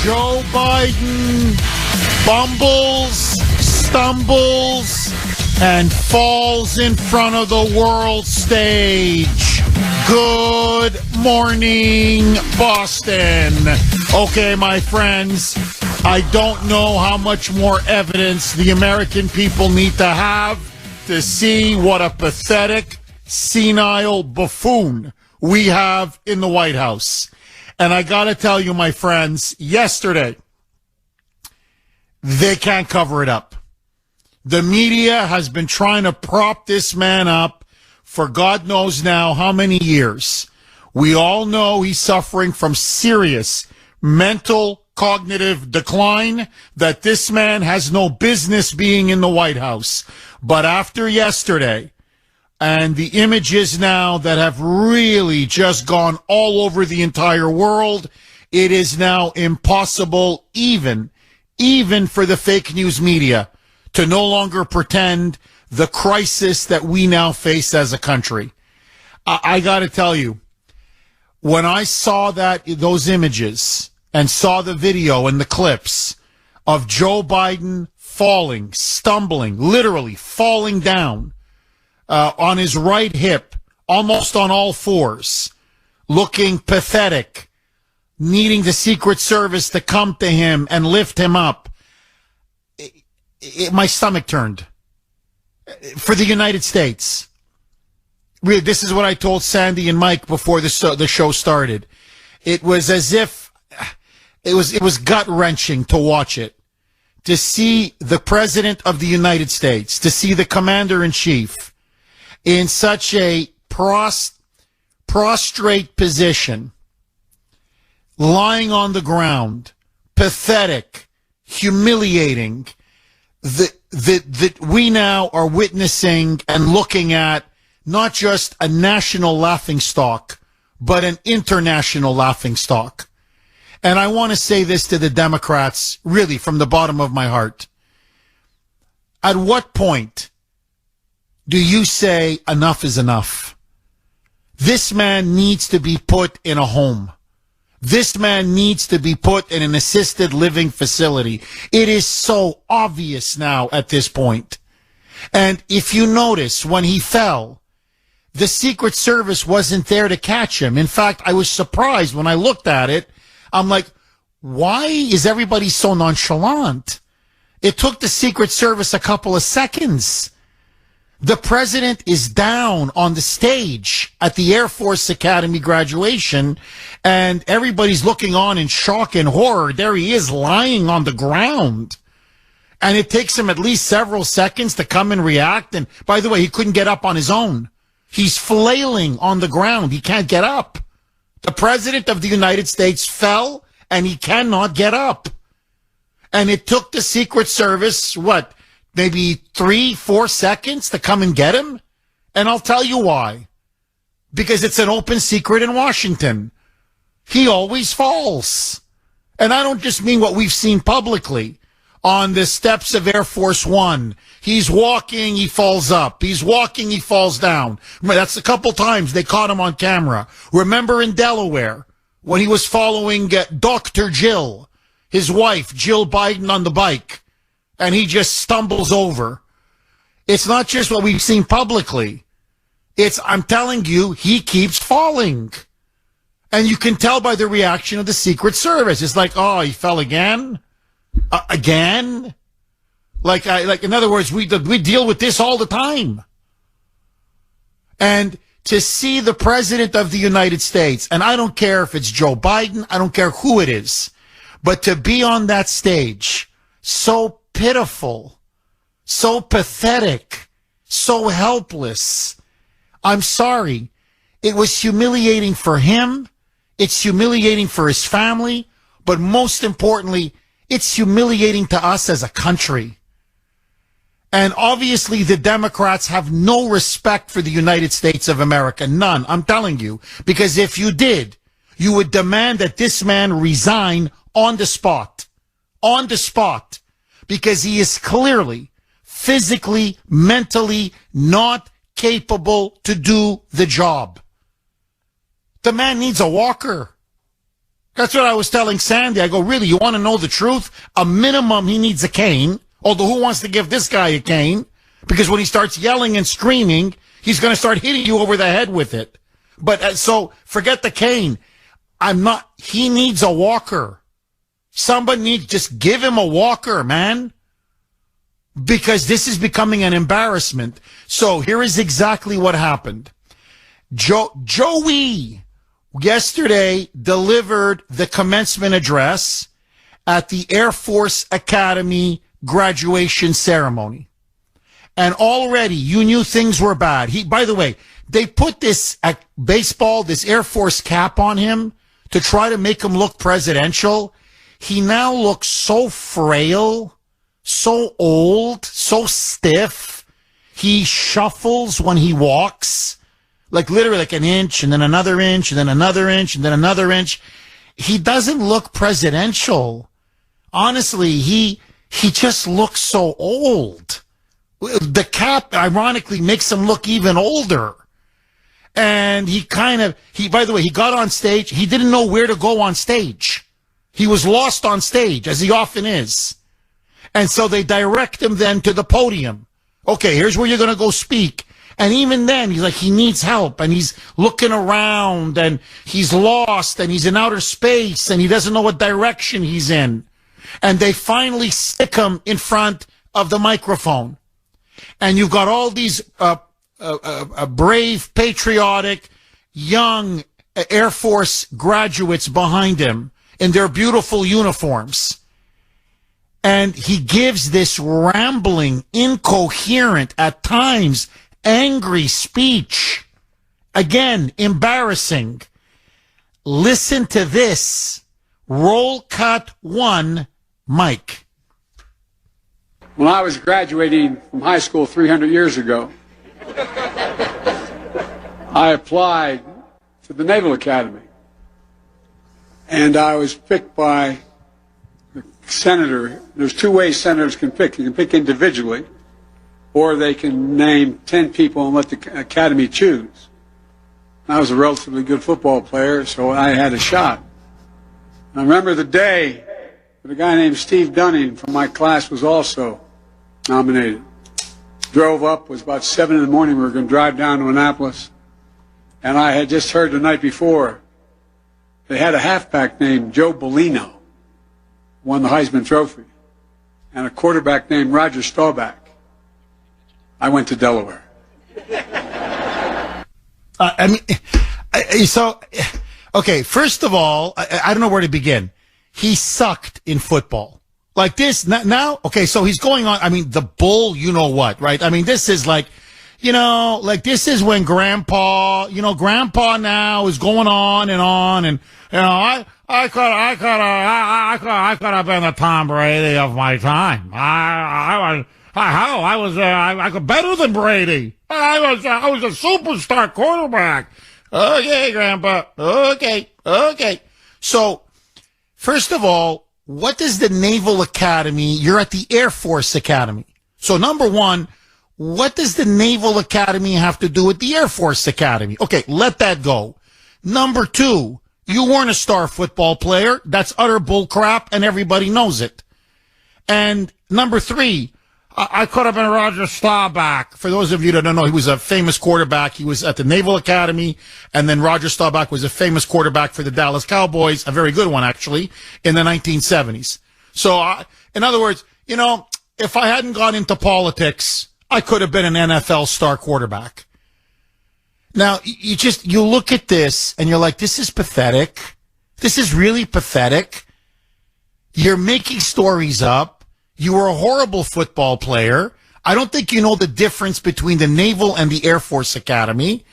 Joe Biden bumbles, stumbles, and falls in front of the world stage. Good morning, Boston. Okay, my friends, I don't know how much more evidence the American people need to have to see what a pathetic, senile buffoon we have in the White House. And I got to tell you, my friends, yesterday, they can't cover it up. The media has been trying to prop this man up for God knows now how many years. We all know he's suffering from serious mental cognitive decline, that this man has no business being in the White House. But after yesterday, and the images now that have really just gone all over the entire world, it is now impossible even for the fake news media to no longer pretend the crisis that we now face as a country. I got to tell you, when I saw those images and saw the video and the clips of Joe Biden falling, stumbling, literally falling down on his right hip, almost on all fours, looking pathetic, needing the Secret Service to come to him and lift him up, my stomach turned. For the United States. Really, this is what I told Sandy and Mike before the show started. It was as if it was gut-wrenching to watch it, to see the President of the United States, to see the Commander-in-Chief in such a prostrate position, lying on the ground, pathetic, humiliating, that we now are witnessing and looking at not just a national laughingstock, but an international laughingstock. And I want to say this to the Democrats, really from the bottom of my heart. At what point do you say enough is enough? This man needs to be put in a home. This man needs to be put in an assisted living facility. It is so obvious now at this point. And if you notice, when he fell, the Secret Service wasn't there to catch him. In fact, I was surprised when I looked at it. I'm like, why is everybody so nonchalant? It took the Secret Service a couple of seconds. The president is down on the stage at the Air Force Academy graduation, and everybody's looking on in shock and horror. There he is lying on the ground. And it takes him at least several seconds to come and react. And by the way, he couldn't get up on his own. He's flailing on the ground. He can't get up. The president of the United States fell, and he cannot get up. And it took the Secret Service, maybe 3-4 seconds to come and get him? And I'll tell you why. Because it's an open secret in Washington. He always falls. And I don't just mean what we've seen publicly on the steps of Air Force One. He's walking, he falls up. He's walking, he falls down. That's a couple times they caught him on camera. Remember in Delaware when he was following Dr. Jill, his wife, Jill Biden, on the bike. And he just stumbles over. It's not just what we've seen publicly. I'm telling you, he keeps falling. And you can tell by the reaction of the Secret Service. It's like, oh, he fell again? Again? Like in other words, we deal with this all the time. And to see the President of the United States, and I don't care if it's Joe Biden, I don't care who it is, but to be on that stage, so pitiful, so pathetic, so helpless. I'm sorry. It was humiliating for him. It's humiliating for his family. But most importantly, it's humiliating to us as a country. And obviously the Democrats have no respect for the United States of America. None, I'm telling you. Because if you did, you would demand that this man resign on the spot. On the spot. Because he is clearly, physically, mentally not capable to do the job. The man needs a walker. That's what I was telling Sandy. I go, really, you want to know the truth? A minimum, he needs a cane. Although who wants to give this guy a cane? Because when he starts yelling and screaming, he's going to start hitting you over the head with it. But so forget the cane. He needs a walker. Somebody needs, just give him a walker, man. Because this is becoming an embarrassment. So here is exactly what happened. Joey yesterday delivered the commencement address at the Air Force Academy graduation ceremony. And already you knew things were bad. By the way, they put this this Air Force cap on him to try to make him look presidential. He now looks so frail, so old, so stiff. He shuffles when he walks, like literally like an inch and then another inch and then another inch and then another inch. He doesn't look presidential. Honestly, he just looks so old. The cap, ironically, makes him look even older. And by the way, he got on stage. He didn't know where to go on stage. He was lost on stage, as he often is. And so they direct him then to the podium. Okay, here's where you're going to go speak. And even then, he's like, he needs help. And he's looking around and he's lost and he's in outer space and he doesn't know what direction he's in. And they finally stick him in front of the microphone. And you've got all these brave, patriotic, young Air Force graduates behind him in their beautiful uniforms. And he gives this rambling, incoherent, at times, angry speech. Again, embarrassing. Listen to this. Roll cut 1, Mike. When I was graduating from high school 300 years ago, I applied to the Naval Academy. And I was picked by the senator. There's two ways senators can pick. You can pick individually, or they can name 10 people and let the Academy choose. I was a relatively good football player, so I had a shot. I remember the day that a guy named Steve Dunning from my class was also nominated. Drove up, was about 7 in the morning. We were going to drive down to Annapolis. And I had just heard the night before they had a halfback named Joe Bellino, won the Heisman Trophy, and a quarterback named Roger Staubach. I went to Delaware. Okay, first of all, I don't know where to begin. He sucked in football. Like this, now, okay, so he's going on, the bull, you know what, right? This is like, this is when Grandpa now is going on, and, I could have been the Tom Brady of my time. I could better than Brady. I was a superstar quarterback. Okay, Grandpa. Okay. So, first of all, what does the Naval Academy, you're at the Air Force Academy. So number one, what does the Naval Academy have to do with the Air Force Academy? Okay, let that go. Number two, you weren't a star football player. That's utter bullcrap, and everybody knows it. And number three, I could have been Roger Staubach. For those of you that don't know, he was a famous quarterback. He was at the Naval Academy, and then Roger Staubach was a famous quarterback for the Dallas Cowboys, a very good one, actually, in the 1970s. So, in other words, if I hadn't gone into politics, I could have been an NFL star quarterback. Now, you look at this, and you're like, this is pathetic. This is really pathetic. You're making stories up. You were a horrible football player. I don't think you know the difference between the Naval and the Air Force Academy.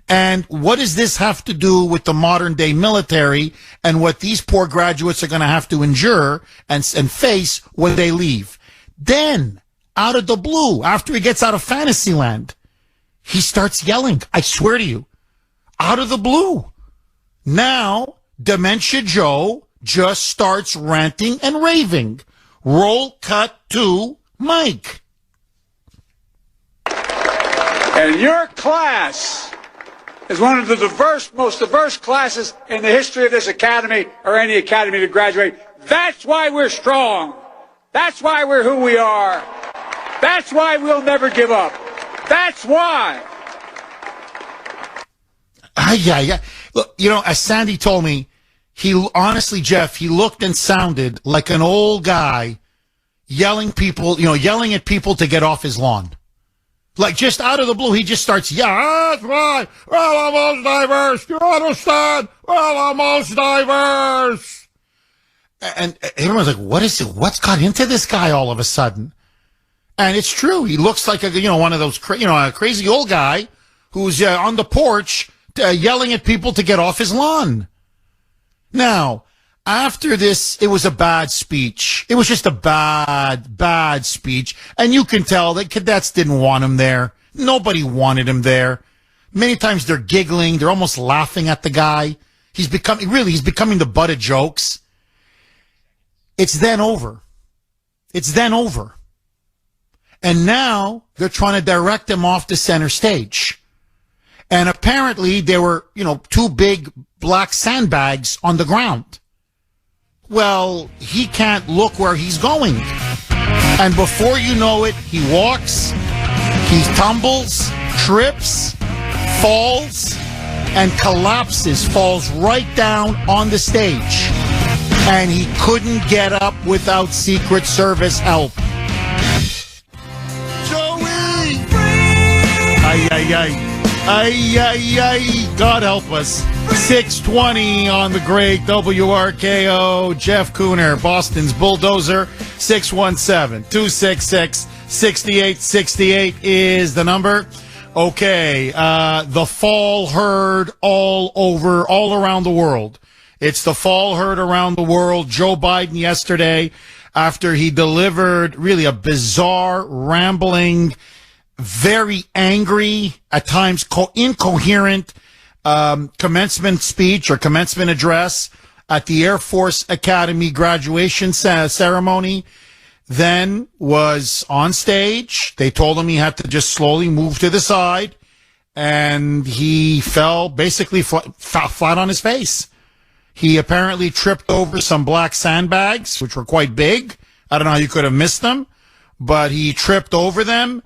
And what does this have to do with the modern day military and what these poor graduates are going to have to endure and face when they leave? Then, out of the blue, after he gets out of Fantasyland, he starts yelling. I swear to you, out of the blue. Now, Dementia Joe just starts ranting and raving. Roll cut to Mike. And your class as one of the most diverse classes in the history of this academy or any academy to graduate. That's why we're strong. That's why we're who we are. That's why we'll never give up. That's why. Yeah. Look, as Sandy told me, honestly, Jeff, he looked and sounded like an old guy yelling at people to get off his lawn. Like, just out of the blue, he just starts, yeah, that's right. Well, I'm most diverse. You understand? Well, I'm most diverse. And everyone's like, what is it? What's got into this guy all of a sudden? And it's true. He looks like one of those, a crazy old guy who's on the porch yelling at people to get off his lawn. Now, after this, it was a bad speech. It was just a bad speech. And you can tell that cadets didn't want him there. Nobody wanted him there. Many times they're giggling. They're almost laughing at the guy. He's becoming the butt of jokes. It's then over. And now they're trying to direct him off the center stage. And apparently there were, two big black sandbags on the ground. Well, he can't look where he's going. And before you know it, he walks, he tumbles, trips, falls, and collapses, falls right down on the stage. And he couldn't get up without Secret Service help. Joey! Ay, God help us. 620 on the great WRKO. Jeff Kuhner, Boston's Bulldozer. 617-266-6868 is the number. Okay, the fall heard all around the world. It's the fall heard around the world. Joe Biden yesterday, after he delivered really a bizarre, rambling, very angry, at times incoherent commencement speech or commencement address at the Air Force Academy graduation ceremony, then was on stage. They told him he had to just slowly move to the side, and he fell basically flat on his face. He apparently tripped over some black sandbags, which were quite big. I don't know how you could have missed them, but he tripped over them.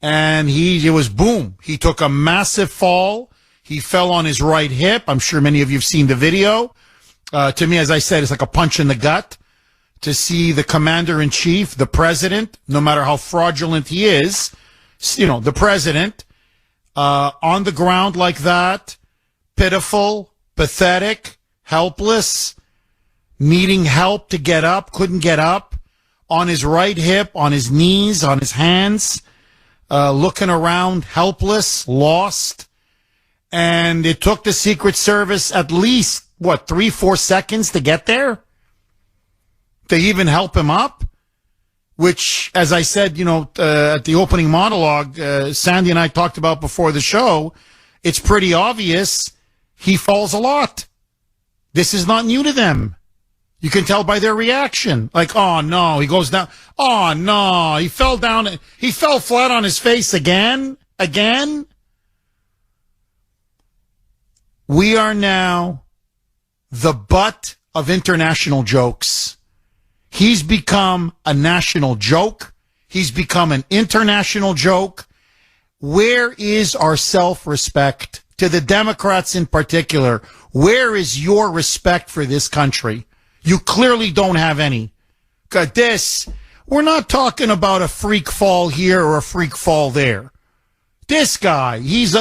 And it was boom. He took a massive fall. He fell on his right hip. I'm sure many of you have seen the video. To me, as I said, it's like a punch in the gut to see the commander-in-chief, the president, no matter how fraudulent he is, the president, on the ground like that, pitiful, pathetic, helpless, needing help to get up, couldn't get up, on his right hip, on his knees, on his hands, looking around, helpless, lost. And it took the Secret Service at least, 3-4 seconds to get there? To even help him up? Which, as I said, at the opening monologue, Sandy and I talked about before the show, it's pretty obvious he falls a lot. This is not new to them. You can tell by their reaction. Like, oh no, he goes down. Oh no, he fell down. He fell flat on his face again. We are now the butt of international jokes. He's become a national joke. He's become an international joke. Where is our self-respect? To the Democrats in particular, where is your respect for this country? You clearly don't have any. We're not talking about a freak fall here or a freak fall there. This guy, he's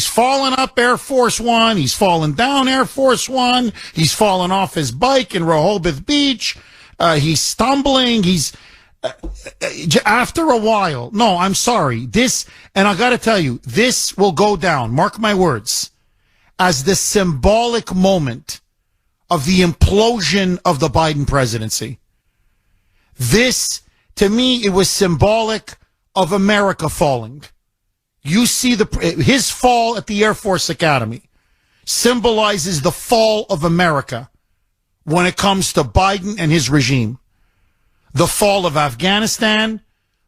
falling up Air Force One. He's falling down Air Force One. He's falling off his bike in Rehoboth Beach. He's stumbling. After a while, no, I'm sorry. And I gotta tell you, this will go down, mark my words, as the symbolic moment of the implosion of the Biden presidency. This, to me, it was symbolic of America falling. You see his fall at the Air Force Academy symbolizes the fall of America when it comes to Biden and his regime. The fall of Afghanistan,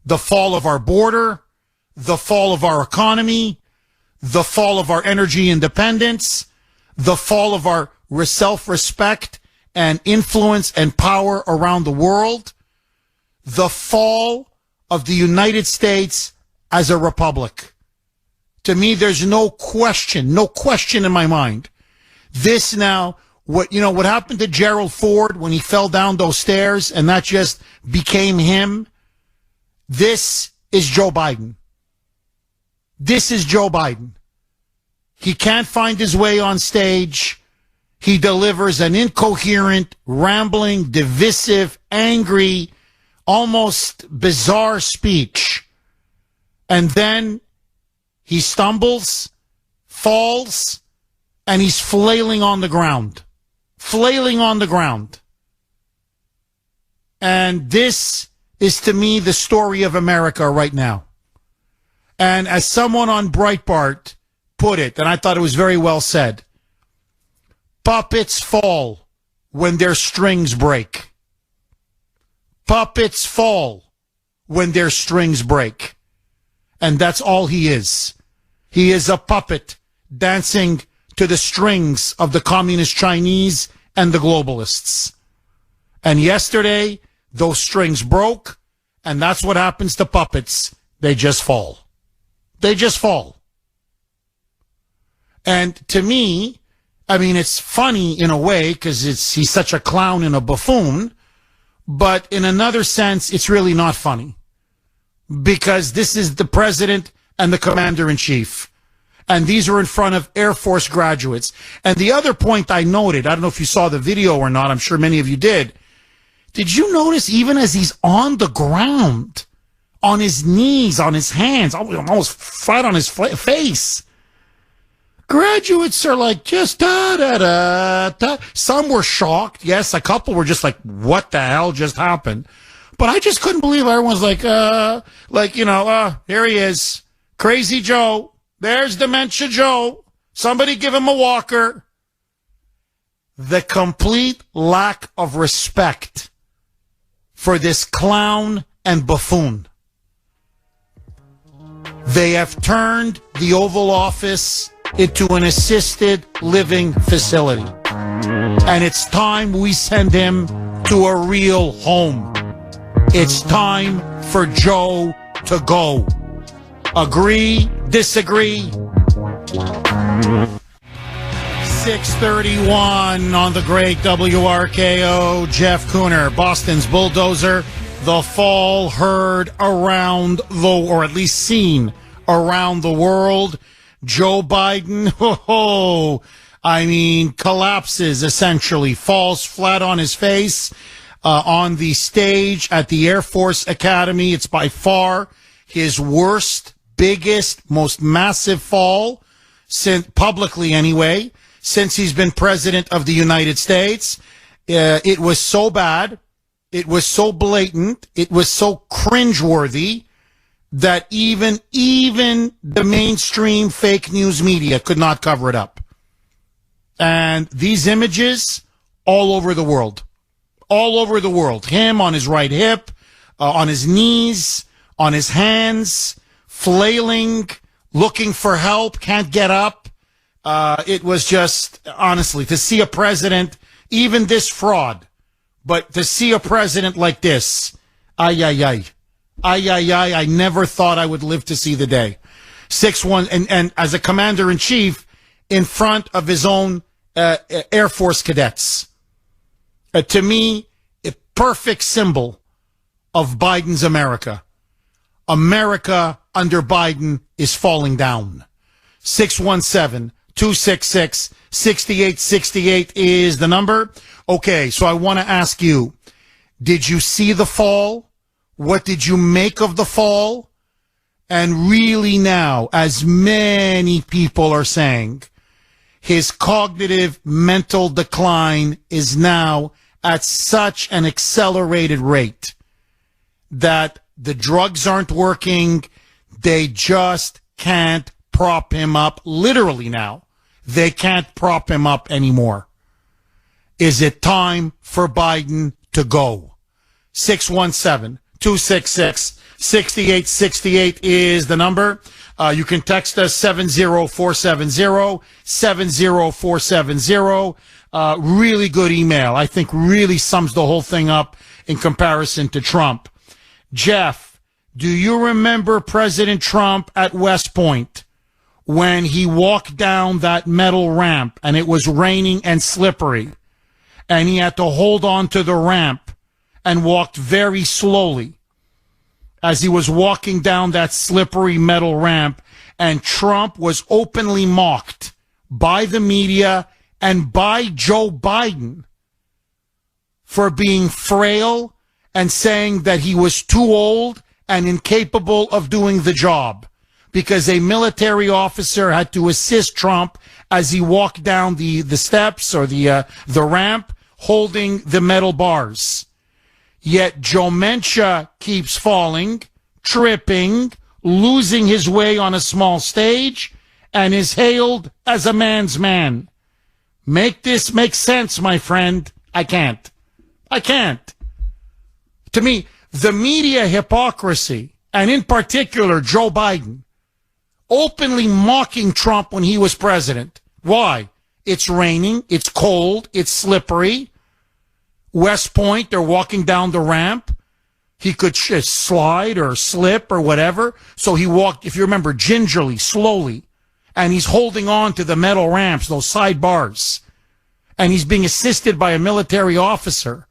the fall of our border, the fall of our economy, the fall of our energy independence, the fall of our self-respect and influence and power around the world, the fall of the United States as a republic. To me, there's no question in my mind. This now, what happened to Gerald Ford when he fell down those stairs and that just became him? This is Joe Biden. This is Joe Biden. He can't find his way on stage. He delivers an incoherent, rambling, divisive, angry, almost bizarre speech. And then he stumbles, falls, and he's flailing on the ground. Flailing on the ground. And this is, to me, the story of America right now. And as someone on Breitbart put it, and I thought it was very well said, puppets fall when their strings break. Puppets fall when their strings break. And that's all he is. He is a puppet dancing to the strings of the communist Chinese and the globalists. And yesterday, those strings broke, and that's what happens to puppets. They just fall. They just fall. And to me, I mean, it's funny in a way because he's such a clown and a buffoon, but in another sense, it's really not funny because this is the president and the commander-in-chief. And these are in front of Air Force graduates. And the other point I noted, I don't know if you saw the video or not, I'm sure many of you did. Did you notice even as he's on the ground, on his knees, on his hands, almost flat on his face, graduates are like just da-da-da-da. Some were shocked. Yes, a couple were just like, what the hell just happened? But I just couldn't believe everyone's like, here he is. Crazy Joe. There's Dementia Joe. Somebody give him a walker. The complete lack of respect for this clown and buffoon. They have turned the Oval Office into an assisted living facility. And it's time we send him to a real home. It's time for Joe to go. Agree? Disagree? 6:31 on the great WRKO. Jeff Kuhner, Boston's bulldozer. The fall heard around or at least seen around the world. Joe Biden, collapses essentially, falls flat on his face on the stage at the Air Force Academy. It's by far his worst, biggest, most massive fall, since publicly anyway, since he's been president of the United States. It was so bad, it was so blatant, it was so cringeworthy that even the mainstream fake news media could not cover it up. And these images all over the world, him on his right hip, on his knees, on his hands, flailing, looking for help, can't get up. It was just, honestly, to see a president, even this fraud, but to see a president like this, I never thought I would live to see the day. 6-1, and as a commander-in-chief, in front of his own Air Force cadets. To me, a perfect symbol of Biden's America. America under Biden is falling down. 617-266-6868 is the number. Okay, so I want to ask you, did you see the fall? What did you make of the fall? And really now, as many people are saying, his cognitive mental decline is now at such an accelerated rate that the drugs aren't working. They just can't prop him up. Literally now, they can't prop him up anymore. Is it time for Biden to go? 617 266-6868 is the number. You can text us 70470. Really good email. I think really sums the whole thing up in comparison to Trump. Jeff, do you remember President Trump at West Point when he walked down that metal ramp and it was raining and slippery and he had to hold on to the ramp and walked very slowly as he was walking down that slippery metal ramp, and Trump was openly mocked by the media and by Joe Biden for being frail and saying that he was too old and incapable of doing the job because a military officer had to assist Trump as he walked down the steps or the ramp holding the metal bars. Yet Joe Mencha keeps falling, tripping, losing his way on a small stage, and is hailed as a man's man. Make this make sense, my friend. I can't. To me, the media hypocrisy, and in particular Joe Biden, openly mocking Trump when he was president. Why? It's raining, it's cold, it's slippery. West Point, they're walking down the ramp. He could slide or slip or whatever. So he walked, if you remember, gingerly, slowly. And he's holding on to the metal ramps, those side bars. And he's being assisted by a military officer.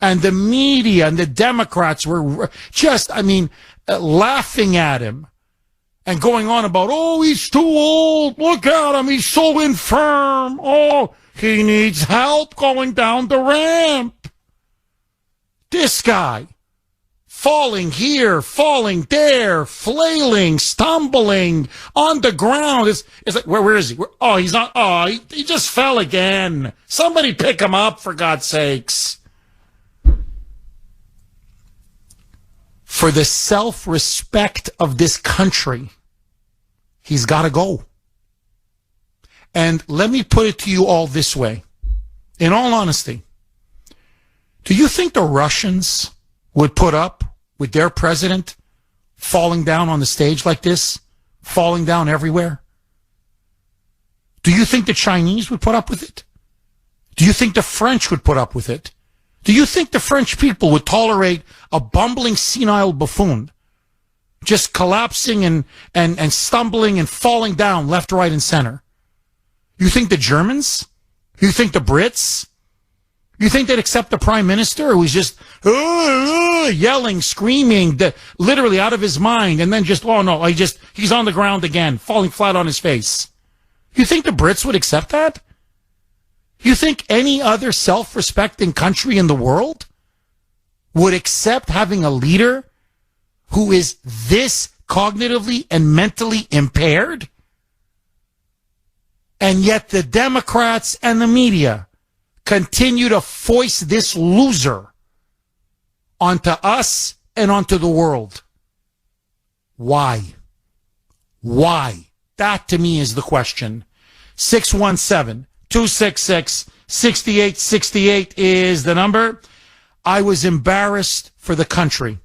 And the media and the Democrats were just, laughing at him. And going on about, oh, he's too old. Look at him. He's so infirm. Oh, he needs help going down the ramp. This guy, falling here, falling there, flailing, stumbling on the ground. It's like, where is he? He's not. He just fell again. Somebody pick him up, for God's sakes. For the self-respect of this country, he's got to go. And let me put it to you all this way. In all honesty, do you think the Russians would put up with their president falling down on the stage like this, falling down everywhere? Do you think the Chinese would put up with it? Do you think the French would put up with it? Do you think the French people would tolerate a bumbling, senile buffoon just collapsing and stumbling and falling down left, right, and center? You think the Germans? You think the Brits? You think they'd accept the prime minister who's just yelling, screaming, literally out of his mind, and then just, he's on the ground again, falling flat on his face? You think the Brits would accept that? You think any other self-respecting country in the world would accept having a leader who is this cognitively and mentally impaired? And yet the Democrats and the media continue to foist this loser onto us and onto the world. Why? Why? That to me is the question. 617-266-6868 is the number. I was embarrassed for the country.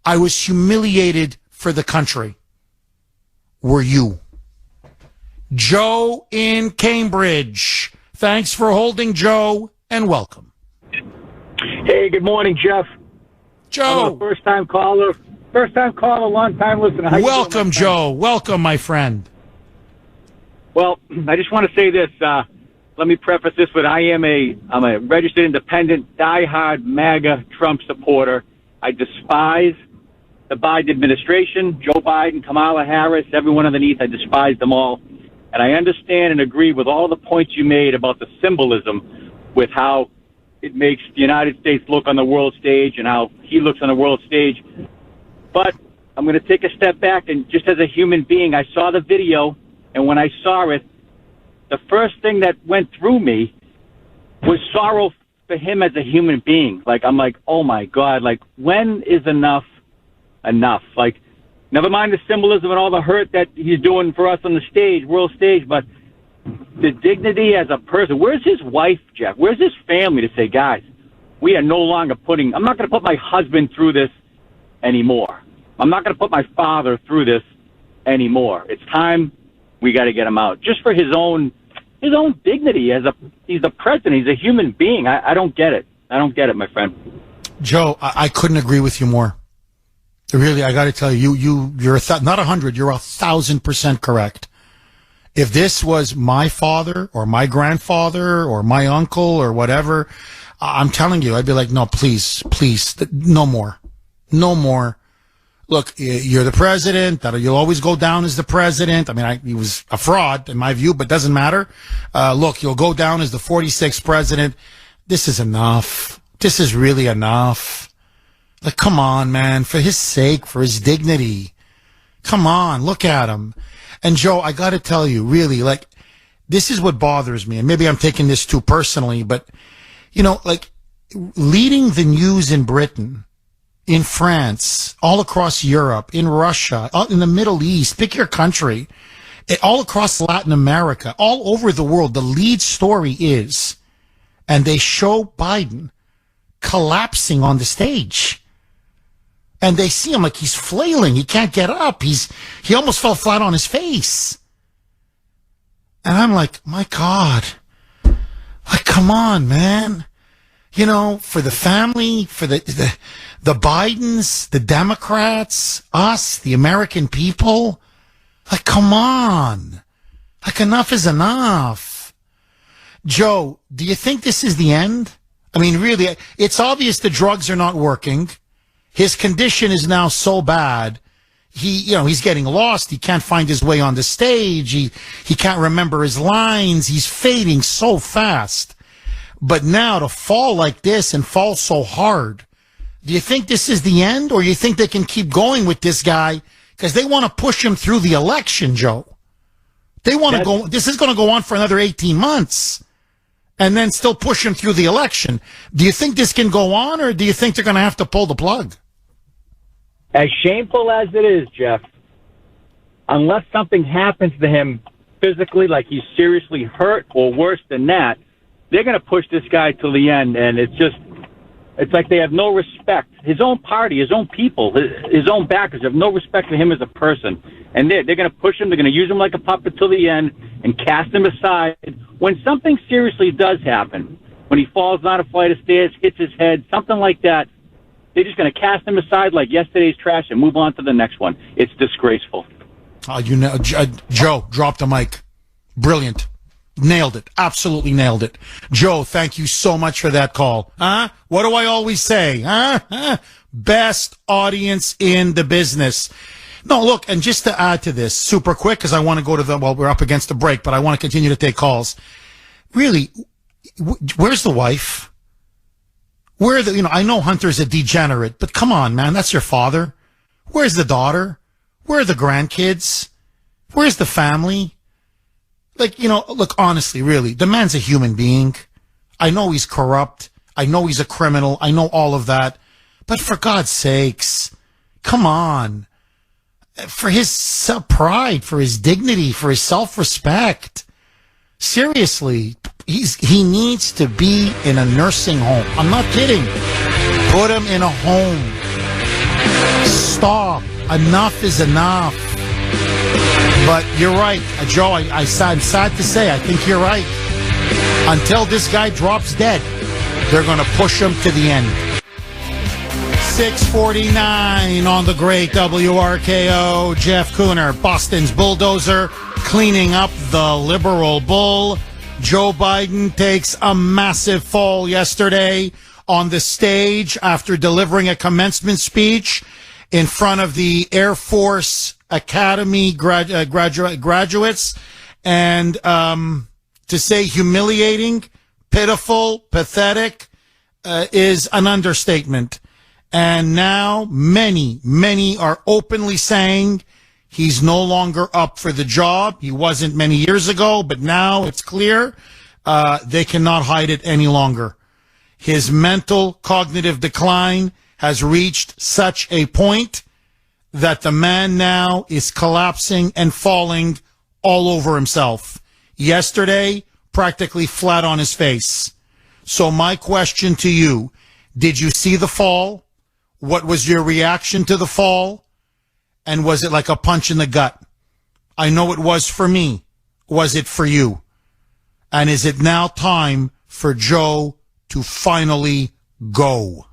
I was humiliated for the country. Were you? Joe in Cambridge. Thanks for holding, Joe, and welcome. Hey, good morning, Jeff. Joe. First-time caller, long-time listener. Welcome, Joe. Welcome, my friend. Well, I just want to say this. Let me preface this with I'm a registered independent, diehard MAGA Trump supporter. I despise the Biden administration, Joe Biden, Kamala Harris, everyone underneath. I despise them all. And I understand and agree with all the points you made about the symbolism with how it makes the United States look on the world stage and how he looks on the world stage. But I'm going to take a step back, and just as a human being, I saw the video, and when I saw it, the first thing that went through me was sorrow for him as a human being. I'm like, oh my God, when is enough? Never mind the symbolism and all the hurt that he's doing for us on the stage, world stage, but the dignity as a person. Where's his wife, Jeff? Where's his family to say, guys, we are no longer I'm not going to put my husband through this anymore. I'm not going to put my father through this anymore. It's time we got to get him out, just for his own dignity. He's the president. He's a human being. I don't get it. I don't get it, my friend. Joe, I couldn't agree with you more. Really, I got to tell you, you're not 100, you're 1,000% correct. If this was my father or my grandfather or my uncle or whatever, I'm telling you, I'd be like, no, please, no more. No more. Look, you're the president. You'll always go down as the president. I mean, he was a fraud in my view, but doesn't matter. Look, you'll go down as the 46th president. This is enough. This is really enough. Like, come on, man, for his sake, for his dignity. Come on, look at him. And Joe, I got to tell you, really, like, this is what bothers me. And maybe I'm taking this too personally, but, you know, like, leading the news in Britain, in France, all across Europe, in Russia, in the Middle East, pick your country, all across Latin America, all over the world, the lead story is, and they show Biden collapsing on the stage. And they see him like he's flailing. He can't get up. He almost fell flat on his face. And I'm like, my God, like, come on, man. You know, for the family, for the Bidens, the Democrats, us, the American people, like, come on. Like, enough is enough. Joe, do you think this is the end? I mean, really, it's obvious the drugs are not working. His condition is now so bad. He's getting lost. He can't find his way on the stage. He can't remember his lines. He's fading so fast. But now to fall like this and fall so hard, do you think this is the end, or you think they can keep going with this guy because they want to push him through the election, Joe? They want to go. This is going to go on for another 18 months. And then still push him through the election. Do you think this can go on, or do you think they're going to have to pull the plug? As shameful as it is, Jeff, unless something happens to him physically, like he's seriously hurt or worse than that, they're going to push this guy to the end. And it's like they have no respect. His own party, his own people, his own backers have no respect for him as a person. And they're going to push him. They're going to use him like a puppet till the end and cast him aside. When something seriously does happen, when he falls down a flight of stairs, hits his head, something like that, they're just going to cast him aside like yesterday's trash and move on to the next one. It's disgraceful. Joe, drop the mic. Brilliant. Nailed it. Absolutely nailed it. Joe, thank you so much for that call. What do I always say? Best audience in the business. No, look, and just to add to this, super quick, because I want to go to we're up against the break, but I want to continue to take calls. Really, where's the wife? I know Hunter's a degenerate, but come on, man, that's your father. Where's the daughter? Where are the grandkids? Where's the family? Like, look, honestly, really, the man's a human being. I know he's corrupt. I know he's a criminal. I know all of that. But for God's sakes, come on. For his pride, for his dignity, for his self-respect. Seriously, he needs to be in a nursing home. I'm not kidding. Put him in a home. Stop. Enough is enough. But you're right, Joe. I'm sad to say, I think you're right. Until this guy drops dead, they're going to push him to the end. 6:49 on the great WRKO. Jeff Kuhner, Boston's bulldozer, cleaning up the liberal bull. Joe Biden takes a massive fall yesterday on the stage after delivering a commencement speech in front of the Air Force Academy graduates. And to say humiliating, pitiful, pathetic is an understatement. And now many are openly saying he's no longer up for the job. He wasn't many years ago, but now it's clear they cannot hide it any longer. His mental cognitive decline has reached such a point that the man now is collapsing and falling all over himself. Yesterday, practically flat on his face. So my question to you, did you see the fall? what was your reaction to the fall? And was it like a punch in the gut? I know it was for me. Was it for you? And is it now time for Joe to finally go?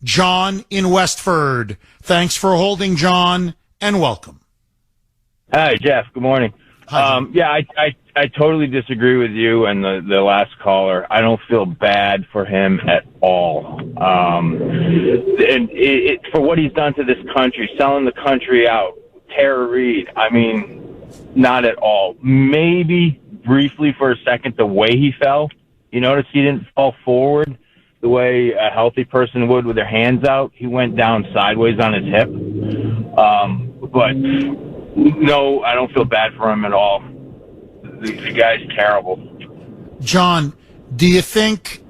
John in Westford. Thanks for holding, John, and welcome. Hi, Jeff. Good morning. Hi, yeah, I totally disagree with you and the last caller. I don't feel bad for him at all. And for what he's done to this country, selling the country out, Tara Reid, I mean, not at all. Maybe briefly for a second, the way he fell. You notice he didn't fall forward the way a healthy person would with their hands out. He went down sideways on his hip. But no, I don't feel bad for him at all. The guy's terrible. John, do you think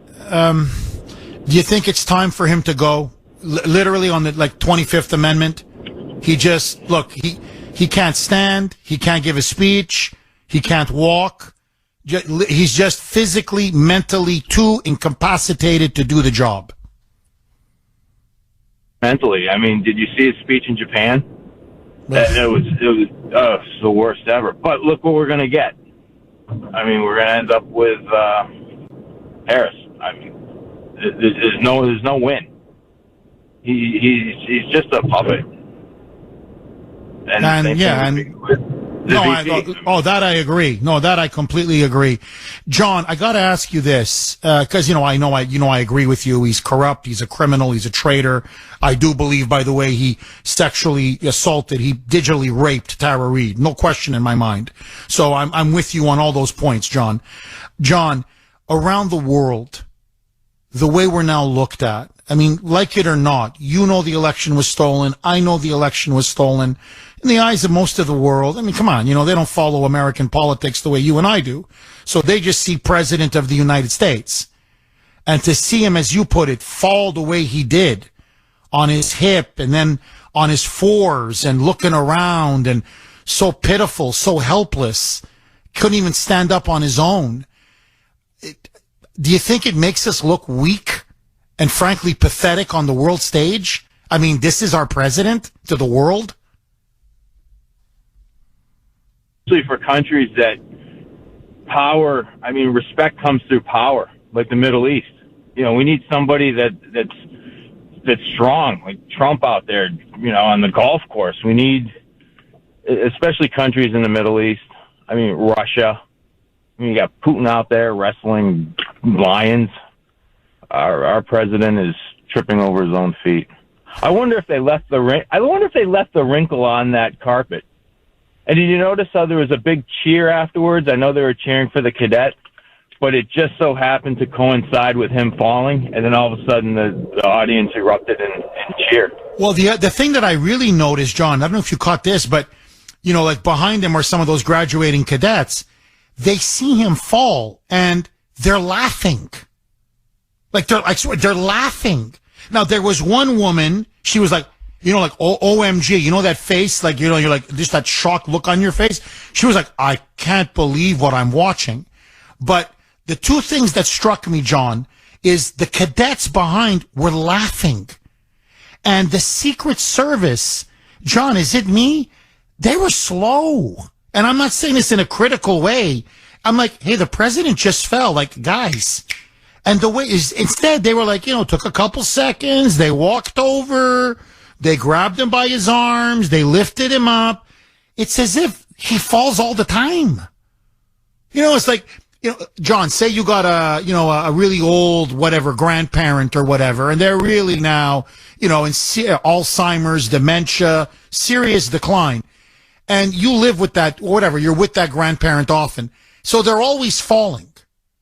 it's time for him to go? Literally on the 25th Amendment, he just he can't stand, he can't give a speech, he can't walk. He's just physically, mentally too incapacitated to do the job. Mentally, I mean, did you see his speech in Japan? It was the worst ever. But look what we're going to get. I mean, we're going to end up with Harris. I mean, there's no win. He's just a puppet. That I agree. No, that I completely agree. John, I got to ask you this because I agree with you. He's corrupt. He's a criminal. He's a traitor. I do believe, by the way, he sexually assaulted. He digitally raped Tara Reid. No question in my mind. So I'm with you on all those points, John. John, around the world, the way we're now looked at. I mean, like it or not, you know the election was stolen. I know the election was stolen. In the eyes of most of the world, I mean, come on, they don't follow American politics the way you and I do. So they just see President of the United States. And to see him, as you put it, fall the way he did on his hip and then on his fours and looking around and so pitiful, so helpless, couldn't even stand up on his own. Do you think it makes us look weak and frankly pathetic on the world stage? I mean, this is our president to the world? For countries that respect comes through power, like the Middle East. We need somebody that's strong, like Trump out there, on the golf course. We need, especially countries in the Middle East. I mean, Russia. You got Putin out there wrestling lions. Our president is tripping over his own feet. I wonder if they left the wrinkle on that carpet. And did you notice how there was a big cheer afterwards? I know they were cheering for the cadet, but it just so happened to coincide with him falling, and then all of a sudden the audience erupted in cheer. Well, the thing that I really noticed, John, I don't know if you caught this, but, like behind him are some of those graduating cadets. They see him fall, and they're laughing. They're laughing. Now, there was one woman, she was like, OMG, that face, you're like, just that shocked look on your face. She was like, I can't believe what I'm watching. But the two things that struck me, John, is the cadets behind were laughing. And the Secret Service, John, is it me? They were slow. And I'm not saying this in a critical way. I'm like, hey, the president just fell. Like, guys. And the way is, instead, they were like, took a couple seconds. They walked over. They grabbed him by his arms. They lifted him up. It's as if he falls all the time. It's like, John, say you got a really old, whatever, grandparent or whatever, and they're really now, in Alzheimer's, dementia, serious decline. And you live with that, whatever, you're with that grandparent often. So they're always falling.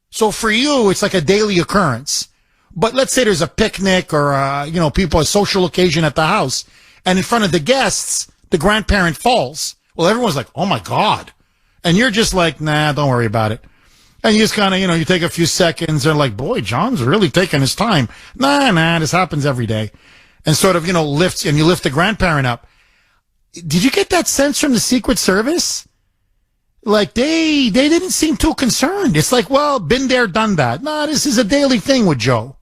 So for you, it's like a daily occurrence. But let's say there's a picnic or, a social occasion at the house, and in front of the guests, the grandparent falls. Well, everyone's like, oh my God. And you're just like, nah, don't worry about it. And you just kind of, you take a few seconds. They're like, boy, John's really taking his time. Nah, this happens every day. And sort of, lifts, and you lift the grandparent up. Did you get that sense from the Secret Service? Like, they didn't seem too concerned. It's like, well, been there, done that. Nah, this is a daily thing with Joe.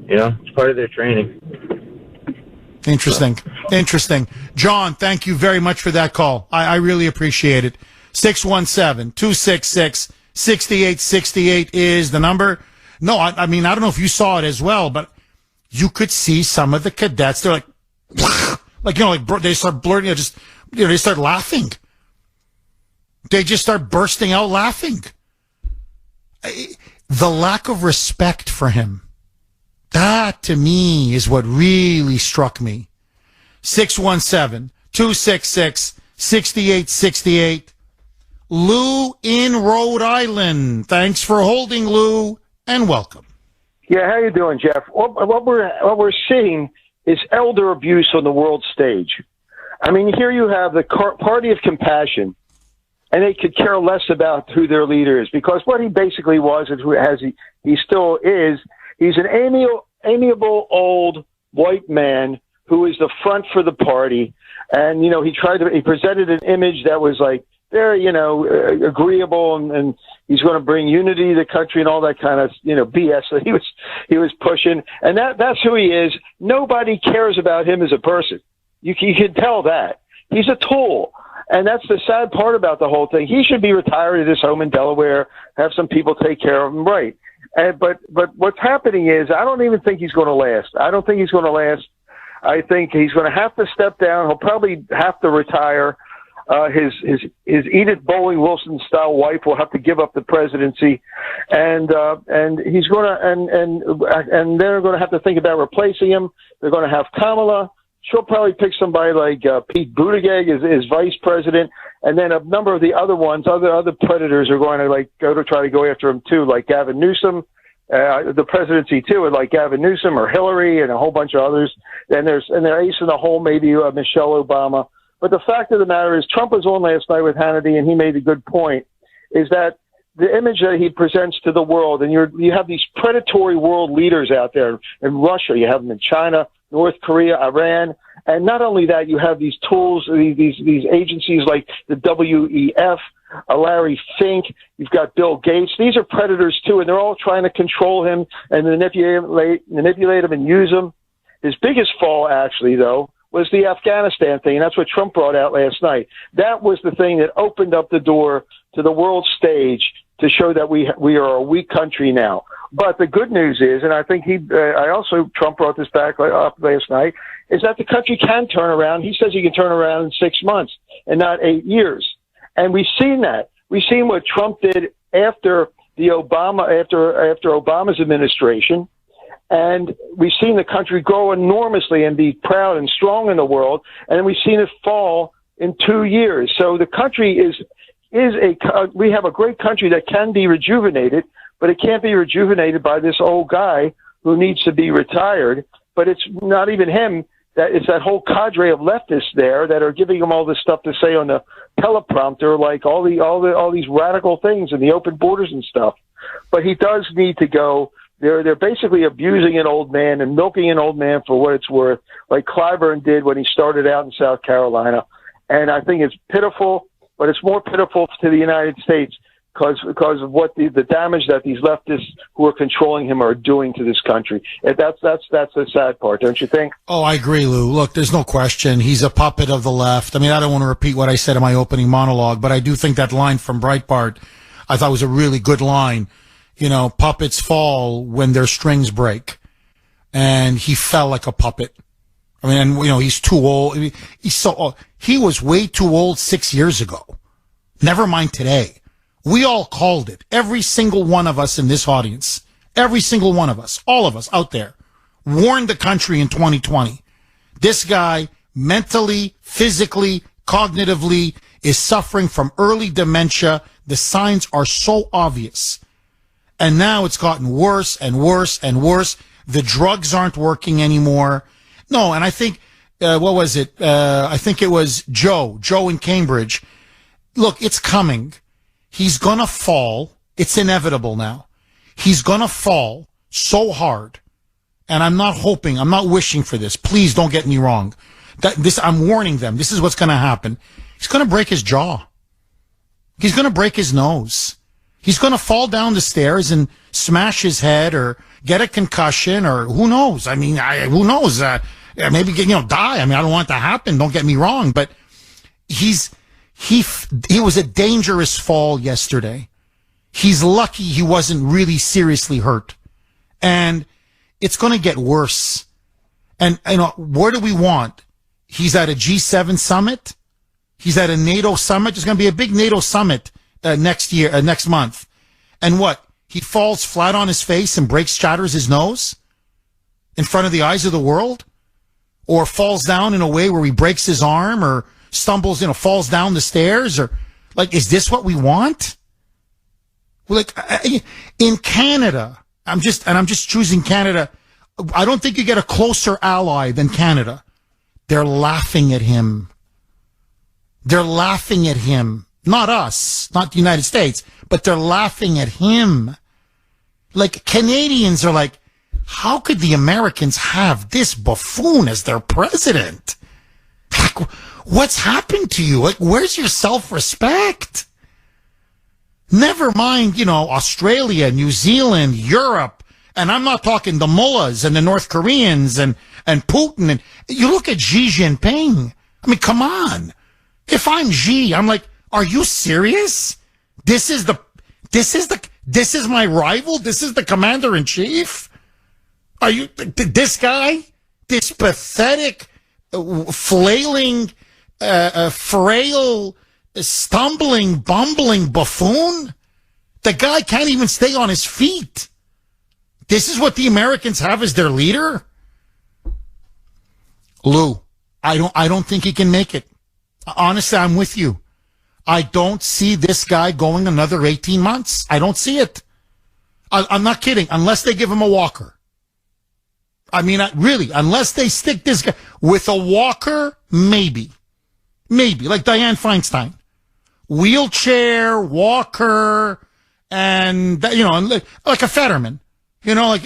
It's part of their training. Interesting. John, thank you very much for that call. I really appreciate it. 617-266-6868 is the number. No, I mean, I don't know if you saw it as well, but you could see some of the cadets. They're like, they start blurting, they start laughing. They just start bursting out laughing. The lack of respect for him. That, to me, is what really struck me. 617-266-6868. Lou in Rhode Island. Thanks for holding, Lou, and welcome. Yeah, how you doing, Jeff? What we're seeing is elder abuse on the world stage. I mean, here you have the Party of Compassion, and they could care less about who their leader is, because what he basically was, he still is, he's an amiable old white man who is the front for the party. And, he presented an image that was like very, agreeable, and he's going to bring unity to the country and all that kind of, BS that he was pushing. And that's who he is. Nobody cares about him as a person. You can tell that. He's a tool. And that's the sad part about the whole thing. He should be retired at his home in Delaware, have some people take care of him, right? But what's happening is, I don't even think he's going to last. I don't think he's going to last. I think he's going to have to step down. He'll probably have to retire. His Edith Bowling Wilson style wife will have to give up the presidency, and he's going to and they're going to have to think about replacing him. They're going to have Kamala. She'll probably pick somebody like Pete Buttigieg as vice president, and then a number of the other ones, other predators are going to try to go after him too, like Gavin Newsom, the presidency too, like Gavin Newsom or Hillary and a whole bunch of others. And they're ace in the hole, maybe Michelle Obama. But the fact of the matter is, Trump was on last night with Hannity, and he made a good point, is that the image that he presents to the world, and you have these predatory world leaders out there in Russia, you have them in China, North Korea, Iran, and not only that, you have these tools, these agencies like the WEF, Larry Fink, you've got Bill Gates. These are predators too, and they're all trying to control him and manipulate him and use him. His biggest fall, actually, though, was the Afghanistan thing, and that's what Trump brought out last night. That was the thing that opened up the door to the world stage to show that we are a weak country now. But the good news is, and I think Trump brought this back up last night, is that the country can turn around. He says he can turn around in 6 months and not 8 years. And we've seen that. We've seen what Trump did after Obama's administration. And we've seen the country grow enormously and be proud and strong in the world. And then we've seen it fall in 2 years. So the country we have a great country that can be rejuvenated, but it can't be rejuvenated by this old guy who needs to be retired. But it's not even him. It's that whole cadre of leftists there that are giving him all this stuff to say on the teleprompter, like all these radical things and the open borders and stuff. But he does need to go. They're basically abusing an old man and milking an old man for what it's worth, like Clyburn did when he started out in South Carolina. And I think it's pitiful, but it's more pitiful to the United States because of what the damage that these leftists who are controlling him are doing to this country. And that's the sad part, don't you think? Oh, I agree, Lou. Look, there's no question. He's a puppet of the left. I mean, I don't want to repeat what I said in my opening monologue, but I do think that line from Breitbart, I thought was a really good line. Puppets fall when their strings break. And he fell like a puppet. I mean, he's too old. He's so old. He was way too old 6 years ago. Never mind today. We all called it. Every single one of us in this audience, every single one of us, all of us out there, warned the country in 2020. This guy, mentally, physically, cognitively, is suffering from early dementia. The signs are so obvious. And now it's gotten worse and worse and worse. The drugs aren't working anymore. No, and I think, what was it? I think it was Joe in Cambridge. Look, it's coming. He's gonna fall. It's inevitable now. He's gonna fall so hard. And I'm not wishing for this. Please don't get me wrong. I'm warning them. This is what's gonna happen. He's gonna break his jaw. He's gonna break his nose. He's going to fall down the stairs and smash his head or get a concussion or who knows? I mean, who knows? Maybe, die. I mean, I don't want that to happen. Don't get me wrong, but he was a dangerous fall yesterday. He's lucky he wasn't really seriously hurt. And it's going to get worse. And where do we want? He's at a G7 summit. He's at a NATO summit. There's going to be a big NATO summit next month. And what? He falls flat on his face and shatters his nose in front of the eyes of the world? Or falls down in a way where he breaks his arm or stumbles, falls down the stairs? Or, is this what we want? In Canada, I'm just choosing Canada. I don't think you get a closer ally than Canada. They're laughing at him. They're laughing at him. Not us, not the United States, but they're laughing at him. Canadians are like, how could the Americans have this buffoon as their president? What's happened to you? Where's your self-respect? Never mind, Australia, New Zealand, Europe. And I'm not talking the mullahs and the North Koreans and Putin. And you look at Xi Jinping. I mean, come on. If I'm Xi, I'm like, are you serious? This is my rival? This is the commander in chief? Are you, this guy? This pathetic, flailing, frail, stumbling, bumbling buffoon? The guy can't even stay on his feet. This is what the Americans have as their leader? Lou, I don't think he can make it. Honestly, I'm with you. I don't see this guy going another 18 months. I don't see it. I'm not kidding. Unless they give him a walker. I mean, really, unless they stick this guy with a walker, maybe, like Dianne Feinstein, wheelchair, walker, and like a Fetterman, no,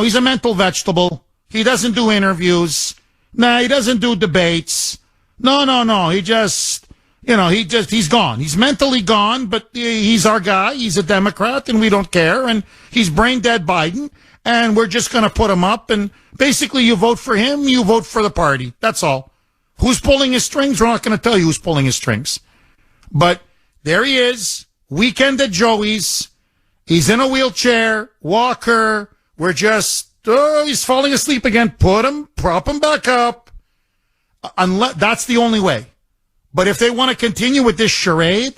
he's a mental vegetable. He doesn't do interviews. Nah, he doesn't do debates. No. He just, he's gone. He's mentally gone, but he's our guy. He's a Democrat and we don't care. And he's brain dead Biden. And we're just going to put him up. And basically you vote for him, you vote for the party. That's all. Who's pulling his strings? We're not going to tell you who's pulling his strings. But there he is. Weekend at Joey's. He's in a wheelchair, walker. We're just, he's falling asleep again. Prop him back up. Unless that's the only way. But if they want to continue with this charade,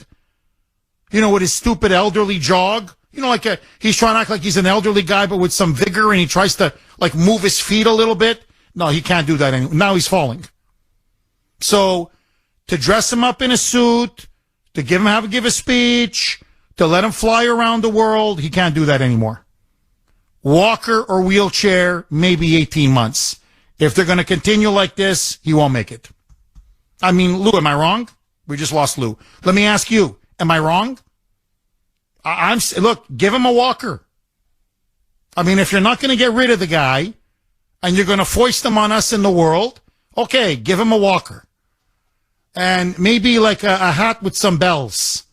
with his stupid elderly jog, he's trying to act like he's an elderly guy, but with some vigor, and he tries to move his feet a little bit. No, he can't do that anymore. Now he's falling. So to dress him up in a suit, to give a speech, to let him fly around the world, he can't do that anymore. Walker or wheelchair, maybe 18 months. If they're going to continue like this, he won't make it. I mean, Lou, am I wrong? We just lost Lou. Let me ask you, am I wrong? Look, give him a walker. I mean, if you're not going to get rid of the guy and you're going to foist him on us in the world, okay, give him a walker. And maybe like a hat with some bells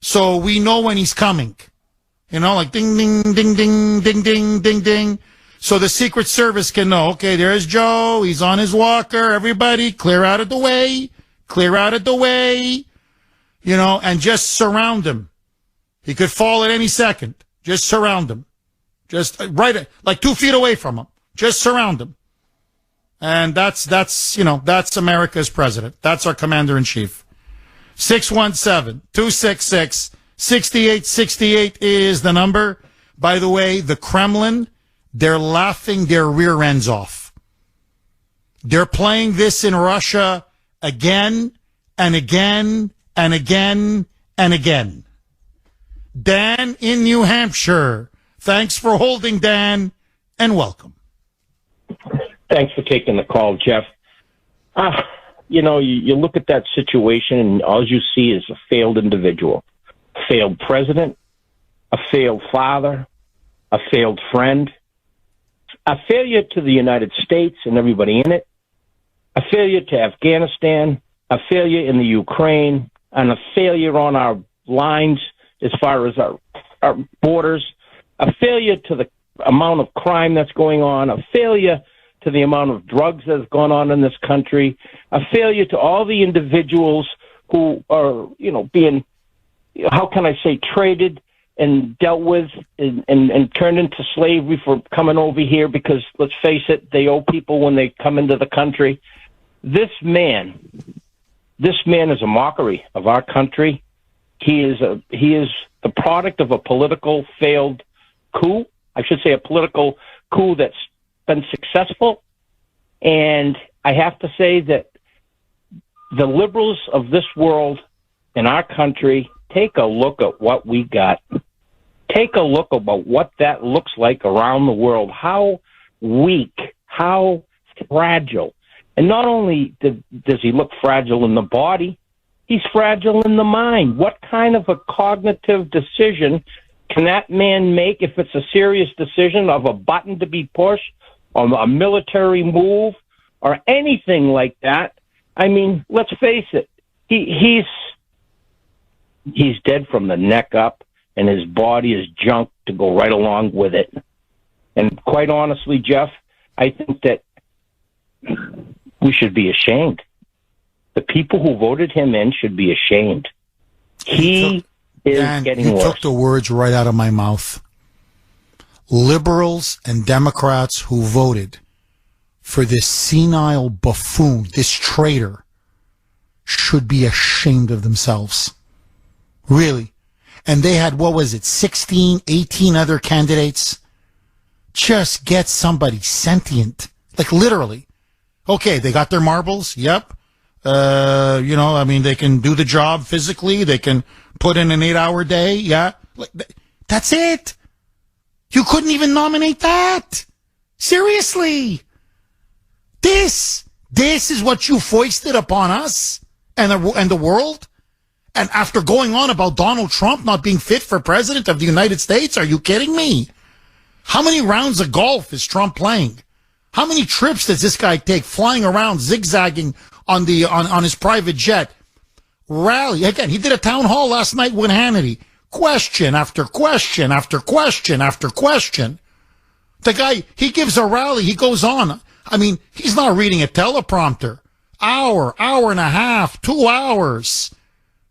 so we know when he's coming. Like ding, ding, ding, ding, ding, ding, ding, ding. So the Secret Service can know, okay, there's Joe. He's on his walker. Everybody clear out of the way. Clear out of the way. And just surround him. He could fall at any second. Just surround him. Just right, like 2 feet away from him. Just surround him. And that's America's president. That's our commander-in-chief. 617-266-6868 is the number. By the way, the Kremlin, they're laughing their rear ends off. They're playing this in Russia again and again and again and again. Dan in New Hampshire. Thanks for holding, Dan, and welcome. Thanks for taking the call, Jeff. You look at that situation and all you see is a failed individual, a failed president, a failed father, a failed friend, a failure to the United States and everybody in it, a failure to Afghanistan, a failure in the Ukraine, and a failure on our lines as far as our our borders, a failure to the amount of crime that's going on, a failure to the amount of drugs that's gone on in this country, a failure to all the individuals who are, being, how can I say, traded and dealt with and turned into slavery for coming over here because, let's face it, they owe people when they come into the country. This man is a mockery of our country. He is the product of a political failed coup. I should say a political coup that's been successful. And I have to say that the liberals of this world in our country, take a look at what we got. Take a look about what that looks like around the world. How weak, how fragile. And not only does he look fragile in the body, he's fragile in the mind. What kind of a cognitive decision can that man make if it's a serious decision of a button to be pushed, or a military move, or anything like that? I mean, let's face it. He's dead from the neck up, and his body is junk to go right along with it. And quite honestly, Jeff, I think that we should be ashamed. The people who voted him in should be ashamed. He is getting worse. You took the words right out of my mouth. Liberals and Democrats who voted for this senile buffoon, this traitor, should be ashamed of themselves. Really. And they had, 16, 18 other candidates? Just get somebody sentient. Like, literally. Okay, they got their marbles. Yep. They can do the job physically. They can put in an 8-hour day. Yeah. That's it. You couldn't even nominate that. Seriously. This is what you foisted upon us and the world? And after going on about Donald Trump not being fit for president of the United States, are you kidding me? How many rounds of golf is Trump playing? How many trips does this guy take flying around, zigzagging on his private jet? Rally. Again, he did a town hall last night with Hannity. Question after question after question after question. The guy, he gives a rally. He goes on. I mean, he's not reading a teleprompter. Hour and a half, 2 hours.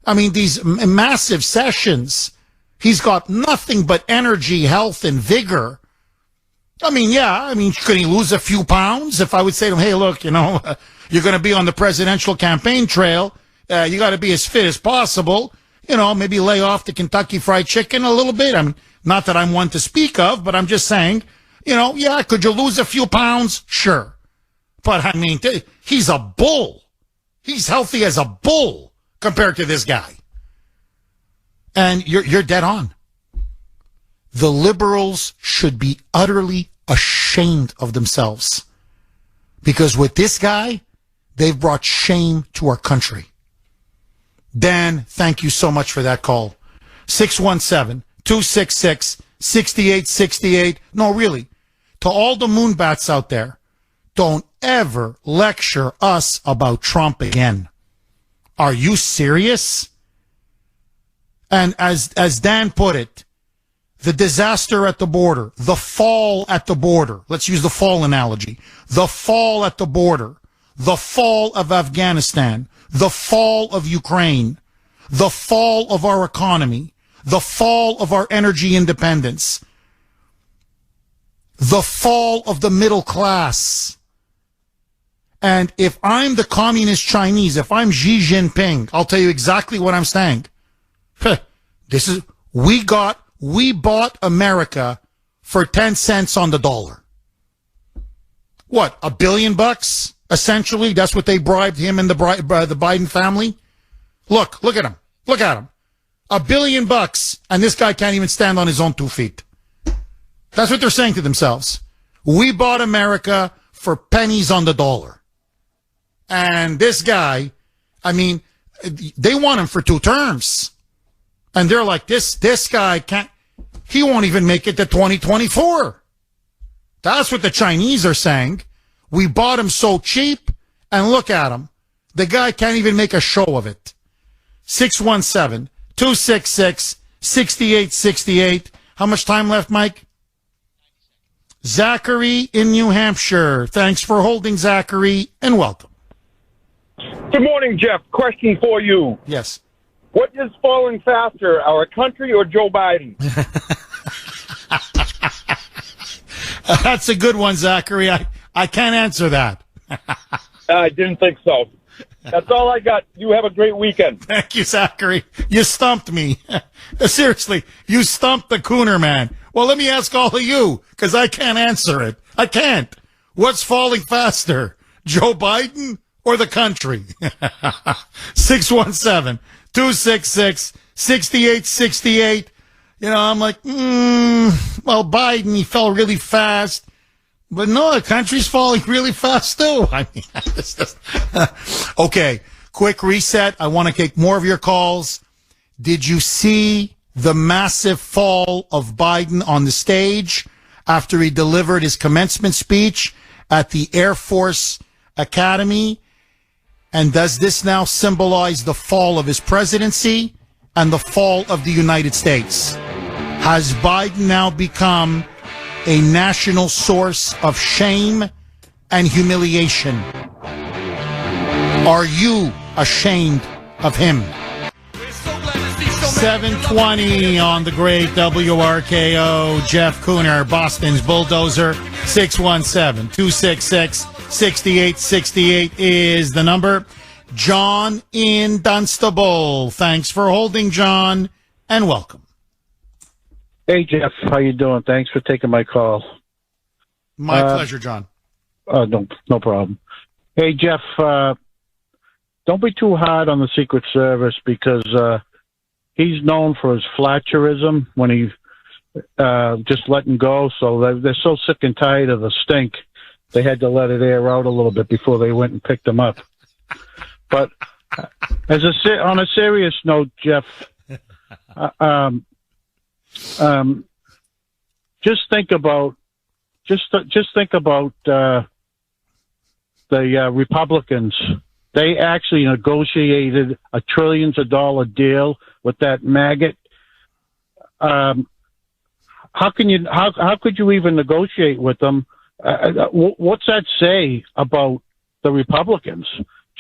I mean, these massive sessions. He's got nothing but energy, health, and vigor. I mean, could he lose a few pounds? If I would say to him, hey, look, you're going to be on the presidential campaign trail. You got to be as fit as possible. Maybe lay off the Kentucky Fried Chicken a little bit. I mean, not that I'm one to speak of, but I'm just saying, could you lose a few pounds? Sure. But I mean, he's a bull. He's healthy as a bull compared to this guy. And you're dead on. The liberals should be utterly ashamed of themselves. Because with this guy, they've brought shame to our country. Dan, thank you so much for that call. 617-266-6868. No, really. To all the moonbats out there, don't ever lecture us about Trump again. Are you serious? And as Dan put it, the disaster at the border, the fall at the border. Let's use the fall analogy. The fall at the border, the fall of Afghanistan, the fall of Ukraine, the fall of our economy, the fall of our energy independence, the fall of the middle class. And if I'm the communist Chinese, if I'm Xi Jinping, I'll tell you exactly what I'm saying. We bought America for 10 cents on the dollar. What, $1 billion? Essentially, that's what they bribed him and the Biden family. Look at him. Look at him. $1 billion, and this guy can't even stand on his own 2 feet. That's what they're saying to themselves. We bought America for pennies on the dollar. And this guy, I mean, they want him for 2 terms. And they're like, this guy he won't even make it to 2024. That's what the Chinese are saying. We bought him so cheap, and look at him. The guy can't even make a show of it. 617-266-6868. 6868. How much time left, Mike? Zachary in New Hampshire. Thanks for holding, Zachary, and welcome. Good morning, Jeff. Question for you. Yes. What is falling faster, our country or Joe Biden? That's a good one, Zachary. I can't answer that. I didn't think so. That's all I got. You have a great weekend. Thank you, Zachary. You stumped me. Seriously, you stumped the Kuhner man. Well, let me ask all of you, because I can't answer it. I can't. What's falling faster, Joe Biden or the country? 617-266-6868. You know, I'm like, well, Biden, he fell really fast. But no, the country's falling really fast, too. I mean, it's just... Okay, quick reset. I want to take more of your calls. Did you see the massive fall of Biden on the stage after he delivered his commencement speech at the Air Force Academy? And does this now symbolize the fall of his presidency and the fall of the United States? Has Biden now become a national source of shame and humiliation? Are you ashamed of him? 720 on the great WRKO. Jeff Kuhner, Boston's Bulldozer. 617-266-6868 is the number. John in Dunstable. Thanks for holding, John, and welcome. Hey, Jeff. How you doing? Thanks for taking my call. My pleasure, John. No problem. Hey, Jeff, don't be too hard on the Secret Service because he's known for his flaturism when he just letting go. So they're so sick and tired of the stink, they had to let it air out a little bit before they went and picked him up. But on a serious note, Jeff, just think about the Republicans. They actually negotiated a trillions of dollar deal with that maggot. How could you even negotiate with them? What's that say about the Republicans?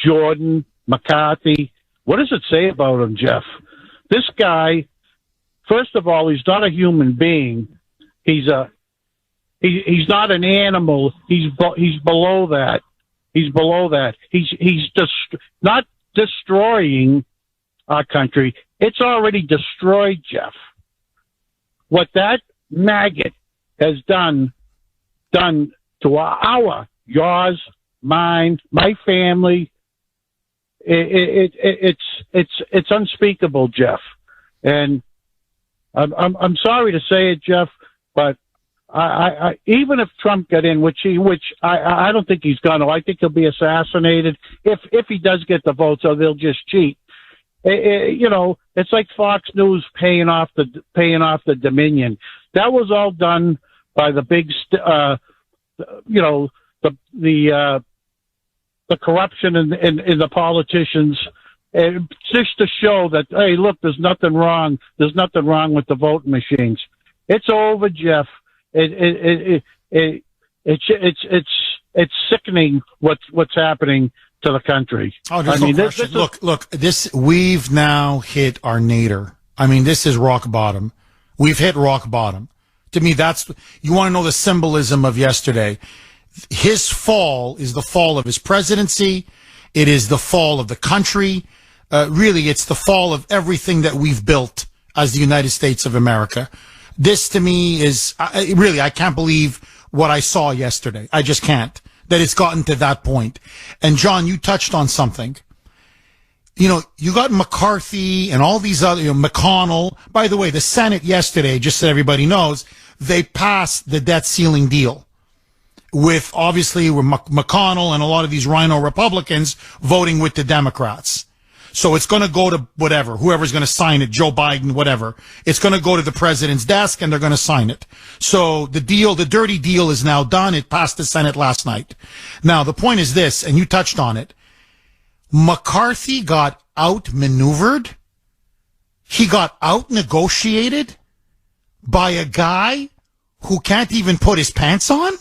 Jordan, McCarthy. What does it say about them, Jeff? This guy, first of all, he's not a human being. He's not an animal. He's below that. He's below that. He's just not destroying our country. It's already destroyed, Jeff. What that maggot has done to yours, mine, my family, it's unspeakable, Jeff. And I'm sorry to say it, Jeff, but I even if Trump got in, which I don't think he's going to. I think he'll be assassinated if he does get the votes, or they'll just cheat. It's like Fox News paying off the Dominion. That was all done by the big, the corruption in the politicians, just to show that, hey, look, there's nothing wrong. There's nothing wrong with the voting machines. It's over, Jeff. It's sickening what's happening to the country. Oh, there's no question. Look, we've now hit our nadir. I mean, this is rock bottom. We've hit rock bottom. To me, you want to know the symbolism of yesterday. His fall is the fall of his presidency. It is the fall of the country. Really, it's the fall of everything that we've built as the United States of America. This, to me, is really, I can't believe what I saw yesterday. I just can't, that it's gotten to that point. And, John, you touched on something. You got McCarthy and all these other, McConnell. By the way, the Senate yesterday, just so everybody knows, they passed the debt ceiling deal with McConnell and a lot of these rhino Republicans voting with the Democrats. So it's going to go to whoever's going to sign it, Joe Biden, whatever. It's going to go to the president's desk and they're going to sign it. So the dirty deal is now done. It passed the Senate last night. Now, the point is this, and you touched on it. McCarthy got outmaneuvered he got out-negotiated by a guy who can't even put his pants on?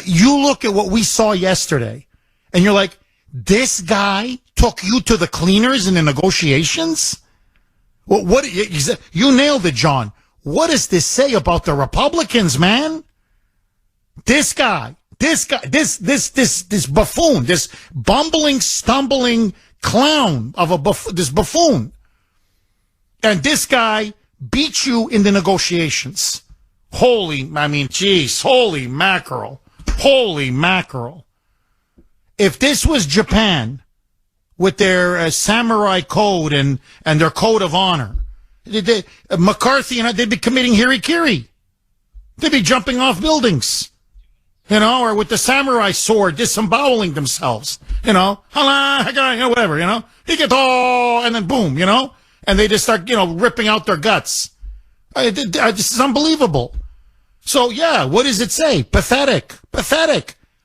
You look at what we saw yesterday, and you're like, this guy took you to the cleaners in the negotiations? Well, you nailed it, John. What does this say about the Republicans, man? This buffoon, this bumbling, stumbling clown of this buffoon. And this guy beat you in the negotiations. Holy mackerel. Holy mackerel. If this was Japan with their samurai code and their code of honor, McCarthy and they'd be committing harikiri. They'd be jumping off buildings, or with the samurai sword disemboweling themselves, whatever, and then boom, and they just start, ripping out their guts. This is unbelievable. So, yeah, what does it say? Pathetic.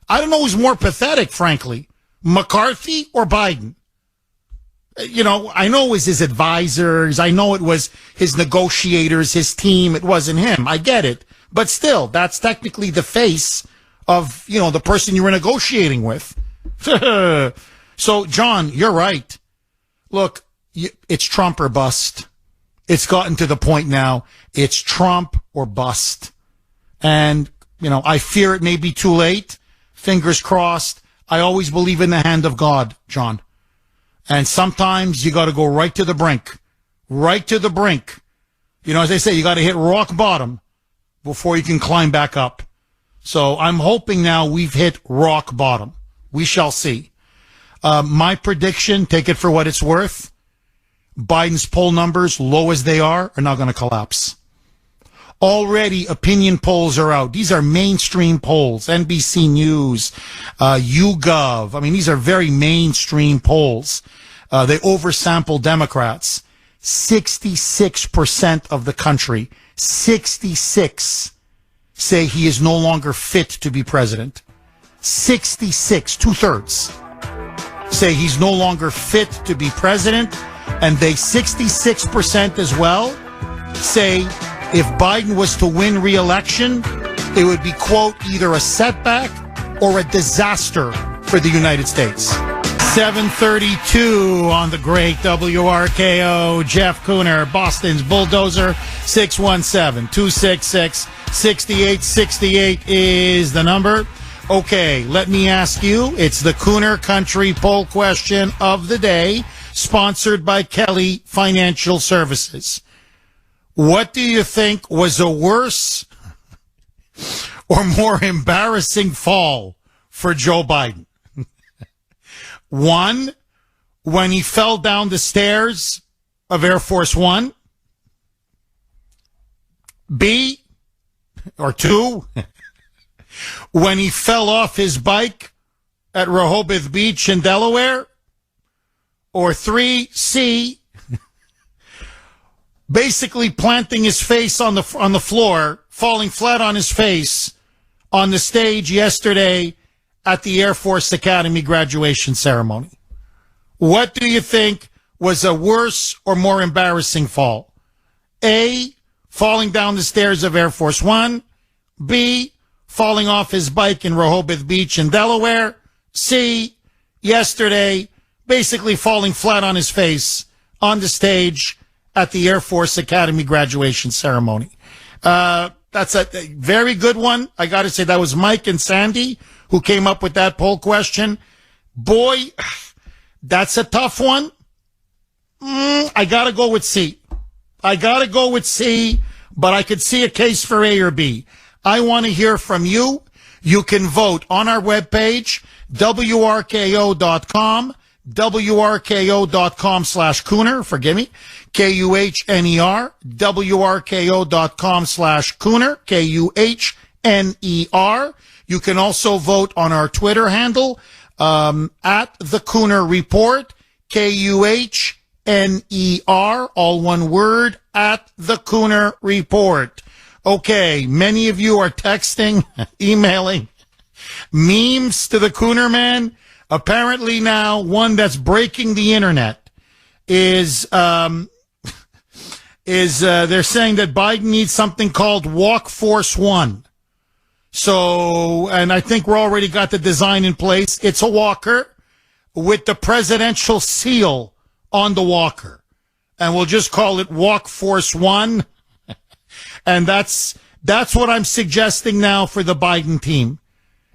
I don't know who's more pathetic, frankly, McCarthy or Biden. I know it was his advisors. I know it was his negotiators, his team. It wasn't him. I get it. But still, that's technically the face of, the person you were negotiating with. So, John, you're right. Look, it's Trump or bust. It's gotten to the point now. It's Trump or bust. And, I fear it may be too late. Fingers crossed. I always believe in the hand of God, John. And sometimes you got to go right to the brink. Right to the brink. As they say, you got to hit rock bottom before you can climb back up. So I'm hoping now we've hit rock bottom. We shall see. My prediction, take it for what it's worth, Biden's poll numbers, low as they are not going to collapse. Already opinion polls are out. These are mainstream polls, NBC News, YouGov. I mean, these are very mainstream polls. They oversample Democrats. 66% of the country, 66, say he is no longer fit to be president. 66, 2/3, say he's no longer fit to be president. And they 66% as well say if Biden was to win re-election, it would be, quote, either a setback or a disaster for the United States. 7:32 on the great WRKO. Jeff Kuhner, Boston's Bulldozer. 617-266-6868 is the number. Okay, let me ask you. It's the Kuhner Country poll question of the day, sponsored by Kelly Financial Services. What do you think was a worse or more embarrassing fall for Joe Biden? 1, when he fell down the stairs of Air Force One. B, or 2, when he fell off his bike at Rehoboth Beach in Delaware. Or 3, C, basically planting his face on the floor, falling flat on his face on the stage yesterday at the Air Force Academy graduation ceremony. What do you think was a worse or more embarrassing fall? A, falling down the stairs of Air Force One. B, falling off his bike in Rehoboth Beach in Delaware. C, yesterday, basically falling flat on his face on the stage at the Air Force Academy graduation ceremony. That's a very good one. I got to say that was Mike and Sandy who came up with that poll question. Boy, that's a tough one. I got to go with C. But I could see a case for A or B. I want to hear from you. You can vote on our webpage, WRKO.com. WRKO.com/Kuhner, forgive me, Kuhner, WRKO.com/Kuhner, Kuhner. You can also vote on our Twitter handle, at the Kuhner Report, Kuhner, all one word, at the Kuhner Report. Okay, many of you are texting, emailing, memes to the Kuhner man. Apparently now, one that's breaking the internet is they're saying that Biden needs something called Walk Force One. So, and I think we're already got the design in place. It's a walker with the presidential seal on the walker. And we'll just call it Walk Force One. And that's what I'm suggesting now for the Biden team.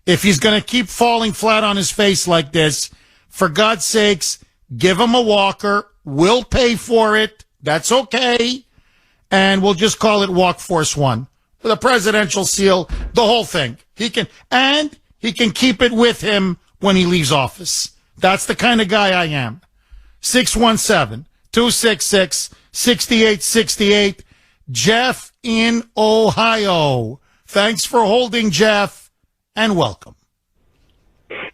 If he's going to keep falling flat on his face like this, for God's sakes, give him a walker. We'll pay for it. That's okay. And we'll just call it Walk Force One. With a presidential seal, the whole thing. He can keep it with him when he leaves office. That's the kind of guy I am. 617-266-6868. Jeff in Ohio. Thanks for holding, Jeff, and welcome.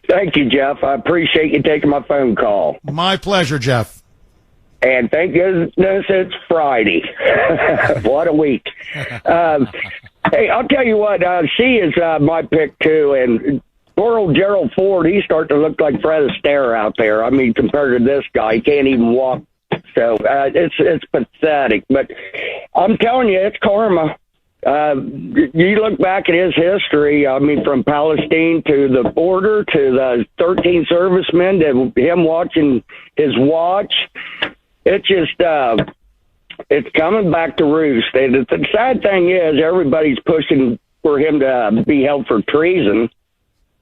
Thank you, Jeff. I appreciate you taking my phone call. My pleasure, Jeff. And thank goodness it's Friday. What a week. Hey, I'll tell you what, she is my pick, too. And poor old Gerald Ford, he's starting to look like Fred Astaire out there. I mean, compared to this guy, he can't even walk. So it's pathetic. But I'm telling you, it's karma. You look back at his history, I mean, from Palestine to the border to the 13 servicemen to him watching his watch. It's just, it's coming back to roost. And the sad thing is everybody's pushing for him to be held for treason.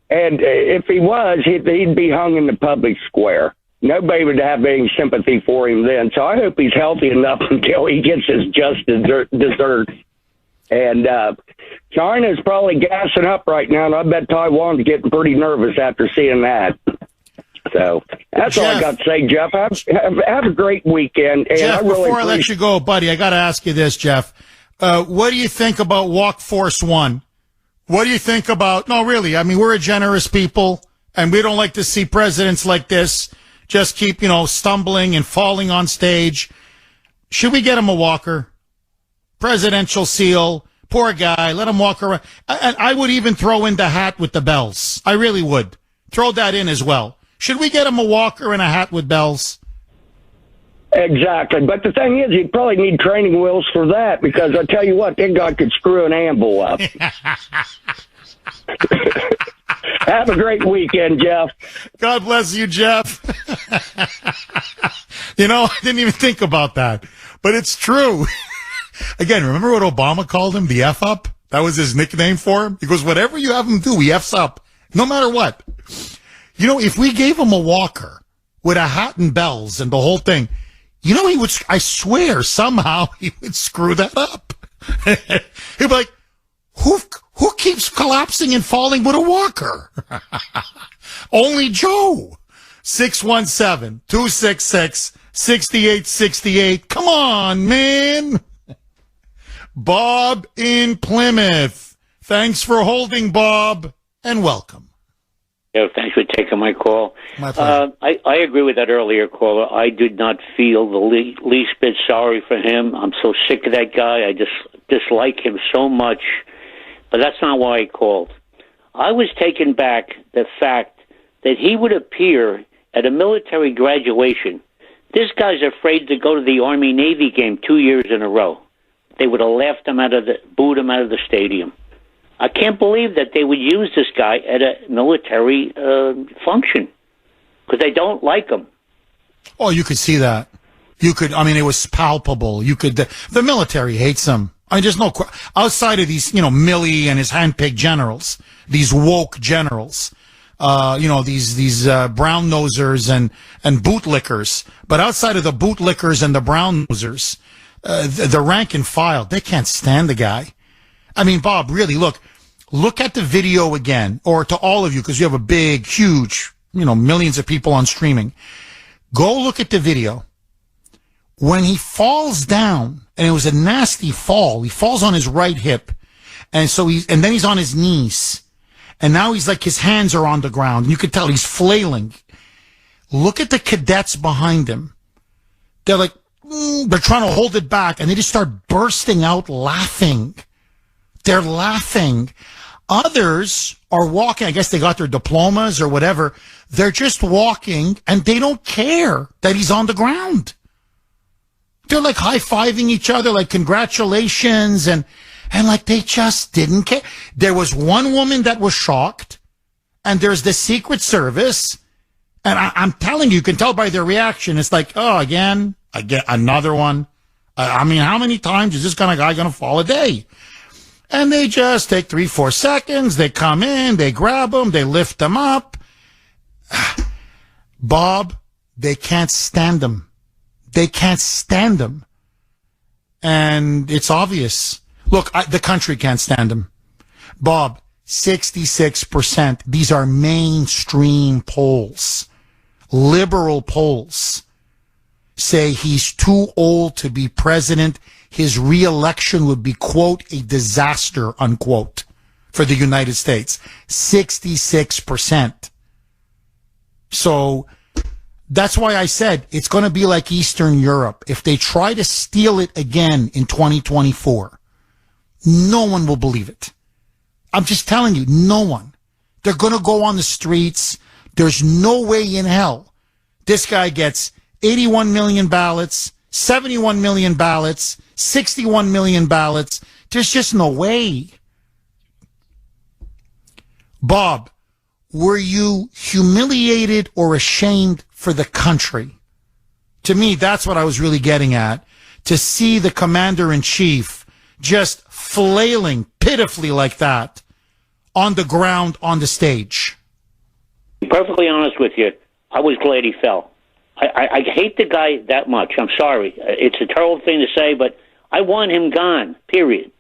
And if he was, he'd be hung in the public square. Nobody would have any sympathy for him then. So I hope he's healthy enough until he gets his just desserts. And China's probably gassing up right now, and I bet Taiwan's getting pretty nervous after seeing that. So that's Jeff, all I got to say, Jeff. Have a great weekend. And Jeff, before I let you go, buddy, I got to ask you this, Jeff. What do you think about Walk Force One? What do you think about... No, really, I mean, we're a generous people, and we don't like to see presidents like this just keep, stumbling and falling on stage. Should we get him a walker? Presidential seal. Poor guy. Let him walk around. And I would even throw in the hat with the bells. I really would. Throw that in as well. Should we get him a walker and a hat with bells? Exactly. But the thing is, he'd probably need training wheels for that, because I tell you what, that guy could screw an anvil up. Have a great weekend, Jeff. God bless you, Jeff. I didn't even think about that, but it's true. Again, remember what Obama called him? The F up? That was his nickname for him. He goes, whatever you have him do, he F's up. No matter what. If we gave him a walker with a hat and bells and the whole thing, he would, I swear, somehow he would screw that up. He'd be like, who keeps collapsing and falling with a walker? Only Joe. 617-266-6868. Come on, man. Bob in Plymouth. Thanks for holding, Bob, and welcome. Yeah, thanks for taking my call. My pleasure. I agree with that earlier caller. I did not feel the least bit sorry for him. I'm so sick of that guy. I just dislike him so much. But that's not why I called. I was taken back the fact that he would appear at a military graduation. This guy's afraid to go to the Army-Navy game 2 years in a row. They would have booed him out of the stadium. I can't believe that they would use this guy at a military function because they don't like him. Oh, you could see that. It was palpable. The military hates him. There's no, outside of these, Milley and his handpicked generals, these woke generals, these brown nosers and bootlickers. But outside of the bootlickers and the brown nosers, the rank and file, they can't stand the guy. I mean, Bob, really, look at the video again, or to all of you, because you have a big, huge, millions of people on streaming. Go look at the video. When he falls down, and it was a nasty fall, he falls on his right hip, and then he's on his knees, and now he's like, his hands are on the ground, and you could tell he's flailing. Look at the cadets behind him. They're like, they're trying to hold it back, and they just start bursting out laughing. They're laughing. Others are walking. I guess they got their diplomas or whatever. They're just walking, and they don't care that he's on the ground. They're like high-fiving each other, like congratulations, and like they just didn't care. There was one woman that was shocked, and there's the Secret Service, and I'm telling you can tell by their reaction. It's like, oh, again, I get another one. I mean, how many times is this kind of guy going to fall a day? And they just take 3-4 seconds. They come in, they grab them, they lift them up. Bob, they can't stand them. They can't stand them. And it's obvious. Look, the country can't stand him. Bob, 66%. These are mainstream polls. Liberal polls say he's too old to be president. His re-election would be, quote, a disaster, unquote, for the United States. 66%. So that's why I said it's going to be like Eastern Europe. If they try to steal it again in 2024, no one will believe it. I'm just telling you, no one. They're going to go on the streets. There's no way in hell this guy gets 81 million ballots, 71 million ballots, 61 million ballots. There's just no way. Bob, were you humiliated or ashamed for the country? To me, that's what I was really getting at. To see the commander-in-chief just flailing pitifully like that on the ground, on the stage. Perfectly honest with you, I was glad he fell. I hate the guy that much. I'm sorry. It's a terrible thing to say, but I want him gone, period.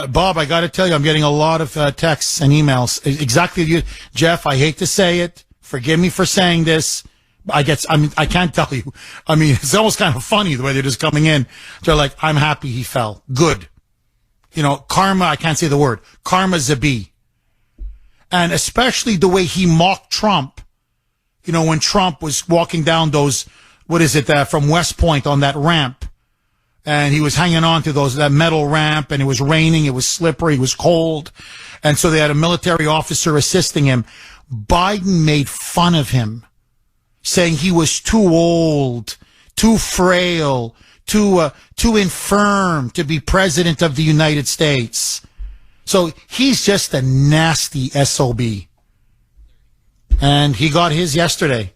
Bob, I got to tell you, I'm getting a lot of texts and emails. Exactly, you, Jeff. I hate to say it. Forgive me for saying this. I can't tell you. I mean, it's almost kind of funny the way they're just coming in. They're like, I'm happy he fell. Good. You know, karma, I can't say the word. Karma's a B. And especially the way he mocked Trump. You know, when Trump was walking down those, from West Point on that ramp. And he was hanging on to that metal ramp, and it was raining, it was slippery, it was cold. And so they had a military officer assisting him. Biden made fun of him, saying he was too old, too frail, too infirm to be president of the United States. So he's just a nasty SOB. And he got his yesterday.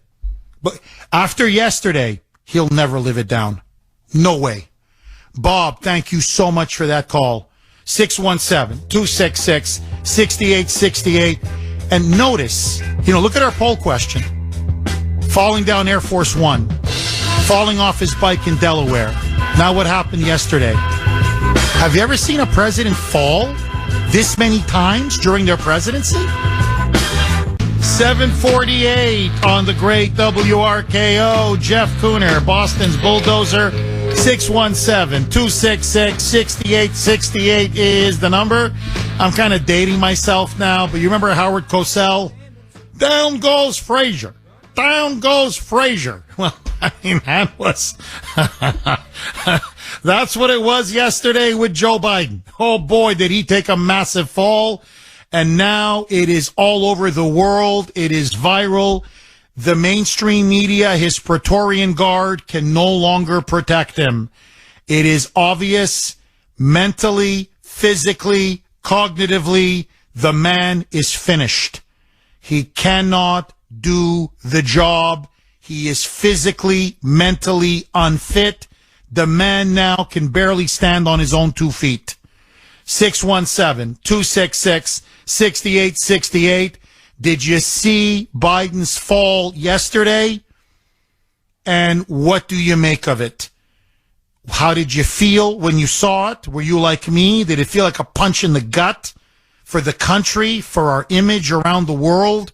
But after yesterday, he'll never live it down. No way. Bob, thank you so much for that call. 617-266-6868. And notice, look at our poll question. Falling down Air Force One. Falling off his bike in Delaware. Now what happened yesterday? Have you ever seen a president fall this many times during their presidency? 748 on the great WRKO. Jeff Kuhner, Boston's bulldozer. 617-266-6868 is the number. I'm kind of dating myself now, but you remember Howard Cosell? Down goes Frazier. Down goes Frazier. Well, I mean, that was... That's what it was yesterday with Joe Biden. Oh, boy, did he take a massive fall. And now it is all over the world. It is viral. The mainstream media, his Praetorian Guard, can no longer protect him. It is obvious, mentally, physically, cognitively, the man is finished. He cannot do the job. He is physically, mentally unfit. The man now can barely stand on his own 2 feet. 617-266-6868. Did you see Biden's fall yesterday? And what do you make of it? How did you feel when you saw it? Were you like me? Did it feel like a punch in the gut for the country, for our image around the world,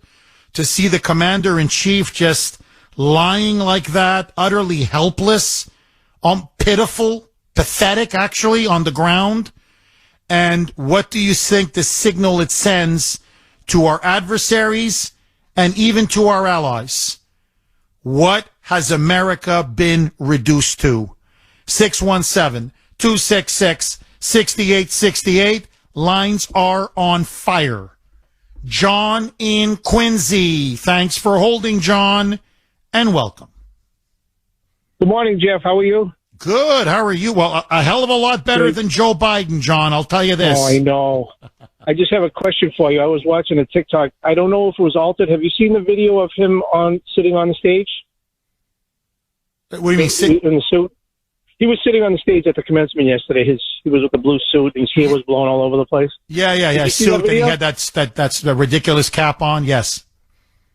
to see the commander-in-chief just lying like that, utterly helpless, pitiful, pathetic, actually, on the ground? And what do you think the signal it sends to our adversaries and even to our allies? What has America been reduced to? 617-266-6868. Lines are on fire. John in Quincy. Thanks for holding, John, and welcome. Good morning, Jeff. How are you? Good. How are you? Well, a hell of a lot better than Joe Biden, John. I'll tell you this. Oh, I know. I just have a question for you. I was watching a TikTok. I don't know if it was altered. Have you seen the video of him sitting on the stage? What do you mean? In the suit? He was sitting on the stage at the commencement yesterday. He was with the blue suit, and his hair was blowing all over the place. Yeah. Suit, and he had that's the ridiculous cap on. Yes.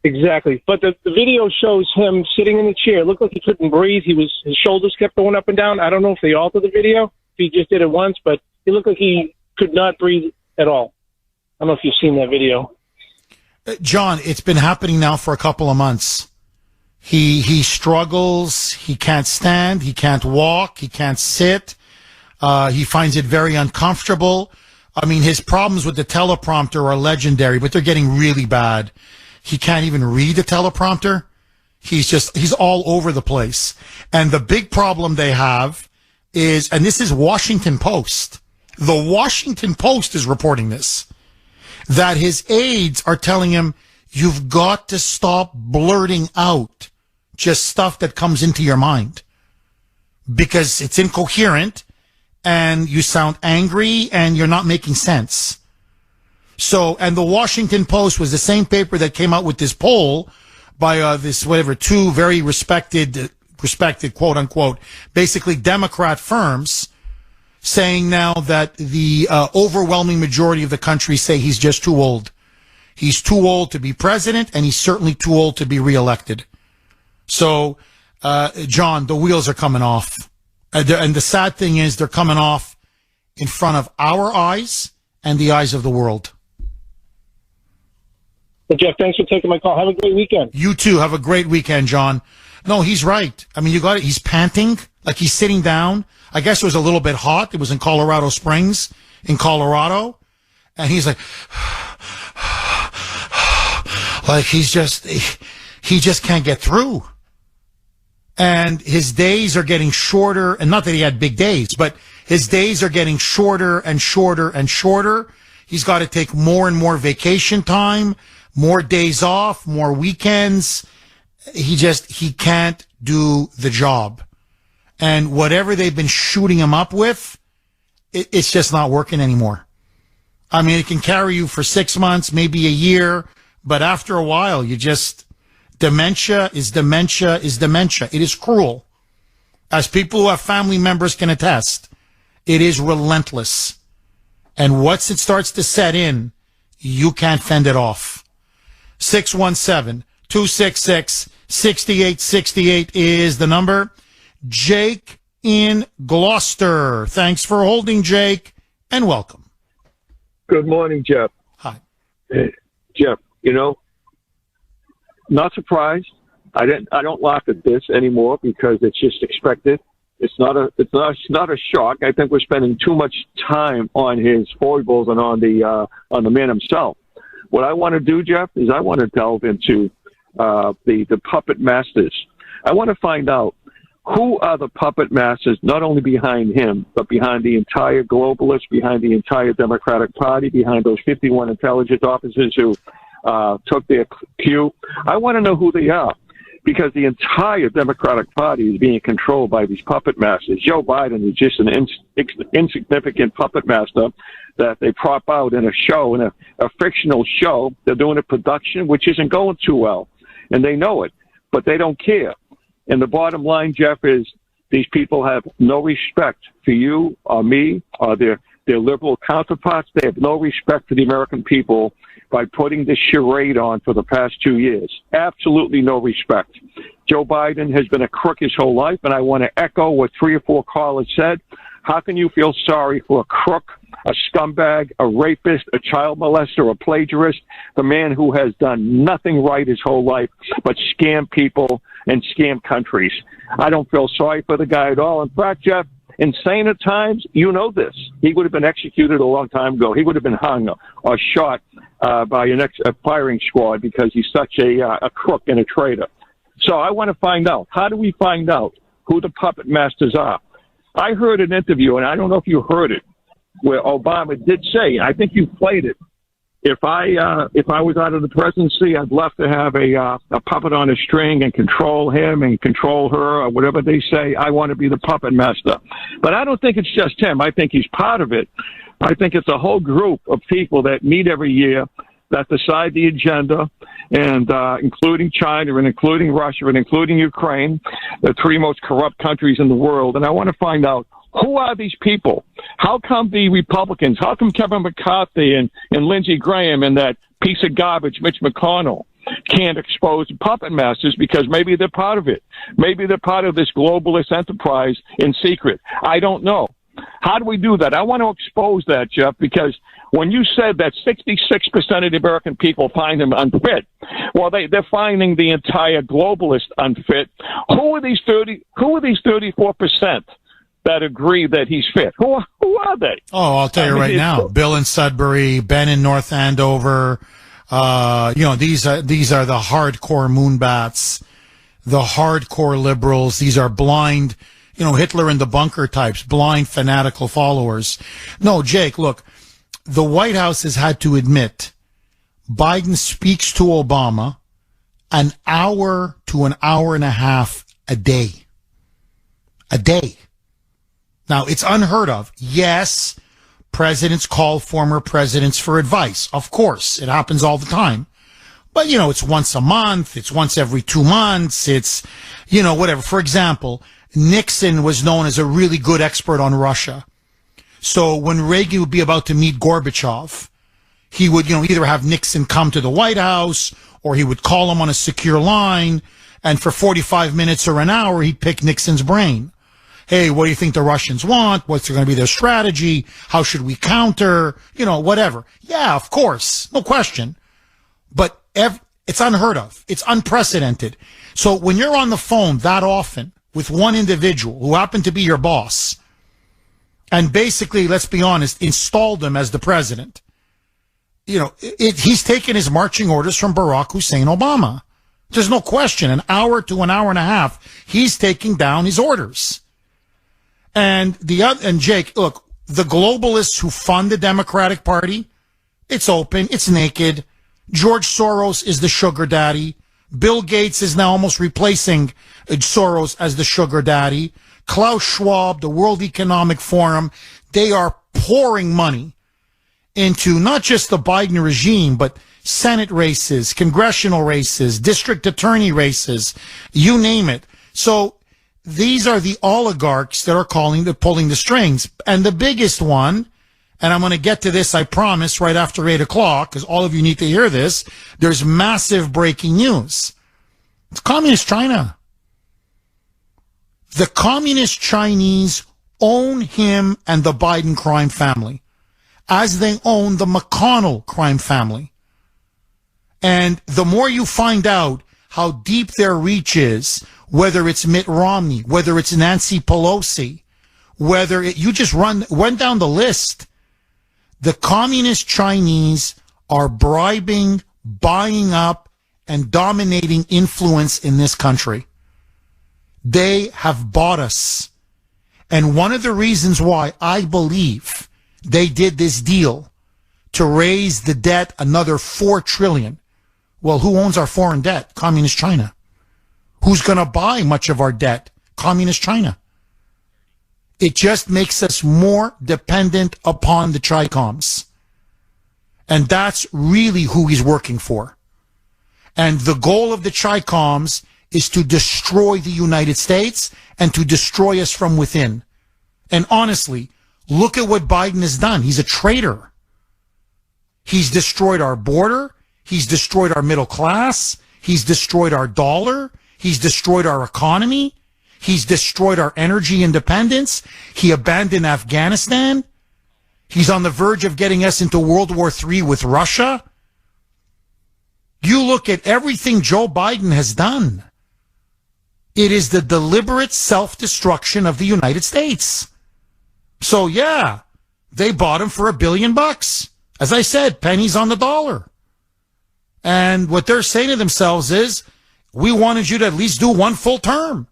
Exactly. But the video shows him sitting in the chair. It looked like he couldn't breathe. His shoulders kept going up and down. I don't know if they altered the video, if he just did it once, but he looked like he could not breathe at all. I don't know if you've seen that video. John, it's been happening now for a couple of months. He struggles. He can't stand. He can't walk. He can't sit. He finds it very uncomfortable. I mean, his problems with the teleprompter are legendary, but they're getting really bad. He can't even read the teleprompter. He's all over the place. And the big problem they have is, and this is Washington Post. The Washington Post is reporting this, that his aides are telling him, you've got to stop blurting out just stuff that comes into your mind because it's incoherent and you sound angry and you're not making sense. So, and the Washington Post was the same paper that came out with this poll by two very respected quote unquote, basically Democrat firms, saying now that the overwhelming majority of the country say he's just too old. He's too old to be president, and he's certainly too old to be reelected. So, John, the wheels are coming off. And the sad thing is they're coming off in front of our eyes and the eyes of the world. Well, Jeff, thanks for taking my call. Have a great weekend. You too. Have a great weekend, John. No, he's right. I mean, you got it. He's panting, like he's sitting down. I guess it was a little bit hot. It was in Colorado Springs, in Colorado. And he's like, like he just can't get through. And his days are getting shorter. And not that he had big days, but his days are getting shorter and shorter and shorter. He's got to take more and more vacation time, more days off, more weekends. He can't do the job. And whatever they've been shooting him up with, it's just not working anymore. I mean, it can carry you for 6 months, maybe a year, but after a while, dementia is dementia is dementia. It is cruel. As people who have family members can attest, it is relentless. And once it starts to set in, you can't fend it off. 617-266-6868 is the number. Jake in Gloucester. Thanks for holding, Jake, and welcome. Good morning, Jeff. Hi. Hey, Jeff, not surprised. I don't laugh at this anymore because it's just expected. It's not a shock. I think we're spending too much time on his foibles and on the man himself. What I want to do, Jeff, is I want to delve into the puppet masters. I want to find out who are the puppet masters, not only behind him, but behind the entire globalists, behind the entire Democratic Party, behind those 51 intelligence officers who took their cue. I want to know who they are, because the entire Democratic Party is being controlled by these puppet masters. Joe Biden is just an insignificant puppet master that they prop out in a show, in a fictional show. They're doing a production which isn't going too well, and they know it, but they don't care. And the bottom line, Jeff, is these people have no respect for you or me or their liberal counterparts. They have no respect for the American people by putting this charade on for the past 2 years. Absolutely no respect. Joe Biden has been a crook his whole life, and I want to echo what 3 or 4 callers said. How can you feel sorry for a crook, a scumbag, a rapist, a child molester, a plagiarist, the man who has done nothing right his whole life but scam people and scam countries? I don't feel sorry for the guy at all. In fact, Jeff, insane at times, you know this. He would have been executed a long time ago. He would have been hung or shot by your next firing squad because he's such a crook and a traitor. So I want to find out, how do we find out who the puppet masters are? I heard an interview, and I don't know if you heard it, where Obama did say, I think you played it, if I was out of the presidency, I'd love to have a puppet on a string and control him and control her or whatever they say. I want to be the puppet master. But I don't think it's just him. I think he's part of it. I think it's a whole group of people that meet every year that decide the agenda, and including China and including Russia and including Ukraine, the three most corrupt countries in the world. And I want to find out, who are these people? How come the Republicans, how come Kevin McCarthy and Lindsey Graham and that piece of garbage, Mitch McConnell, can't expose puppet masters? Because maybe they're part of it. Maybe they're part of this globalist enterprise in secret. I don't know. How do we do that? I want to expose that, Jeff, because when you said that 66% of the American people find him unfit, well, they're finding the entire globalist unfit. Who are these 34%? That agree that he's fit? Who are they? Oh, I'll tell you right now. Bill in Sudbury, Ben in North Andover. These are the hardcore moonbats, the hardcore liberals. These are blind, Hitler in the bunker types, blind fanatical followers. No, Jake, look, the White House has had to admit Biden speaks to Obama an hour to an hour and a half a day. A day. Now, it's unheard of. Yes, presidents call former presidents for advice. Of course, it happens all the time. But, it's once a month. It's once every 2 months. It's, whatever. For example, Nixon was known as a really good expert on Russia. So when Reagan would be about to meet Gorbachev, he would, either have Nixon come to the White House or he would call him on a secure line. And for 45 minutes or an hour, he'd pick Nixon's brain. Hey, what do you think the Russians want? What's going to be their strategy? How should we counter? Whatever. Yeah, of course. No question. But it's unheard of. It's unprecedented. So when you're on the phone that often with one individual who happened to be your boss and basically, let's be honest, installed him as the president, he's taken his marching orders from Barack Hussein Obama. There's no question. An hour to an hour and a half, he's taking down his orders. And Jake, look, the globalists who fund the Democratic Party, it's open, it's naked. George Soros is the sugar daddy. Bill Gates is now almost replacing Soros as the sugar daddy. Klaus Schwab, the World Economic Forum, they are pouring money into not just the Biden regime, but Senate races, congressional races, district attorney races, you name it. So these are the oligarchs that are pulling the strings. And the biggest one, and I'm going to get to this, I promise, right after 8 o'clock, because all of you need to hear this, there's massive breaking news. It's Communist China. The Communist Chinese own him and the Biden crime family, as they own the McConnell crime family. And the more you find out how deep their reach is, whether it's Mitt Romney, whether it's Nancy Pelosi, you just went down the list. The Communist Chinese are bribing, buying up, and dominating influence in this country. They have bought us. And one of the reasons why I believe they did this deal to raise the debt another $4 trillion. Well, who owns our foreign debt? Communist China. Who's going to buy much of our debt? Communist China. It just makes us more dependent upon the Chi-Coms. And that's really who he's working for. And the goal of the Chi-Coms is to destroy the United States and to destroy us from within. And honestly, look at what Biden has done. He's a traitor. He's destroyed our border. He's destroyed our middle class. He's destroyed our dollar. He's destroyed our economy. He's destroyed our energy independence. He abandoned Afghanistan. He's on the verge of getting us into World War III with Russia. You look at everything Joe Biden has done. It is the deliberate self-destruction of the United States. So yeah, they bought him for $1 billion. As I said, pennies on the dollar. And what they're saying to themselves is, we wanted you to at least do one full term.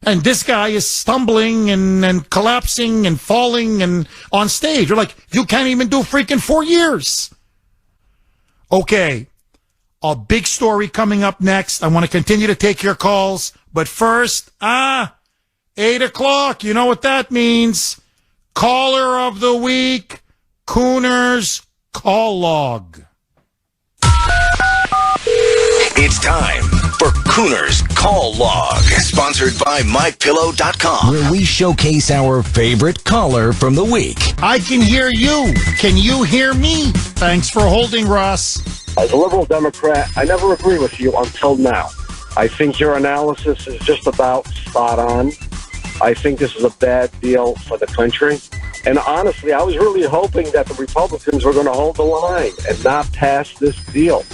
And this guy is stumbling and collapsing and falling and on stage. You're like, you can't even do freaking 4 years. Okay, a big story coming up next. I want to continue to take your calls, but first, 8 o'clock, you know what that means. Caller of the week, Kuhner's Call Log. It's time for Kuhner's Call Log, sponsored by MyPillow.com, where we showcase our favorite caller from the week. I can hear you. Can you hear me? Thanks for holding, Russ. As a liberal Democrat, I never agree with you until now. I think your analysis is just about spot on. I think this is a bad deal for the country. And honestly, I was really hoping that the Republicans were going to hold the line and not pass this deal.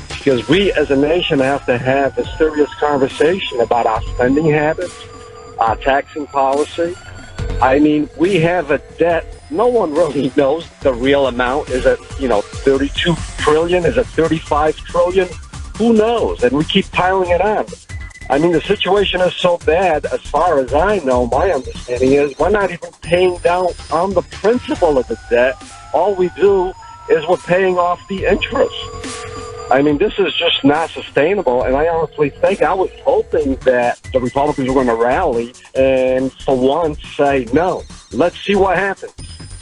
Because we as a nation have to have a serious conversation about our spending habits, our taxing policy. I mean, we have a debt. No one really knows the real amount. Is it, 32 trillion? Is it 35 trillion? Who knows? And we keep piling it on. I mean, the situation is so bad, as far as I know, my understanding is we're not even paying down on the principal of the debt. All we do is we're paying off the interest. I mean, this is just not sustainable, and I honestly think I was hoping that the Republicans were going to rally and for once say, no, let's see what happens.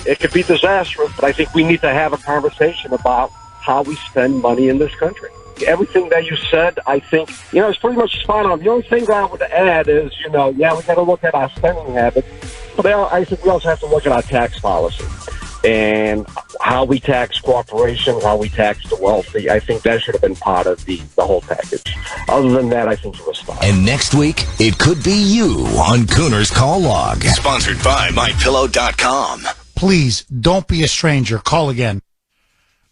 It could be disastrous, but I think we need to have a conversation about how we spend money in this country. Everything that you said, I think, is pretty much spot on. The only thing that I would add is, we got to look at our spending habits, but I think we also have to look at our tax policy and how we tax corporations, how we tax the wealthy. I think that should have been part of the whole package. Other than that, I think it was fine. And next week, it could be you on Kuhner's Call Log, sponsored by MyPillow.com. Please, don't be a stranger. Call again.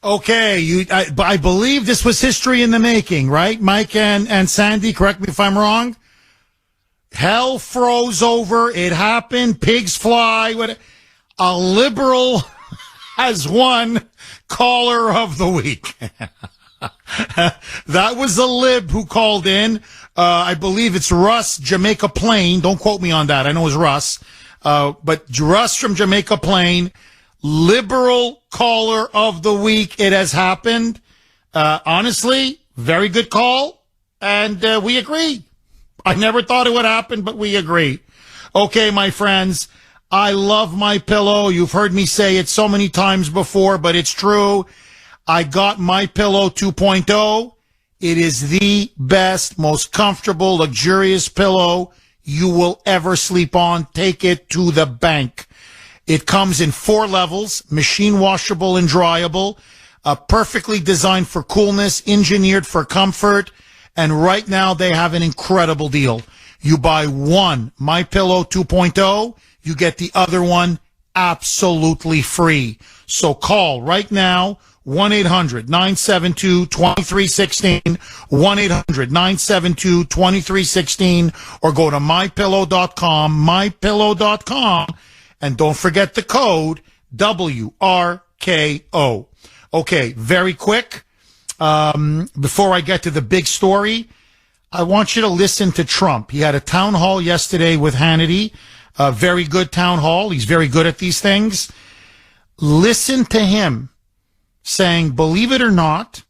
Okay, I believe this was history in the making, right? Mike and Sandy, correct me if I'm wrong. Hell froze over. It happened. Pigs fly. A liberal has won caller of the week. That was a lib who called in. I believe it's Russ, Jamaica Plain. Don't quote me on that. I know it was Russ. But Russ from Jamaica Plain, liberal caller of the week. It has happened. Honestly, very good call. And we agree. I never thought it would happen, but we agree. Okay, my friends. I love My Pillow. You've heard me say it so many times before, but it's true. I got My Pillow 2.0. It is the best, most comfortable, luxurious pillow you will ever sleep on. Take it to the bank. It comes in 4 levels, machine washable and dryable, perfectly designed for coolness, engineered for comfort. And right now they have an incredible deal. You buy one My Pillow 2.0, you get the other one absolutely free. So call right now, 1-800-972-2316, 1-800-972-2316, or go to mypillow.com, mypillow.com, and don't forget the code WRKO. Okay, very quick. Before I get to the big story, I want you to listen to Trump. He had a town hall yesterday with Hannity. A very good town hall. He's very good at these things. Listen to him saying, believe it or not,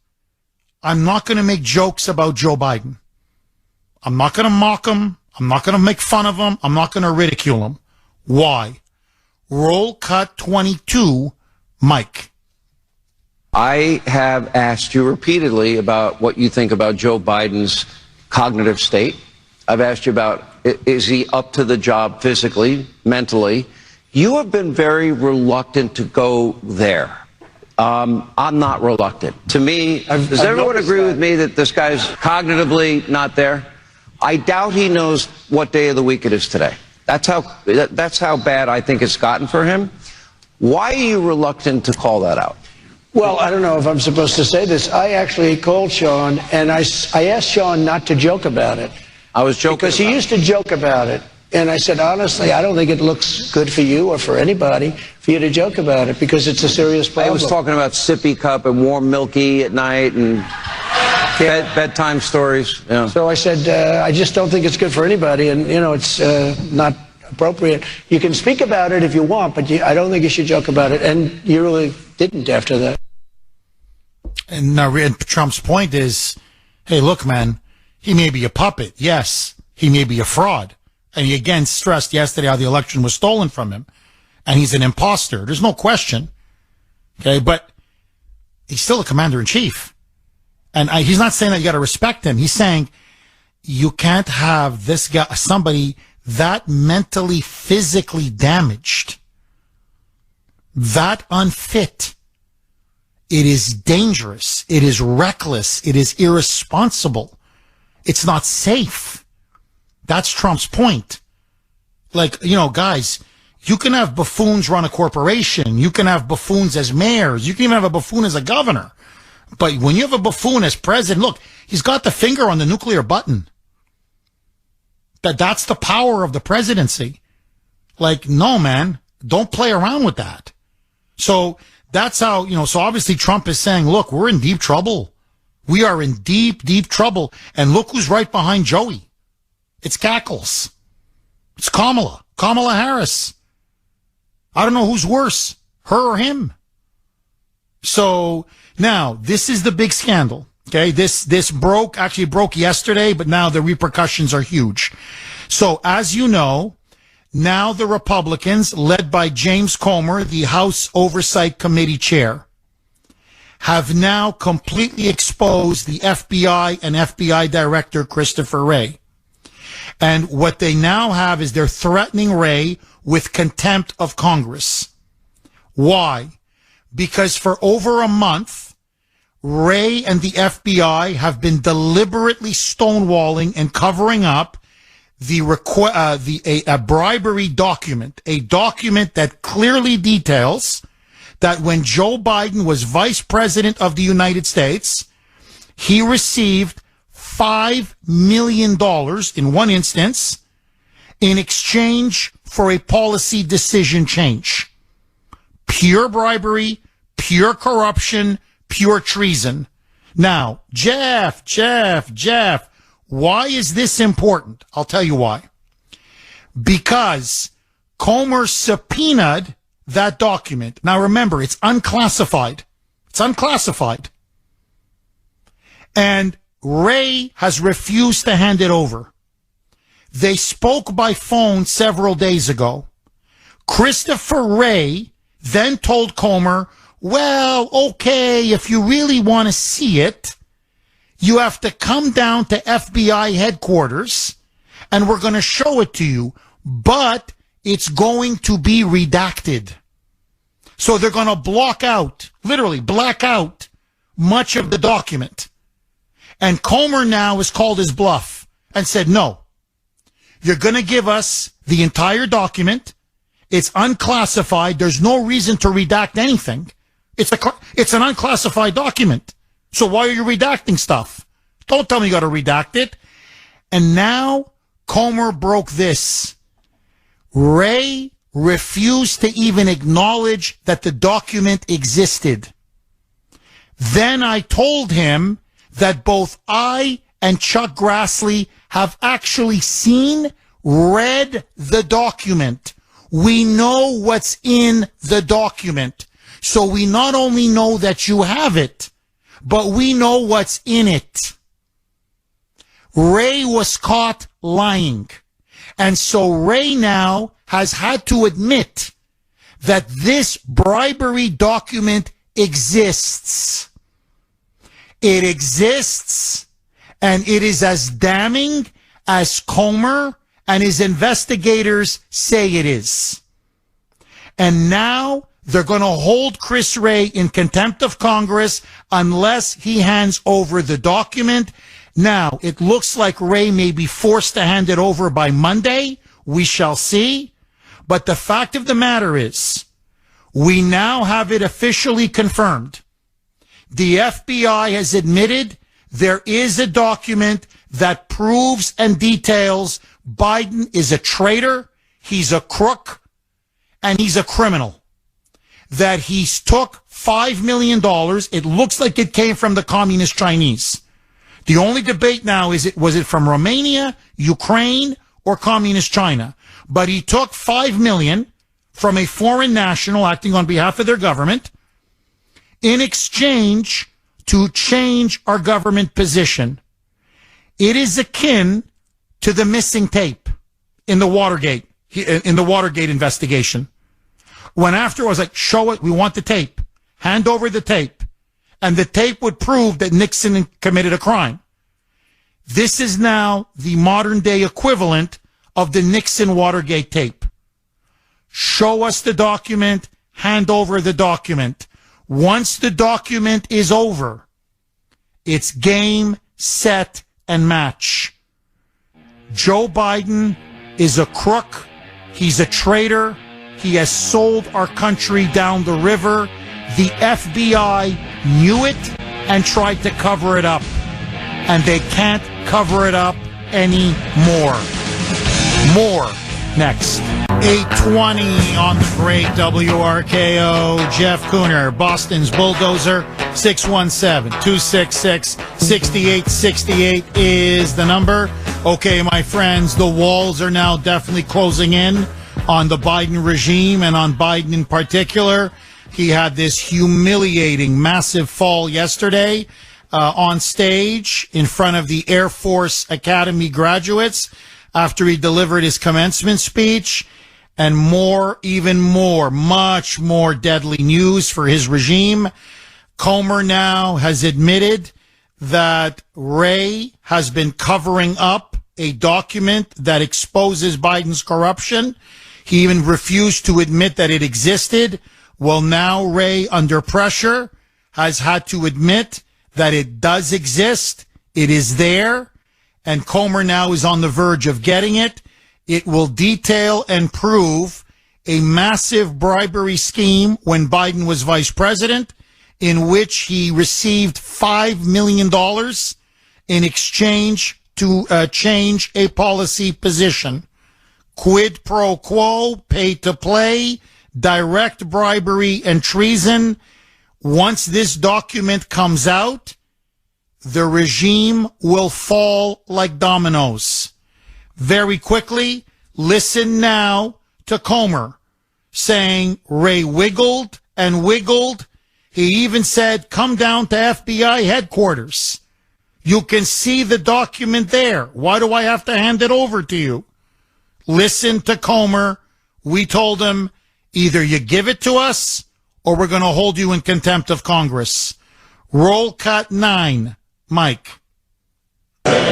I'm not going to make jokes about Joe Biden. I'm not going to mock him. I'm not going to make fun of him. I'm not going to ridicule him. Why? Roll cut 22, Mike. I have asked you repeatedly about what you think about Joe Biden's cognitive state. I've asked you about, is he up to the job physically, mentally? You have been very reluctant to go there. I'm not reluctant. To me, does everyone agree with me that this guy's cognitively not there? I doubt he knows what day of the week it is today. That's how bad I think it's gotten for him. Why are you reluctant to call that out? Well, I don't know if I'm supposed to say this. I actually called Sean, and I asked Sean not to joke about it. I was joking because he used to joke about it. And I said, honestly, I don't think it looks good for you or for anybody for you to joke about it because it's a serious problem. I was talking about sippy cup and warm milky at night and bedtime stories. Yeah. So I said, I just don't think it's good for anybody. And, it's not appropriate. You can speak about it if you want, but I don't think you should joke about it. And you really didn't after that. And Trump's point is, hey, look, man, he may be a puppet. Yes, he may be a fraud. And he again stressed yesterday how the election was stolen from him. And he's an imposter. There's no question. Okay, but he's still a commander-in-chief. And he's not saying that you got to respect him. He's saying you can't have this guy, somebody that mentally, physically damaged, that unfit. It is dangerous. It is reckless. It is irresponsible. It's not safe. That's Trump's point. Like, guys, you can have buffoons run a corporation. You can have buffoons as mayors. You can even have a buffoon as a governor. But when you have a buffoon as president, look, he's got the finger on the nuclear button. That's the power of the presidency. Like, no, man, don't play around with that. So that's how, so obviously Trump is saying, look, we're in deep trouble. We are in deep, deep trouble. And look who's right behind Joey. It's Cackles. It's Kamala Harris. I don't know who's worse, her or him. So now this is the big scandal. Okay. This broke yesterday, but now the repercussions are huge. So as you know, now the Republicans, led by James Comer, the House Oversight Committee chair, have now completely exposed the FBI and FBI Director Christopher Wray. And what they now have is they're threatening Wray with contempt of Congress. Why? Because for over a month, Wray and the FBI have been deliberately stonewalling and covering up a bribery document, a document that clearly details that when Joe Biden was vice president of the United States, he received $5 million in one instance in exchange for a policy decision change. Pure bribery, pure corruption, pure treason. Now, Jeff, why is this important? I'll tell you why. Because Comer subpoenaed that document. Now remember, it's unclassified. It's unclassified. And Wray has refused to hand it over. They spoke by phone several days ago. Christopher Wray then told Comer, well, okay, if you really want to see it, you have to come down to FBI headquarters and we're going to show it to you, but it's going to be redacted. So they're going to block out, literally black out, much of the document. And Comer now has called his bluff and said, no, you're going to give us the entire document. It's unclassified. There's no reason to redact anything. It's an unclassified document. So why are you redacting stuff? Don't tell me you got to redact it. And now Comer broke this. Wray refused to even acknowledge that the document existed. Then I told him that both I and Chuck Grassley have actually seen, read the document. We know what's in the document. So we not only know that you have it, but we know what's in it. Wray was caught lying. And so Wray now has had to admit that this bribery document exists. It exists, and it is as damning as Comer and his investigators say it is. And now they're going to hold Chris Wray in contempt of Congress unless he hands over the document. Now, it looks like Wray may be forced to hand it over by Monday. We shall see. But the fact of the matter is, we now have it officially confirmed. The FBI has admitted there is a document that proves and details Biden is a traitor, he's a crook, and he's a criminal. That he took $5 million. It looks like it came from the communist Chinese. The only debate now is was it from Romania, Ukraine, or communist China? But he took $5 million from a foreign national acting on behalf of their government in exchange to change our government position. It is akin to the missing tape in the Watergate investigation. When after I was like, show it, we want the tape. Hand over the tape. And the tape would prove that Nixon committed a crime. This is now the modern day equivalent of the Nixon Watergate tape. Show us the document, hand over the document. Once the document is over, it's game, set, and match. Joe Biden is a crook. He's a traitor. He has sold our country down the river. The FBI knew it and tried to cover it up. And they can't cover it up anymore. More next. 8:20 on the great WRKO. Jeff Kuhner, Boston's Bulldozer. 617-266-6868 is the number. Okay, my friends, the walls are now definitely closing in on the Biden regime and on Biden in particular. He had this humiliating, massive fall yesterday on stage in front of the Air Force Academy graduates after he delivered his commencement speech. And more, even more, much more deadly news for his regime. Comer now has admitted that Wray has been covering up a document that exposes Biden's corruption. He even refused to admit that it existed. Well, now Wray, under pressure, has had to admit that it does exist. It is there. And Comer now is on the verge of getting it. It will detail and prove a massive bribery scheme when Biden was vice president, in which he received $5 million in exchange to change a policy position. Quid pro quo, pay to play, direct bribery and treason. Once this document comes out, the regime will fall like dominoes. Very quickly, listen now to Comer saying Wray wiggled and wiggled. He even said, come down to FBI headquarters. You can see the document there. Why do I have to hand it over to you? Listen to Comer. We told him, either you give it to us or we're going to hold you in contempt of Congress. Roll cut 9. Mike.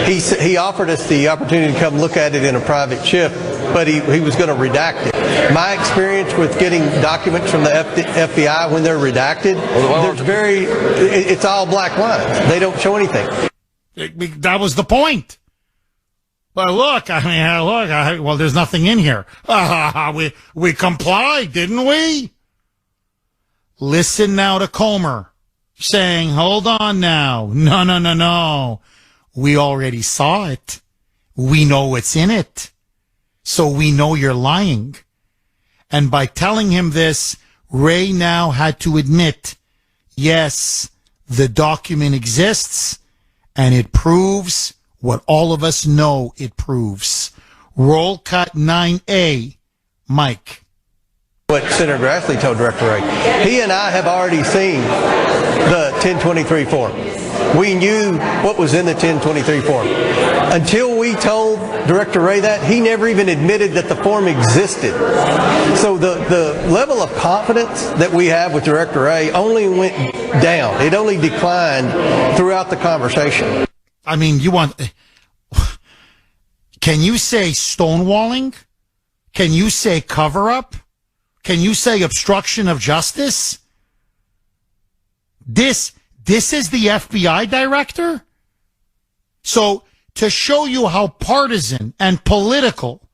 He offered us the opportunity to come look at it in a private chip, but he was going to redact it. My experience with getting documents from the FBI when they're redacted, it's all black lines. They don't show anything. That was the point. But look, well, there's nothing in here. We complied, didn't we? Listen now to Comer saying, hold on now. No. We already saw it. We know what's in it. So we know you're lying. And by telling him this, Wray now had to admit, yes, the document exists and it proves what all of us know it proves. Roll cut 9A. Mike. What Senator Grassley told Director Wray. He and I have already seen the 1023 form. We knew what was in the 1023 form. Until we told Director Wray that, he never even admitted that the form existed. So the level of confidence that we have with Director Wray only went down. It only declined throughout the conversation. I mean, can you say stonewalling? Can you say cover-up? Can you say obstruction of justice? This is the FBI director? So, to show you how partisan and political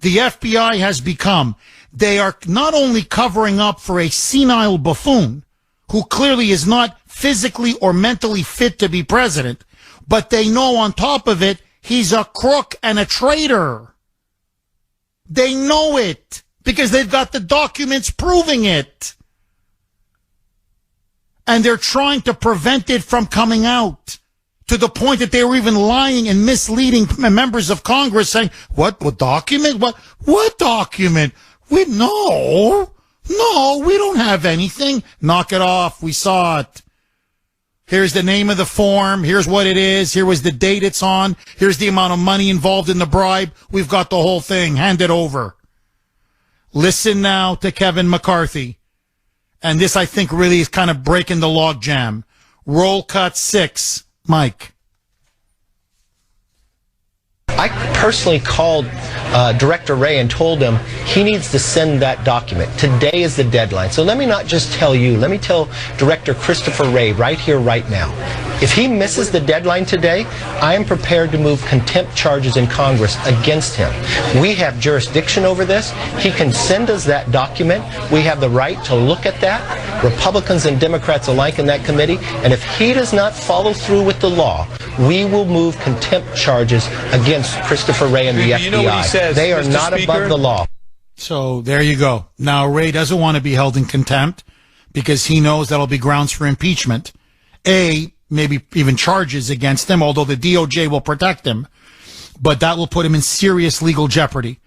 the FBI has become, they are not only covering up for a senile buffoon who clearly is not physically or mentally fit to be president, but they know on top of it, he's a crook and a traitor. They know it because they've got the documents proving it. And they're trying to prevent it from coming out to the point that they were even lying and misleading members of Congress saying, what document? What document? No, we don't have anything. Knock it off. We saw it. Here's the name of the form. Here's what it is. Here was the date it's on. Here's the amount of money involved in the bribe. We've got the whole thing. Hand it over. Listen now to Kevin McCarthy. And this, I think, really is kind of breaking the log jam. Roll cut 6. Mike. I personally called Director Wray and told him he needs to send that document. Today is the deadline. So let me not just tell you, let me tell Director Christopher Wray right here, right now. If he misses the deadline today, I am prepared to move contempt charges in Congress against him. We have jurisdiction over this. He can send us that document. We have the right to look at that, Republicans and Democrats alike in that committee. And if he does not follow through with the law, we will move contempt charges against Christopher Wray and the FBI. You know what he says, they are Mr. not Speaker? above the law. So there you go. Now, Wray doesn't want to be held in contempt because he knows that'll be grounds for impeachment. Maybe even charges against him, although the DOJ will protect him. But that will put him in serious legal jeopardy,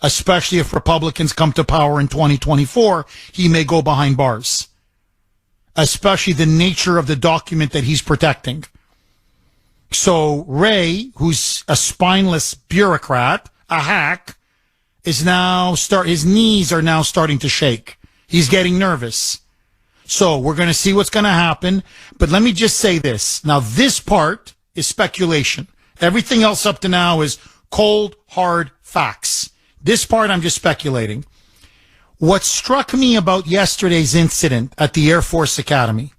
especially if Republicans come to power in 2024. He may go behind bars, especially the nature of the document that he's protecting. So Wray, who's a spineless bureaucrat, a hack, is now his knees are now starting to shake. He's getting nervous. So we're going to see what's going to happen. But let me just say this. Now, this part is speculation. Everything else up to now is cold, hard facts. This part, I'm just speculating. What struck me about yesterday's incident at the Air Force Academy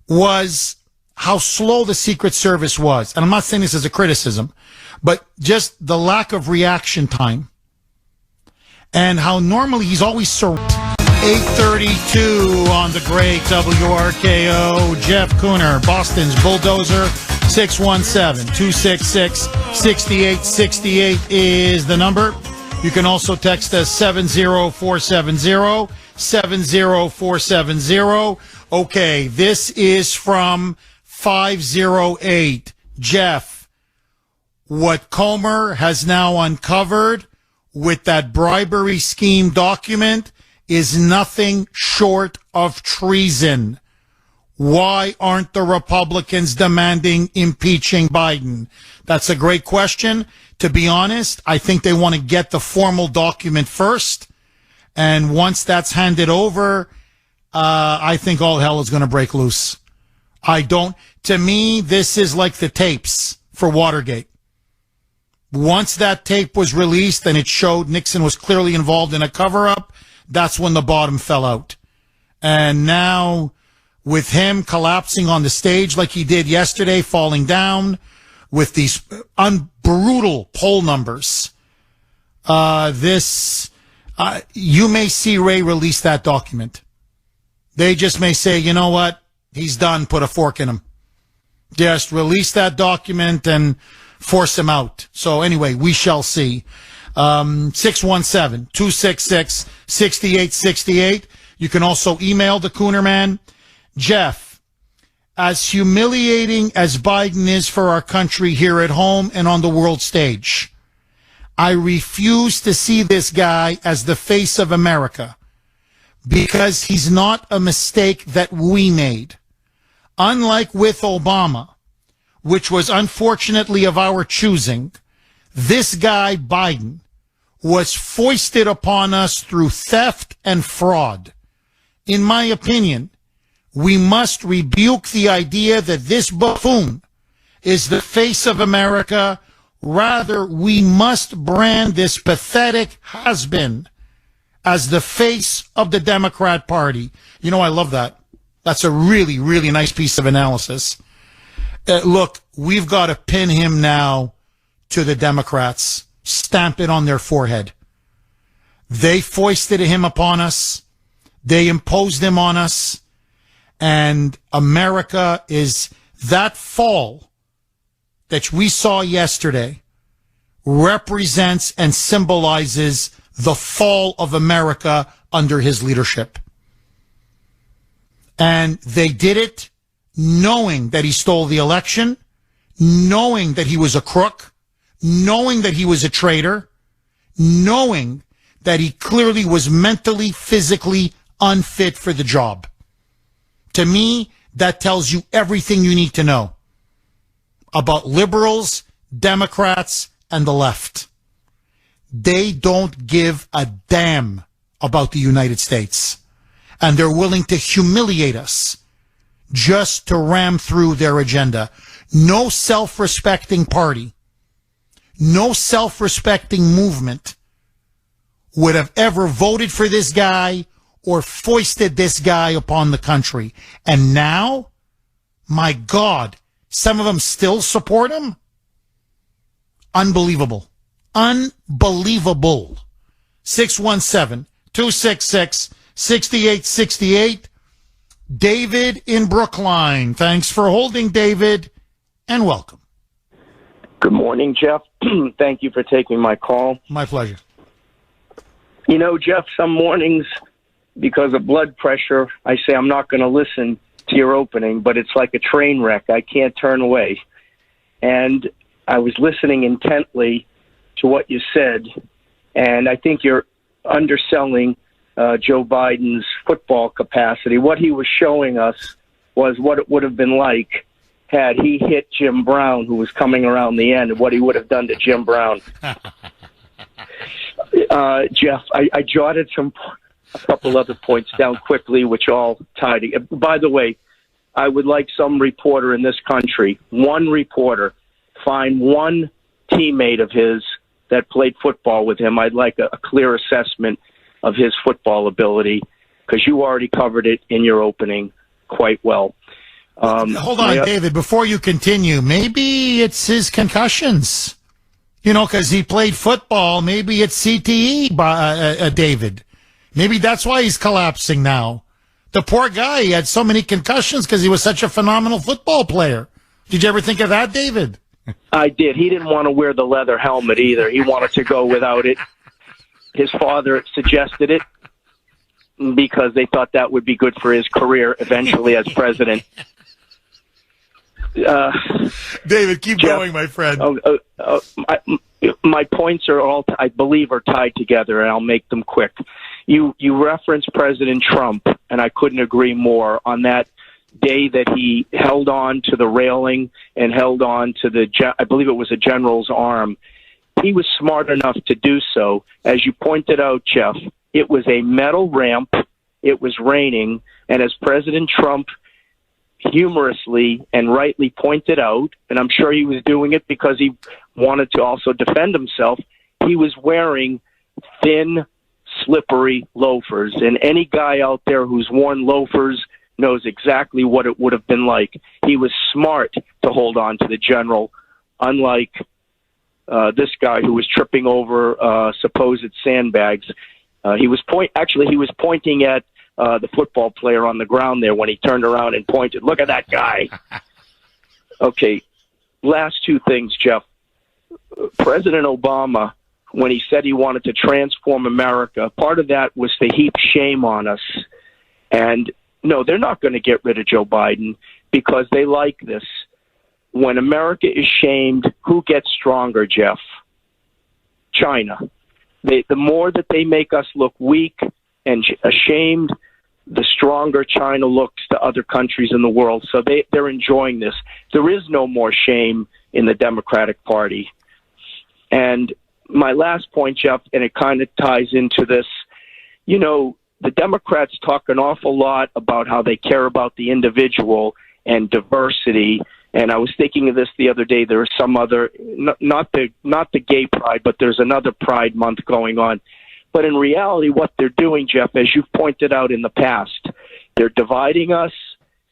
was how slow the Secret Service was. And I'm not saying this as a criticism, but just the lack of reaction time. And how normally he's always so... 8:32 on the great WRKO. Jeff Kuhner, Boston's Bulldozer. 617-266-6868 is the number. You can also text us 70470. 70470. Okay, this is from 508. Jeff, what Comer has now uncovered with that bribery scheme document is nothing short of treason. Why aren't the Republicans demanding impeaching Biden? That's a great question. To be honest, I think they want to get the formal document first. And once that's handed over, I think all hell is going to break loose. To me, this is like the tapes for Watergate. Once that tape was released and it showed Nixon was clearly involved in a cover-up, that's when the bottom fell out. And now, with him collapsing on the stage like he did yesterday, falling down with these brutal poll numbers, you may see Wray release that document. They just may say, you know what, he's done, put a fork in him. Just release that document and force him out. So anyway, we shall see. 617-266-6868. You can also email the Kuhner Man. Jeff, as humiliating as Biden is for our country here at home and on the world stage, I refuse to see this guy as the face of America because he's not a mistake that we made. Unlike with Obama, which was unfortunately of our choosing, this guy, Biden, was foisted upon us through theft and fraud. In my opinion, we must rebuke the idea that this buffoon is the face of America. Rather, we must brand this pathetic has-been as the face of the Democrat Party. You know, I love that. That's a really, really nice piece of analysis. Look, we've got to pin him now to the Democrats. Stamp it on their forehead. They foisted him upon us. They imposed him on us. And America is that fall that we saw yesterday represents and symbolizes the fall of America under his leadership. And they did it knowing that he stole the election, knowing that he was a crook, knowing that he was a traitor, knowing that he clearly was mentally, physically unfit for the job. To me, that tells you everything you need to know about liberals, Democrats, and the left. They don't give a damn about the United States. And they're willing to humiliate us just to ram through their agenda. No self-respecting party, no self-respecting movement would have ever voted for this guy or foisted this guy upon the country. And now, my God, some of them still support him? Unbelievable. Unbelievable. 617-266-6868. David in Brookline. Thanks for holding, David, and welcome. Good morning, Jeff. Thank you for taking my call. My pleasure. You know, Jeff, some mornings, because of blood pressure, I say I'm not going to listen to your opening, but it's like a train wreck. I can't turn away. And I was listening intently to what you said, and I think you're underselling Joe Biden's football capacity. What he was showing us was what it would have been like had he hit Jim Brown, who was coming around the end, and what he would have done to Jim Brown. Jeff, I jotted a couple other points down quickly, which all tie together. By the way, I would like some reporter in this country, one reporter, find one teammate of his that played football with him. I'd like a clear assessment of his football ability, because you already covered it in your opening quite well. Hold on, David, before you continue, maybe it's his concussions. You know, because he played football. Maybe it's CTE, David. Maybe that's why he's collapsing now. The poor guy, he had so many concussions because he was such a phenomenal football player. Did you ever think of that, David? I did. He didn't want to wear the leather helmet either. He wanted to go without it. His father suggested it because they thought that would be good for his career eventually as president. David, keep going, my friend. My points are all, I believe, are tied together, and I'll make them quick. You referenced President Trump, and I couldn't agree more on that day that he held on to the railing and held on to I believe it was a general's arm. He was smart enough to do so. As you pointed out, Jeff, it was a metal ramp. It was raining. And as President Trump humorously and rightly pointed out, and I'm sure he was doing it because he wanted to also defend himself, he was wearing thin, slippery loafers. And any guy out there who's worn loafers knows exactly what it would have been like. He was smart to hold on to the general, unlike this guy who was tripping over supposed sandbags. He was pointing at the football player on the ground there when he turned around and pointed. Look at that guy. Okay, last two things, Jeff. President Obama, when he said he wanted to transform America, part of that was to heap shame on us. And no, they're not going to get rid of Joe Biden because they like this. When America is shamed, who gets stronger, Jeff? China. The more that they make us look weak and ashamed, the stronger China looks to other countries in the world. So they're enjoying this. There is no more shame in the Democratic Party. And my last point, Jeff, and it kind of ties into this, you know, the Democrats talk an awful lot about how they care about the individual and diversity. And I was thinking of this the other day. There is some other, not the gay pride, but there's another Pride Month going on. But in reality, what they're doing, Jeff, as you've pointed out in the past, they're dividing us.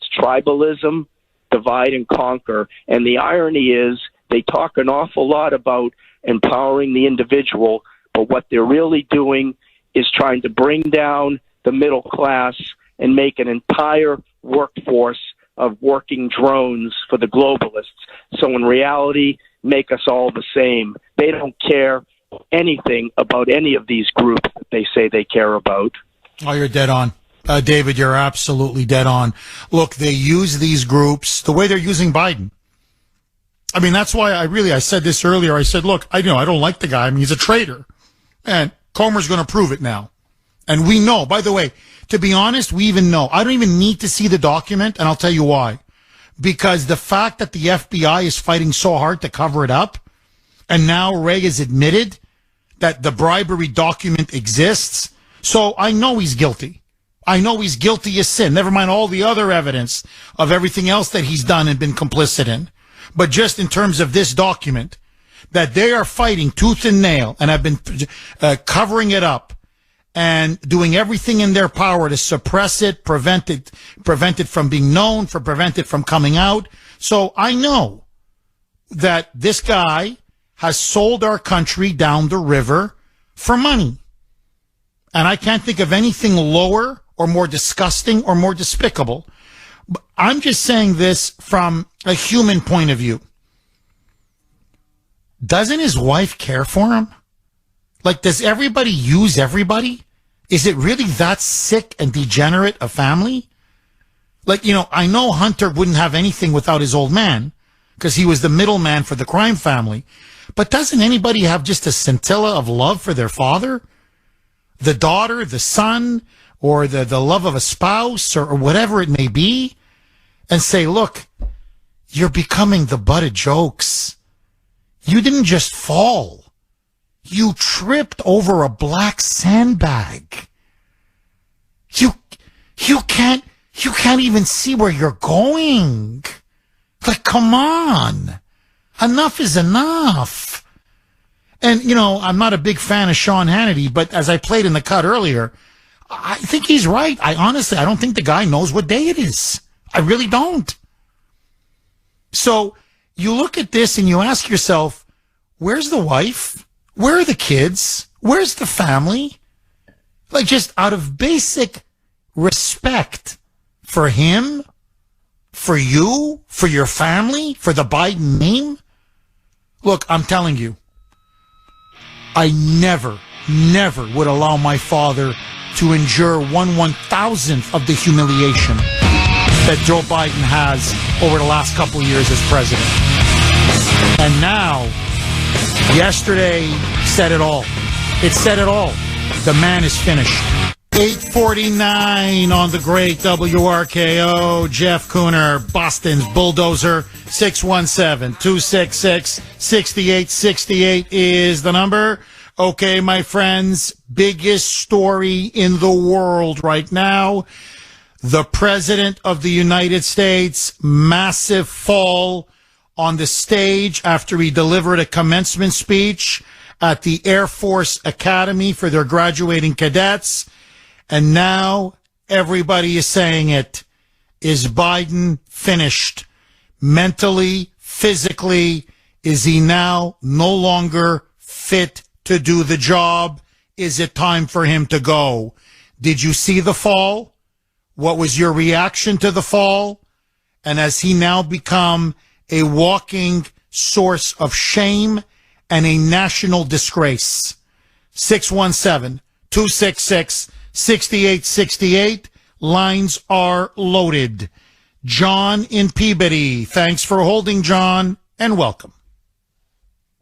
It's tribalism, divide and conquer. And the irony is they talk an awful lot about empowering the individual, but what they're really doing is trying to bring down the middle class and make an entire workforce of working drones for the globalists. So in reality, make us all the same. They don't care anything about any of these groups that they say they care about. Oh, you're dead on. David, you're absolutely dead on. Look, they use these groups the way they're using Biden. I mean, that's why I said this earlier. I said, look, I don't like the guy. I mean, he's a traitor. And Comer's going to prove it now. And we know, by the way, to be honest, we even know. I don't even need to see the document, and I'll tell you why. Because the fact that the FBI is fighting so hard to cover it up, and now Ray has admitted that the bribery document exists, so I know he's guilty. I know he's guilty as sin. Never mind all the other evidence of everything else that he's done and been complicit in. But just in terms of this document, that they are fighting tooth and nail and have been covering it up and doing everything in their power to suppress it, prevent it from being known, prevent it from coming out. So I know that this guy has sold our country down the river for money. And I can't think of anything lower or more disgusting or more despicable. But I'm just saying this from a human point of view. Doesn't his wife care for him? Like, does everybody use everybody? Is it really that sick and degenerate a family? Like, I know Hunter wouldn't have anything without his old man because he was the middleman for the crime family. But doesn't anybody have just a scintilla of love for their father? The daughter, the son, or the love of a spouse or whatever it may be, and say, look, you're becoming the butt of jokes. You didn't just fall. You tripped over a black sandbag. You can't even see where you're going. Like, come on. Enough is enough. And, I'm not a big fan of Sean Hannity, but as I played in the cut earlier, I think he's right. I don't think the guy knows what day it is. I really don't. So you look at this and you ask yourself, where's the wife? Where are the kids? Where's the family? Like, just out of basic respect for him, for you, for your family, for the Biden name. Look, I'm telling you, I never would allow my father to endure 1/1000th of the humiliation that Joe Biden has over the last couple of years as president. And now, yesterday said it all. It said it all. The man is finished. 8:49 on the great WRKO. Jeff Kuhner, Boston's bulldozer. 617-266-6868 is the number. Okay, my friends, biggest story in the world right now. The President of the United States, massive fall on the stage after he delivered a commencement speech at the Air Force Academy for their graduating cadets. And now everybody is saying it. Is Biden finished? Mentally, physically, is he now no longer fit to do the job? Is it time for him to go? Did you see the fall? What was your reaction to the fall? And has he now become a walking source of shame and a national disgrace? 617-266-6868. Lines are loaded. John in Peabody. Thanks for holding, John, and welcome.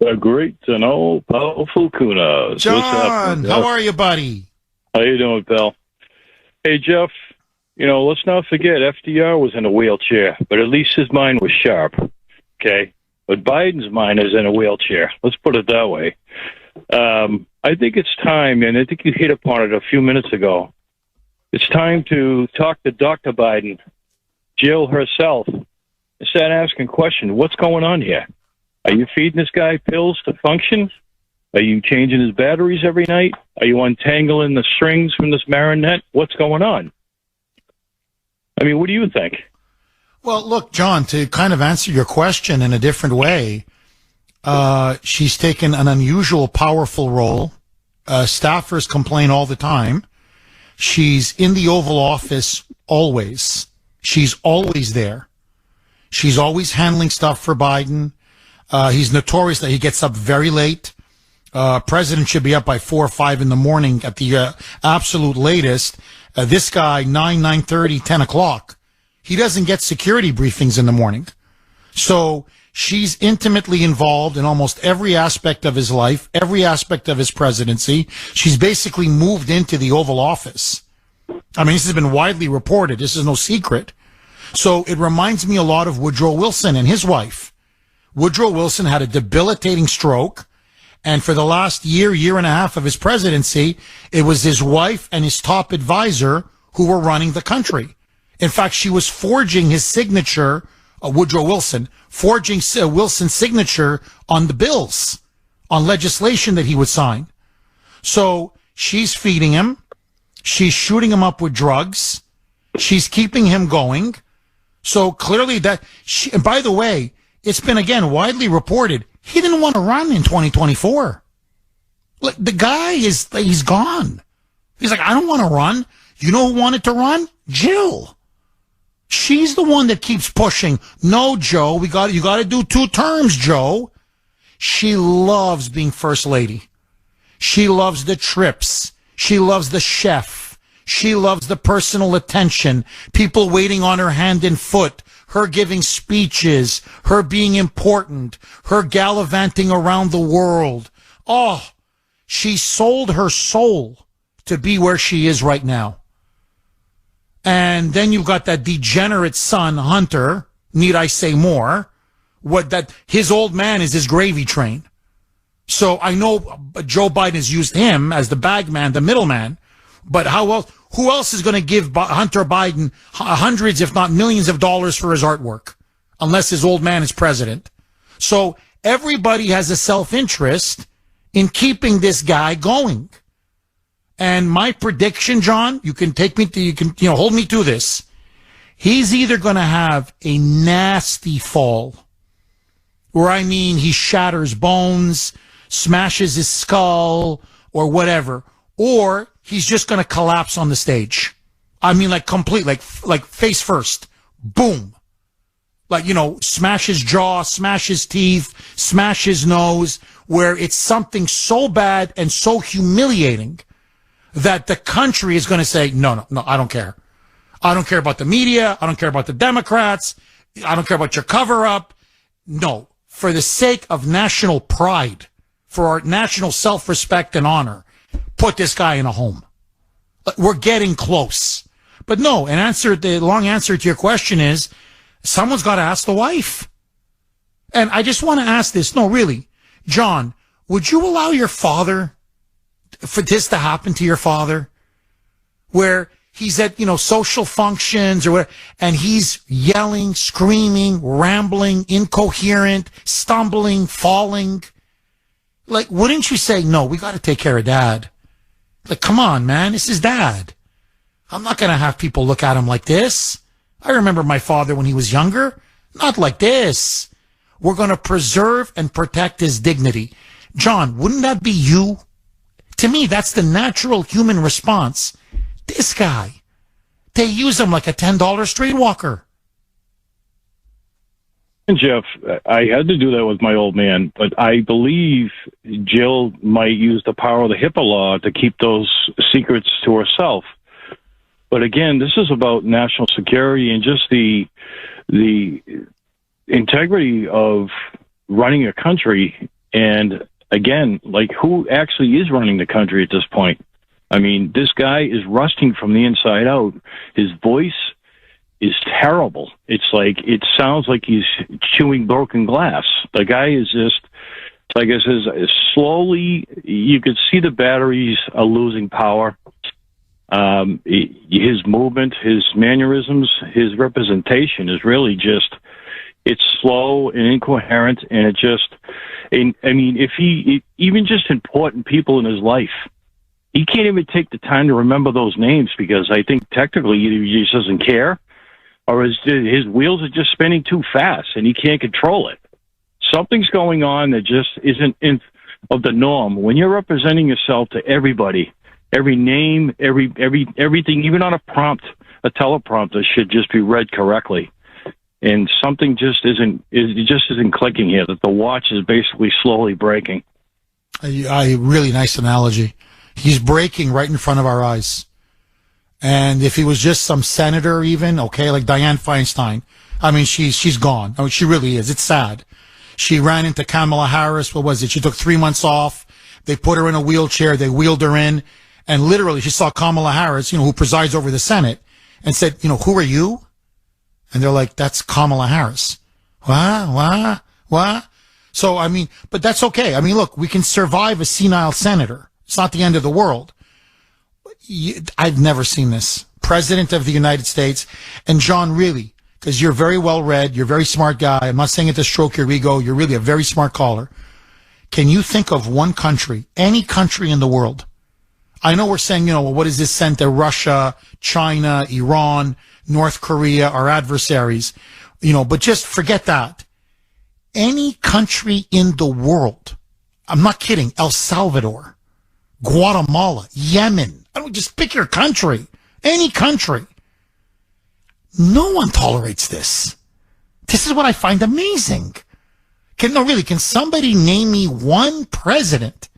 The great and all powerful Kuhner. John, how are you, buddy? How you doing, pal? Hey, Jeff, let's not forget FDR was in a wheelchair, but at least his mind was sharp, okay? But Biden's mind is in a wheelchair. Let's put it that way. I think it's time, and I think you hit upon it a few minutes ago. It's time to talk to Dr. Biden, Jill herself, and start asking questions. What's going on here? Are you feeding this guy pills to function? Are you changing his batteries every night? Are you untangling the strings from this marionette? What's going on? I mean, what do you think? Well, look, John, to kind of answer your question in a different way, she's taken an unusual, powerful role. Staffers complain all the time. She's in the Oval Office always. She's always there. She's always handling stuff for Biden. He's notorious that he gets up very late. President should be up by 4 or 5 in the morning at the absolute latest. This guy, 9:30, 10 o'clock. He doesn't get security briefings in the morning. So she's intimately involved in almost every aspect of his life, every aspect of his presidency. She's basically moved into the Oval Office. I mean, this has been widely reported. This is no secret. So it reminds me a lot of Woodrow Wilson and his wife. Woodrow Wilson had a debilitating stroke. And for the last year and a half of his presidency, it was his wife and his top advisor who were running the country. In fact, she was forging his signature, Woodrow Wilson, forging Wilson's signature on the bills, on legislation that he would sign. So she's feeding him. She's shooting him up with drugs. She's keeping him going. So clearly and by the way, it's been again widely reported he didn't want to run in 2024. Look, the guy he's gone. He's like, I don't want to run. You know who wanted to run? Jill. She's the one that keeps pushing. No, Joe, you got to do 2 terms, Joe. She loves being first lady. She loves the trips. She loves the chef. She loves the personal attention. People waiting on her hand and foot. Her giving speeches, her being important, her gallivanting around the world. Oh, she sold her soul to be where she is right now. And then you've got that degenerate son, Hunter. Need I say more? His old man is his gravy train. So I know Joe Biden has used him as the bagman, the middleman. But who else is going to give Hunter Biden hundreds, if not millions of dollars for his artwork? Unless his old man is president. So everybody has a self-interest in keeping this guy going. And my prediction, John, you can hold me to this. He's either going to have a nasty fall, where I mean he shatters bones, smashes his skull, or whatever, or he's just going to collapse on the stage. I mean, like complete, like face first, boom. Like, smash his jaw, smash his teeth, smash his nose, where it's something so bad and so humiliating that the country is going to say, no, I don't care. I don't care about the media. I don't care about the Democrats. I don't care about your cover-up. No, for the sake of national pride, for our national self-respect and honor, put this guy in a home. We're getting close. But no, the long answer to your question is, someone's got to ask the wife. And I just want to ask this. No, really, John, would you allow your father, for this to happen to your father, where he's at, social functions or whatever, and he's yelling, screaming, rambling, incoherent, stumbling, falling? Like, wouldn't you say, no, we got to take care of Dad? Like, come on, man, this is Dad. I'm not going to have people look at him like this. I remember my father when he was younger. Not like this. We're going to preserve and protect his dignity. John, wouldn't that be you? To me, that's the natural human response. This guy, they use him like a $10 streetwalker. And Jeff, I had to do that with my old man, but I believe Jill might use the power of the HIPAA law to keep those secrets to herself. But again, this is about national security and just the integrity of running a country. And again, like, who actually is running the country at this point? I mean, this guy is rusting from the inside out. His voice is terrible. It's like, it sounds like he's chewing broken glass. The guy is just, like I said, slowly, you could see the batteries are losing power. His movement, his mannerisms, his representation is really just, it's slow and incoherent, and it just, I mean, even just important people in his life, he can't even take the time to remember those names, because I think technically either he just doesn't care, or his wheels are just spinning too fast and he can't control it. Something's going on that just isn't of the norm. When you're representing yourself to everybody, every name, everything, even on a teleprompter should just be read correctly. And something just isn't clicking here, that the watch is basically slowly breaking. A really nice analogy. He's breaking right in front of our eyes. And if he was just some senator even, okay, like Dianne Feinstein, I mean, she's gone. I mean, she really is. It's sad. She ran into Kamala Harris. What was it? She took 3 months off. They put her in a wheelchair. They wheeled her in. And literally, she saw Kamala Harris, who presides over the Senate, and said, who are you? And they're like, that's Kamala Harris. What? So, I mean, but that's okay. I mean, look, we can survive a senile senator. It's not the end of the world. I've never seen this. President of the United States. And John, really, because you're very well read, you're a very smart guy. I'm not saying it to stroke your ego. You're really a very smart caller. Can you think of one country, any country in the world? I know we're saying, well, what is this sent to Russia, China, Iran, North Korea, our adversaries, but just forget that. Any country in the world, I'm not kidding, El Salvador, Guatemala, Yemen, I don't just pick your country, any country. No one tolerates this. This is what I find amazing. Can somebody name me one president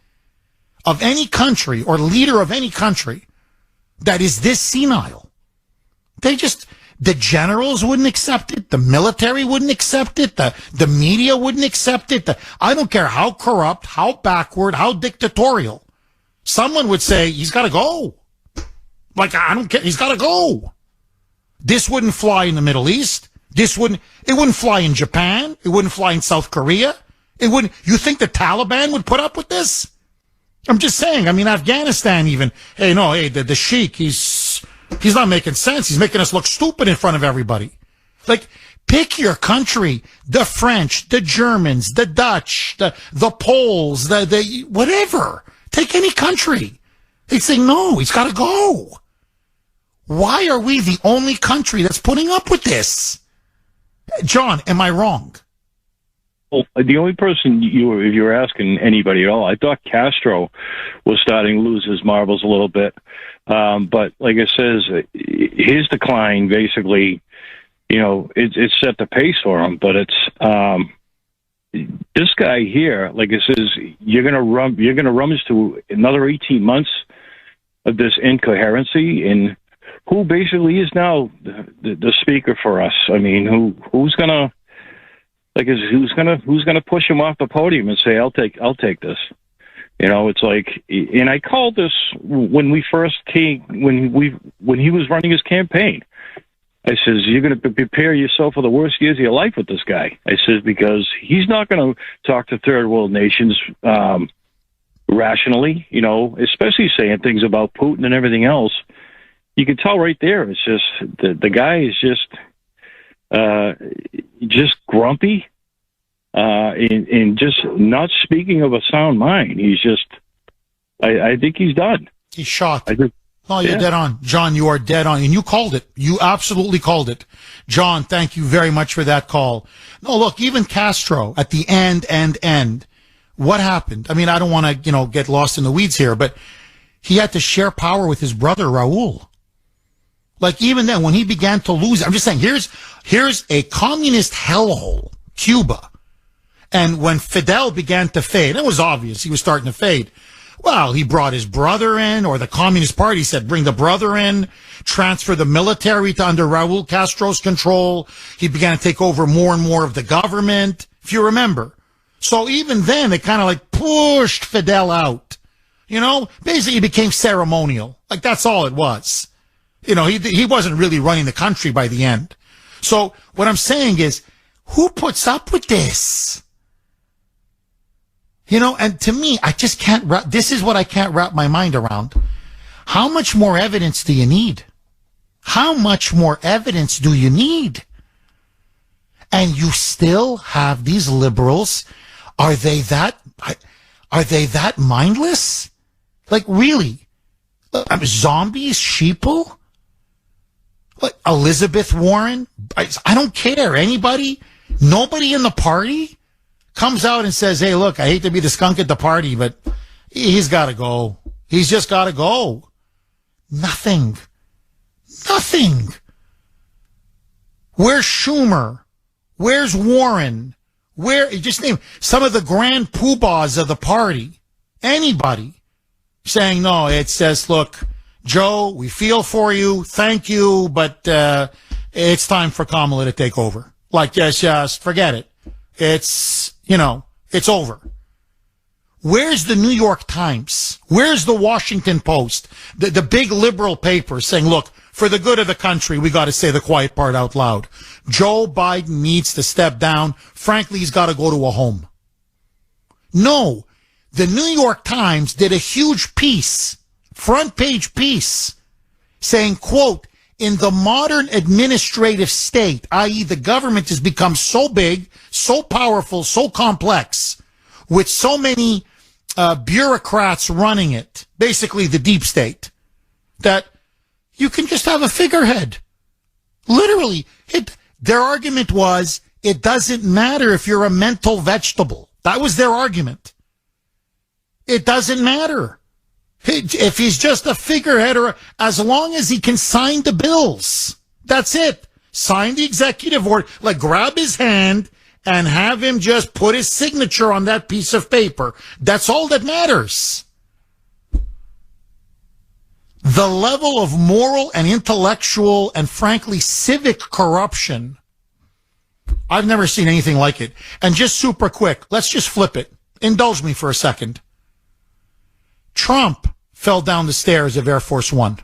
of any country or leader of any country that is this senile? The generals wouldn't accept it. The military wouldn't accept it. The media wouldn't accept it. I don't care how corrupt, how backward, how dictatorial. Someone would say, he's got to go. Like, I don't care. He's got to go. This wouldn't fly in the Middle East. It wouldn't fly in Japan. It wouldn't fly in South Korea. You think the Taliban would put up with this? I'm just saying. I mean, Afghanistan even. The sheik, he's not making sense. He's making us look stupid in front of everybody. Like, pick your country. The French, the Germans, the Dutch, the Poles, the whatever. Take any country. They'd say, no, he's got to go. Why are we the only country that's putting up with this? John, am I wrong? Well, the only person if you were asking anybody at all, I thought Castro was starting to lose his marbles a little bit. But like it says, his decline basically, it's set the pace for him. But it's this guy here, like it says, you're gonna rummage through another 18 months of this incoherency, and who basically is now the speaker for us. I mean, who's gonna push him off the podium and say, I'll take this. It's like, and I called this when we first came, when he was running his campaign. I says, you're going to prepare yourself for the worst years of your life with this guy. I says, because he's not going to talk to third world nations rationally, especially saying things about Putin and everything else. You can tell right there. It's just the guy is just grumpy, and just not speaking of a sound mind. He's just, I think he's done. He's shot. No, you're dead on. John, you are dead on. And you called it. You absolutely called it. John, thank you very much for that call. No, look, even Castro at the end, what happened? I mean, I don't want to, get lost in the weeds here, but he had to share power with his brother, Raul. Like, even then, when he began to lose, I'm just saying, here's a communist hellhole, Cuba. And when Fidel began to fade, it was obvious he was starting to fade. Well, he brought his brother in, or the Communist Party said, bring the brother in, transfer the military to under Raul Castro's control. He began to take over more and more of the government, if you remember. So even then, they kind of like pushed Fidel out. Basically he became ceremonial. Like, that's all it was. He wasn't really running the country by the end. So what I'm saying is, who puts up with this? And to me, I just can't this is what I can't wrap my mind around. How much more evidence do you need? How much more evidence do you need? And you still have these liberals. Are they that mindless? Like, really? Zombies? Sheeple? Like Elizabeth Warren? I don't care. Anybody? Nobody in the party comes out and says, hey, look, I hate to be the skunk at the party, but he's got to go. He's just got to go. Nothing. Where's Schumer? Where's Warren? Just name some of the grand poobahs of the party. Anybody saying, no, it says, look, Joe, we feel for you. Thank you. But it's time for Kamala to take over. Like, just forget it. It's over. Where's the New York Times? Where's the Washington Post? The big liberal paper saying, look, for the good of the country, we got to say the quiet part out loud. Joe Biden needs to step down. Frankly, he's got to go to a home. No, the New York Times did a huge piece, front page piece, saying, quote, in the modern administrative state, i.e. the government has become so big, so powerful, so complex, with so many bureaucrats running it, basically the deep state, that you can just have a figurehead. Literally, their argument was, it doesn't matter if you're a mental vegetable. That was their argument. It doesn't matter. If he's just a figurehead, or as long as he can sign the bills. That's it. Sign the executive order. Like, grab his hand and have him just put his signature on that piece of paper. That's all that matters. The level of moral and intellectual and, frankly, civic corruption, I've never seen anything like it. And just super quick, let's just flip it. Indulge me for a second. Trump fell down the stairs of Air Force One.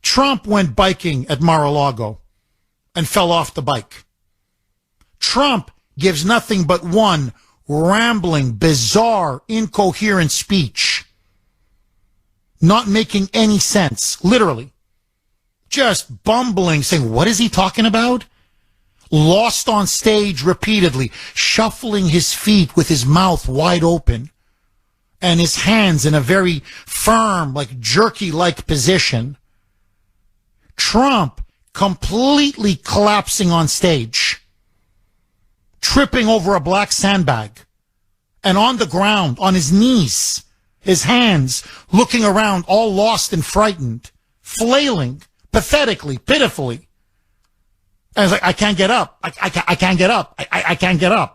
Trump went biking at Mar-a-Lago and fell off the bike. Trump gives nothing but one rambling, bizarre, incoherent speech. Not making any sense, literally. Just bumbling, saying, what is he talking about? Lost on stage repeatedly, shuffling his feet with his mouth wide open and his hands in a very firm, like jerky-like position. Trump completely collapsing on stage, tripping over a black sandbag, and on the ground, on his knees, his hands looking around, all lost and frightened, flailing, pathetically, pitifully. And it's like, I can't get up. I can't get up. I can't get up.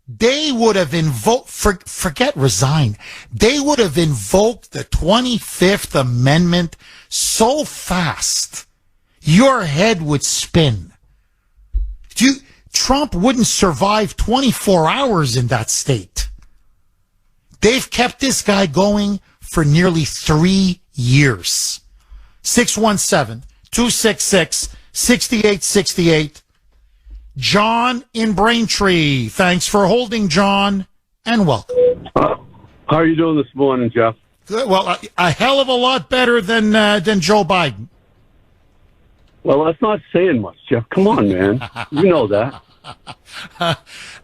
They would have invoked, forget resign. They would have invoked the 25th Amendment so fast, your head would spin. Trump wouldn't survive 24 hours in that state. They've kept this guy going for nearly 3 years. 617-266-6868. John in Braintree. Thanks for holding, John, and welcome. How are you doing this morning, Jeff? Good. Well, a hell of a lot better than Joe Biden. Well, that's not saying much, Jeff. Come on, man. You know that.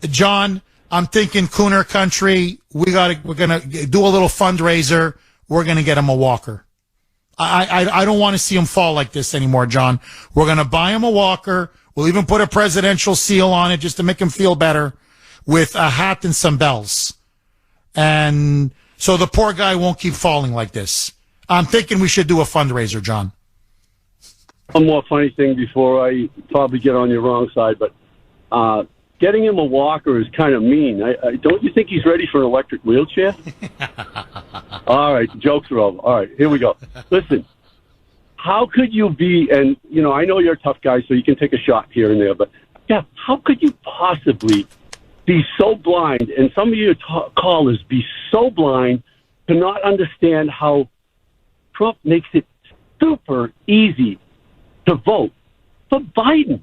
John, I'm thinking Kuhner country. We're gonna do a little fundraiser. We're gonna get him a walker. I don't want to see him fall like this anymore, John. We're gonna buy him a walker. We'll even put a presidential seal on it just to make him feel better, with a hat and some bells. And so the poor guy won't keep falling like this. I'm thinking we should do a fundraiser, John. One more funny thing before I probably get on your wrong side, but getting him a walker is kind of mean. Don't you think he's ready for an electric wheelchair? All right, jokes are over. All right, here we go. Listen, how could you be, and, you know, I know you're a tough guy, so you can take a shot here and there, but, yeah, how could you possibly be so blind, and some of your callers be so blind to not understand how Trump makes it super easy to vote for Biden?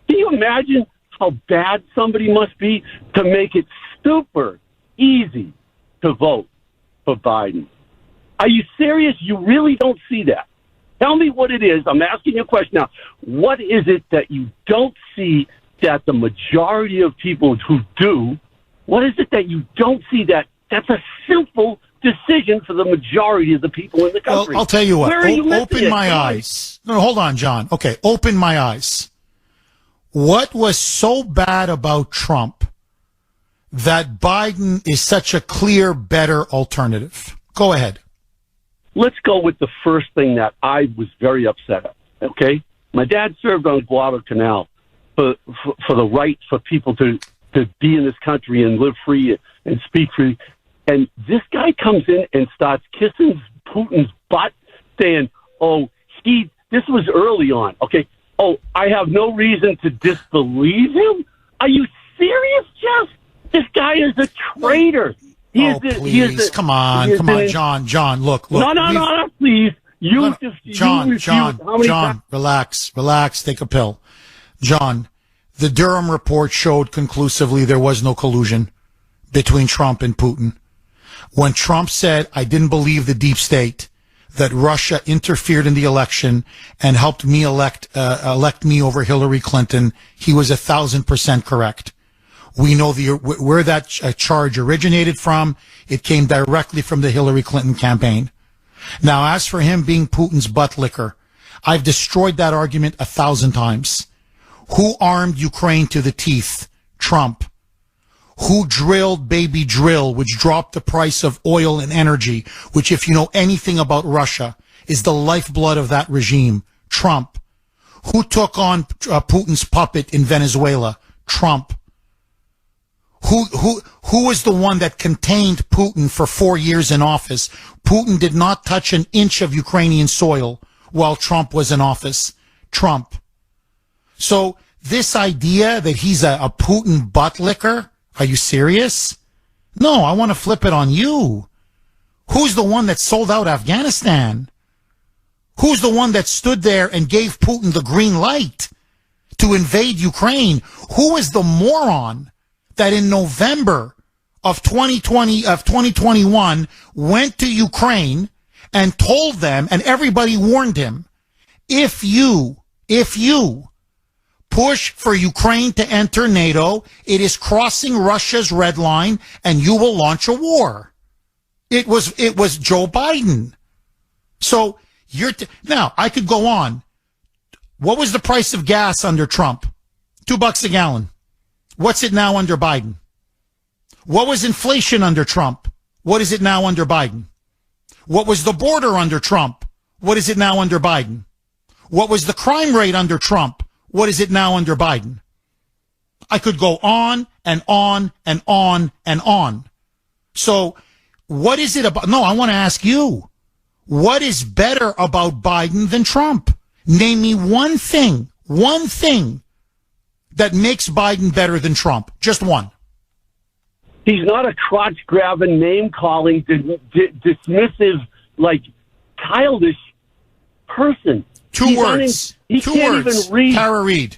Can you imagine how bad somebody must be to make it super easy to vote for Biden? Are you serious? You really don't see that? Tell me what it is. I'm asking you a question now. What is it that you don't see that the majority of people who do, what is it that you don't see that's a simple decision for the majority of the people in the country? Well, I'll tell you what. Where are you Open my eyes. No, hold on, John. Okay, open my eyes. What was so bad about Trump that Biden is such a clear, better alternative? Go ahead. Let's go with the first thing that I was very upset at, okay? My dad served on Guadalcanal for the right for people to be in this country and live free and speak free. And this guy comes in and starts kissing Putin's butt, saying, this was early on, okay? Oh, I have no reason to disbelieve him? Are you serious, Jeff? This guy is a traitor. Please, come on, John, look. No, please. John, relax, take a pill. John, the Durham report showed conclusively there was no collusion between Trump and Putin. When Trump said, I didn't believe the deep state, that Russia interfered in the election and helped me elect me over Hillary Clinton, he was 1,000% correct. We know where that charge originated from. It came directly from the Hillary Clinton campaign. Now, as for him being Putin's butt licker, I've destroyed that argument 1,000 times. Who armed Ukraine to the teeth? Trump. Who drilled baby drill, which dropped the price of oil and energy, which, if you know anything about Russia, is the lifeblood of that regime? Trump. Who took on Putin's puppet in Venezuela? Trump. Who was the one that contained Putin for 4 years in office? Putin did not touch an inch of Ukrainian soil while Trump was in office. Trump. So this idea that he's a Putin butt licker, are you serious? No, I want to flip it on you. Who's the one that sold out Afghanistan? Who's the one that stood there and gave Putin the green light to invade Ukraine? Who is the moron that in November of 2021 went to Ukraine and told them, and everybody warned him, if you push for Ukraine to enter NATO, it is crossing Russia's red line and you will launch a war. It was Joe Biden. So now I could go on. What was the price of gas under Trump? $2 a gallon. What's it now under Biden? What was inflation under Trump? What is it now under Biden? What was the border under Trump? What is it now under Biden? What was the crime rate under Trump? What is it now under Biden? I could go on and on and on and on. So what is it about? No, I want to ask you, what is better about Biden than Trump? Name me one thing that makes Biden better than Trump. Just one. He's not a crotch-grabbing, name-calling, dismissive, childish person. Two words. Even read. Tara Reid.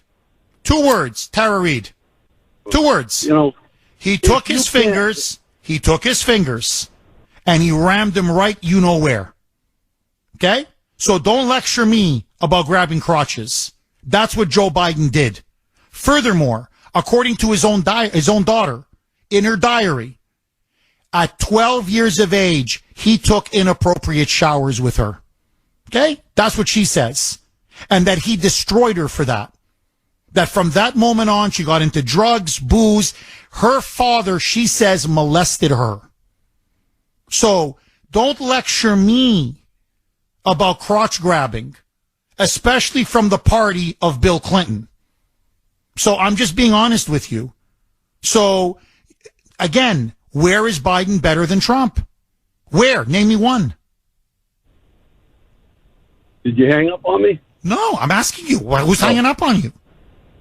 2 words. Tara Reid. 2 words. He took his fingers, and he rammed them right you know where. Okay? So don't lecture me about grabbing crotches. That's what Joe Biden did. Furthermore, according to his own daughter, in her diary, at 12 years of age, he took inappropriate showers with her. Okay? That's what she says. And that he destroyed her for that. That from that moment on, she got into drugs, booze. Her father, she says, molested her. So don't lecture me about crotch grabbing, especially from the party of Bill Clinton. So I'm just being honest with you. So, again, where is Biden better than Trump? Where? Name me one. Did you hang up on me? No, I'm asking you. Who's hanging up on you?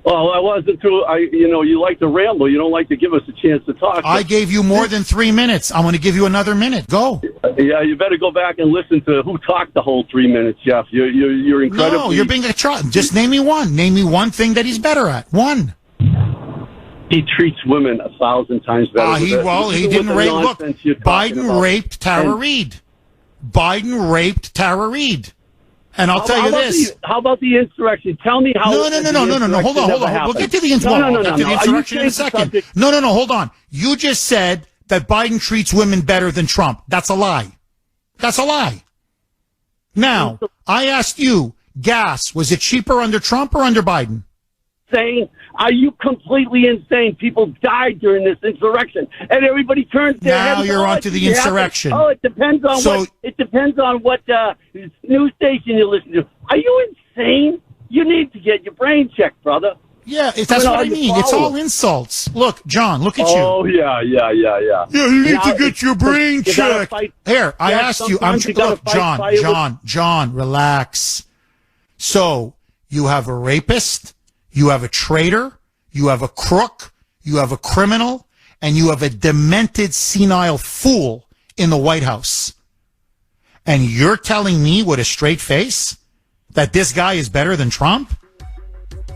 Well, I wasn't through. You like to ramble. You don't like to give us a chance to talk. I gave you more than 3 minutes. I'm going to give you another minute. Go. Yeah, you better go back and listen to who talked the whole 3 minutes, Jeff. You're incredibly. No, you're being a child. Just name me one. Name me one thing that he's better at. One. He treats women 1,000 times better. He didn't rape. Look, Biden raped Tara Reid. Biden raped Tara Reid. And I'll tell you this. How about the insurrection? Tell me how. No. Hold on. We'll get to the insurrection in a second. No. Hold on. You just said that Biden treats women better than Trump. That's a lie. Now, I asked you, gas, was it cheaper under Trump or under Biden? Insane? Are you completely insane? People died during this insurrection, and everybody turns their heads. Now you're onto the insurrection. It depends on what news station you listen to. Are you insane? You need to get your brain checked, brother. Yeah, that's what I mean. It's all insults. Look, John, look at you. Oh, yeah. Yeah, you need to get your brain checked. Here, I asked you. Look, John, relax. So, you have a rapist, you have a traitor, you have a crook, you have a criminal, and you have a demented, senile fool in the White House. And you're telling me with a straight face that this guy is better than Trump?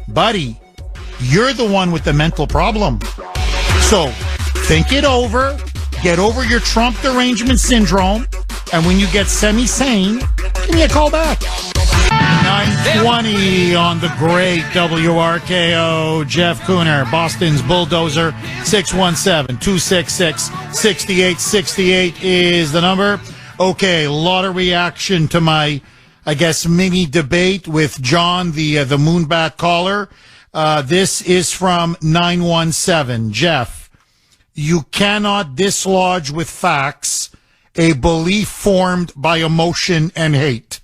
Buddy, you're the one with the mental problem. So, think it over, get over your Trump derangement syndrome, and when you get semi-sane, give me a call back. 920 on the great WRKO. Jeff Kuhner, Boston's Bulldozer. 617-266-6868 is the number. Okay, a lot of reaction to my, I guess, mini debate with John, the Moonbat caller. This is from 917. Jeff, you cannot dislodge with facts a belief formed by emotion and hate.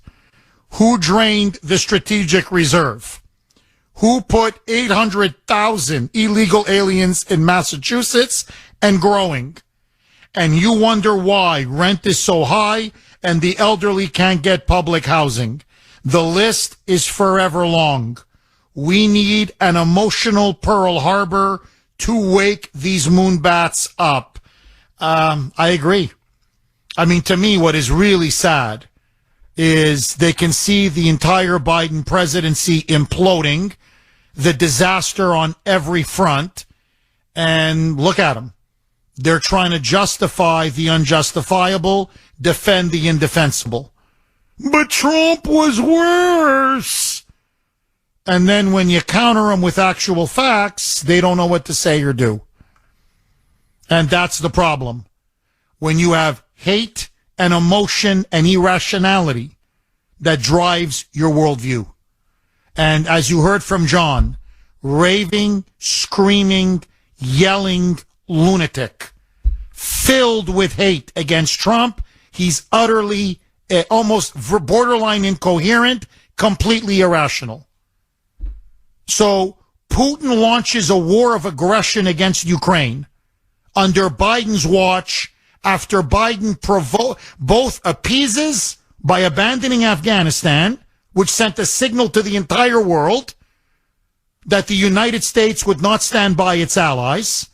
Who drained the strategic reserve? Who put 800,000 illegal aliens in Massachusetts and growing? And you wonder why rent is so high and the elderly can't get public housing. The list is forever long. We need an emotional Pearl Harbor to wake these moonbats up. I agree. I mean, to me, what is really sad is they can see the entire Biden presidency imploding, the disaster on every front, and look at them. They're trying to justify the unjustifiable, defend the indefensible. But Trump was worse. And then when you counter them with actual facts, they don't know what to say or do. And that's the problem. When you have hate and emotion and irrationality that drives your worldview. And as you heard from John, raving, screaming, yelling lunatic, filled with hate against Trump. He's utterly, almost borderline incoherent, completely irrational. So Putin launches a war of aggression against Ukraine under Biden's watch after Biden both appeases by abandoning Afghanistan, which sent a signal to the entire world that the United States would not stand by its allies,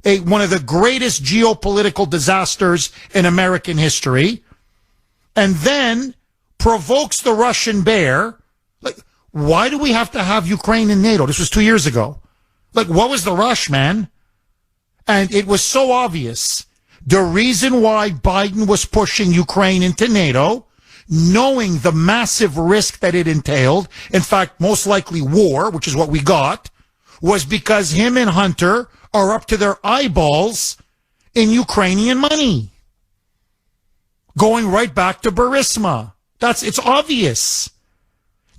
one of the greatest geopolitical disasters in American history, and then provokes the Russian bear. Like, why do we have to have Ukraine in NATO? This was 2 years ago. Like, what was the rush, man? And it was so obvious. The reason why Biden was pushing Ukraine into NATO, knowing the massive risk that it entailed, in fact, most likely war, which is what we got, was because him and Hunter are up to their eyeballs in Ukrainian money. Going right back to Burisma. It's obvious.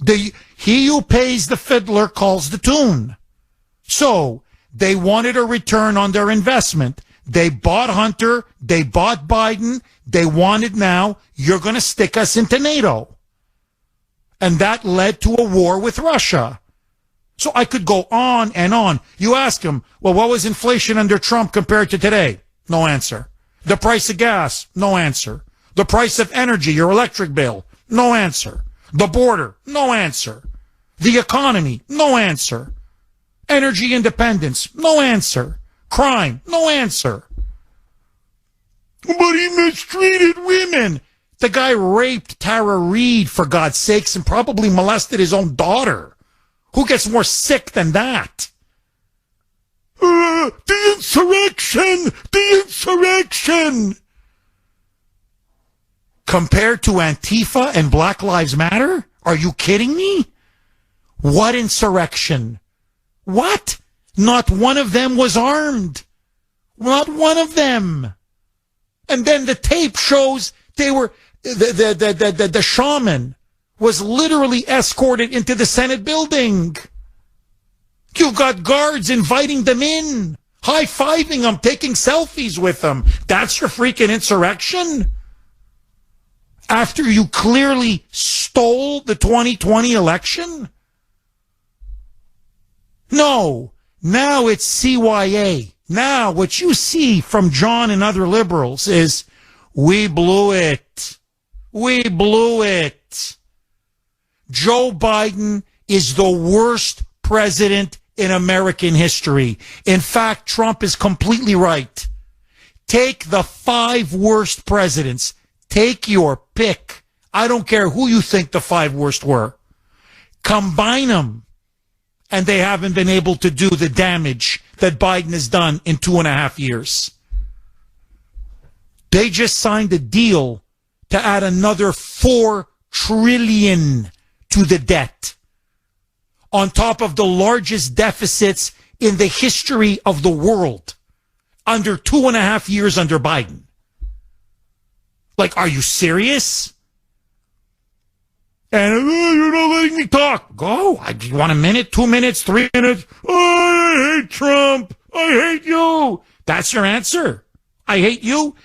He who pays the fiddler calls the tune. So, they wanted a return on their investment. They bought Hunter. They bought Biden. They wanted now, you're going to stick us into NATO. And that led to a war with Russia. So I could go on and on. You ask him, well, what was inflation under Trump compared to today? No answer. The price of gas? No answer. The price of energy, your electric bill? No answer. The border? No answer. The economy? No answer. Energy independence? No answer. Crime? No answer. But he mistreated women. The guy raped Tara Reid, for God's sakes, and probably molested his own daughter. Who gets more sick than that? The insurrection! The insurrection! Compared to Antifa and Black Lives Matter? Are you kidding me? What insurrection? What? Not one of them was armed. Not one of them. And then the tape shows they were, the shaman was literally escorted into the Senate building. You've got guards inviting them in, high-fiving them, taking selfies with them. That's your freaking insurrection? After you clearly stole the 2020 election? No, now it's CYA. Now what you see from John and other liberals is, we blew it. We blew it. Joe Biden is the worst president in American history. In fact, Trump is completely right. Take the 5 worst presidents. Take your pick. I don't care who you think the 5 worst were. Combine them, and they haven't been able to do the damage that Biden has done in 2.5 years. They just signed a deal to add another $4 trillion to the debt, on top of the largest deficits in the history of the world, under 2.5 years under Biden. Like, are you serious? And you're not letting me talk. Go. Do you want a minute, 2 minutes, 3 minutes? Oh, I hate Trump. I hate you. That's your answer? I hate you?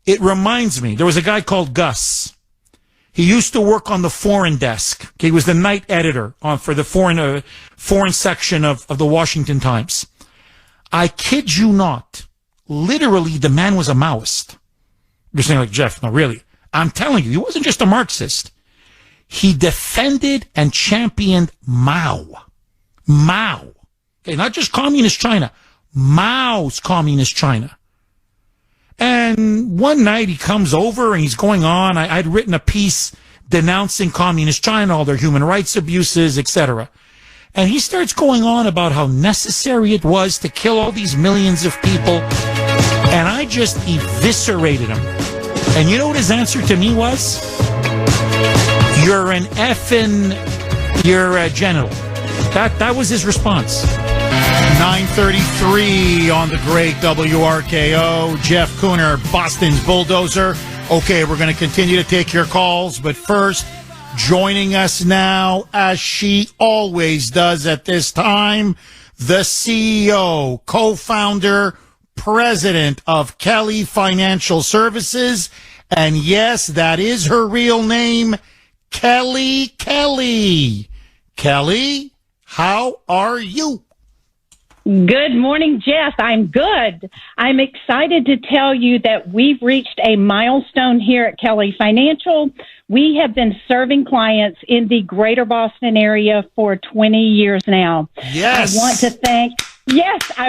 It reminds me, there was a guy called Gus. He used to work on the foreign desk. He was the night editor for the foreign section of the Washington Times. I kid you not. Literally, the man was a Maoist. You're saying, like, Jeff, no, really. I'm telling you, he wasn't just a Marxist. He defended and championed Mao. Mao. Okay, not just communist China. Mao's communist China. And one night he comes over and he's going on. I'd written a piece denouncing communist China, all their human rights abuses, etc. And he starts going on about how necessary it was to kill all these millions of people. And I just eviscerated him. And you know what his answer to me was? You're an you're a genital. That was his response. 9:33 on the great WRKO. Jeff Kuhner, Boston's bulldozer. Okay, we're going to continue to take your calls, but first, joining us now, as she always does at this time, the CEO, co-founder, president of Kelly Financial Services, and yes, that is her real name, Kelly. Kelly, how are you? Good morning, Jeff. I'm good. I'm excited to tell you that we've reached a milestone here at Kelly Financial. We have been serving clients in the greater Boston area for 20 years now. Yes. I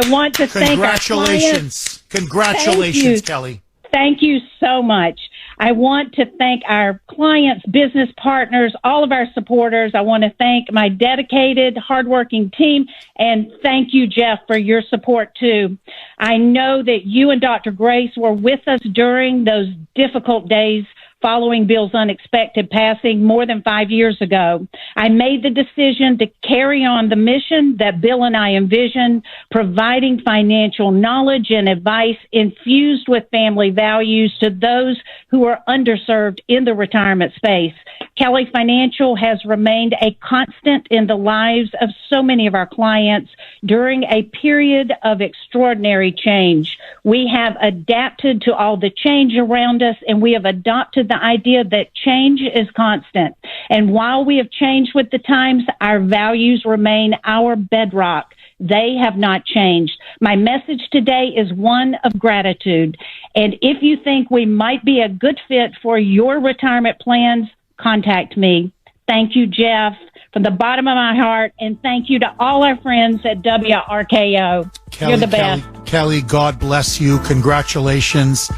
want to thank our clients. Congratulations, Kelly. Thank you so much. I want to thank our clients, business partners, all of our supporters. I want to thank my dedicated, hardworking team, and thank you, Jeff, for your support, too. I know that you and Dr. Grace were with us during those difficult days following Bill's unexpected passing more than 5 years ago. I made the decision to carry on the mission that Bill and I envisioned, providing financial knowledge and advice infused with family values to those who are underserved in the retirement space. Kelly Financial has remained a constant in the lives of so many of our clients during a period of extraordinary change. We have adapted to all the change around us, and we have adopted the idea that change is constant. And while we have changed with the times, our values remain our bedrock. They have not changed. My message today is one of gratitude. And if you think we might be a good fit for your retirement plans, contact me. Thank you, Jeff, from the bottom of my heart. And thank you to all our friends at WRKO. You're the best. Kelly, God bless you. Congratulations.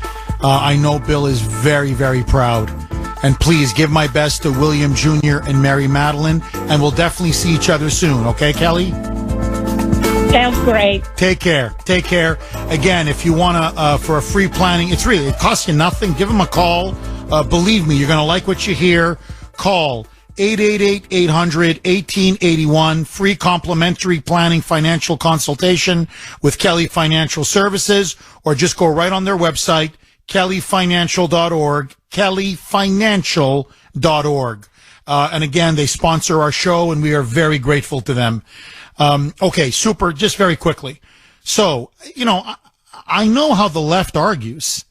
I know Bill is very, very proud. And please give my best to William Jr. and Mary Madeline. And we'll definitely see each other soon. Okay, Kelly? Sounds great. Take care. Take care. Again, if you want to, for a free planning, it costs you nothing. Give them a call. Believe me, you're going to like what you hear. Call 888-800-1881. Free complimentary planning financial consultation with Kelly Financial Services, or just go right on their website, kellyfinancial.org, kellyfinancial.org. And again, they sponsor our show, and we are very grateful to them. Okay, super. Just very quickly. So, I know how the left argues.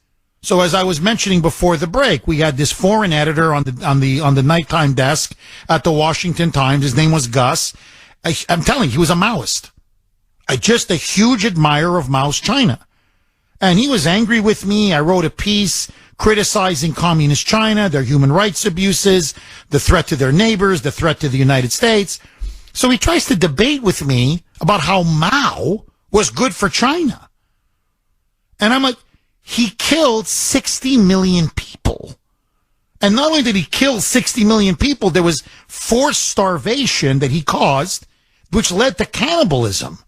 So as I was mentioning before the break, we had this foreign editor on the nighttime desk at the Washington Times. His name was Gus. I'm telling you, he was a Maoist. just a huge admirer of Mao's China. And he was angry with me. I wrote a piece criticizing communist China, their human rights abuses, the threat to their neighbors, the threat to the United States. So he tries to debate with me about how Mao was good for China. And I'm like, he killed 60 million people. And not only did he kill 60 million people, there was forced starvation that he caused, which led to cannibalism.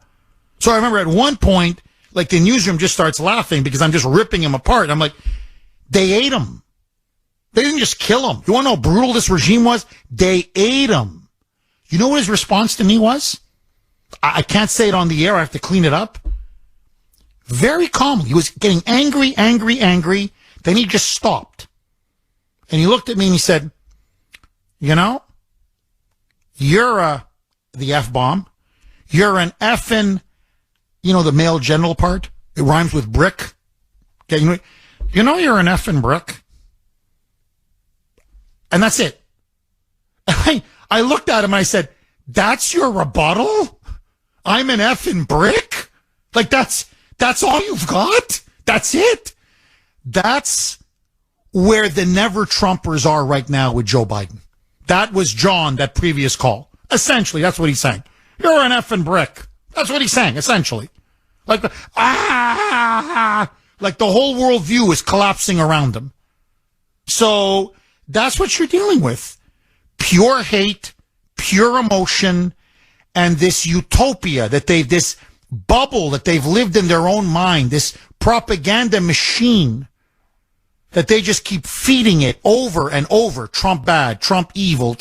So I remember at one point, like the newsroom just starts laughing because I'm just ripping him apart. I'm like, they ate him. They didn't just kill him. You want to know how brutal this regime was? They ate him. You know what his response to me was? I can't say it on the air. I have to clean it up. Very calmly. He was getting angry. Then he just stopped. And he looked at me and he said, you know, you're the F-bomb. You're an effing, you know, the male genital part. It rhymes with brick. Okay, you know you're an effing brick. And that's it. I looked at him and I said, that's your rebuttal? I'm an effing brick? Like that's all you've got? That's it? That's where the never Trumpers are right now with Joe Biden. That was John, that previous call. Essentially, that's what he's saying. You're an effing brick. That's what he's saying, essentially. Like, like the whole worldview is collapsing around him. So that's what you're dealing with. Pure hate, pure emotion, and this utopia that this bubble that they've lived in their own mind, this propaganda machine that they just keep feeding it over and over. Trump bad, Trump evil,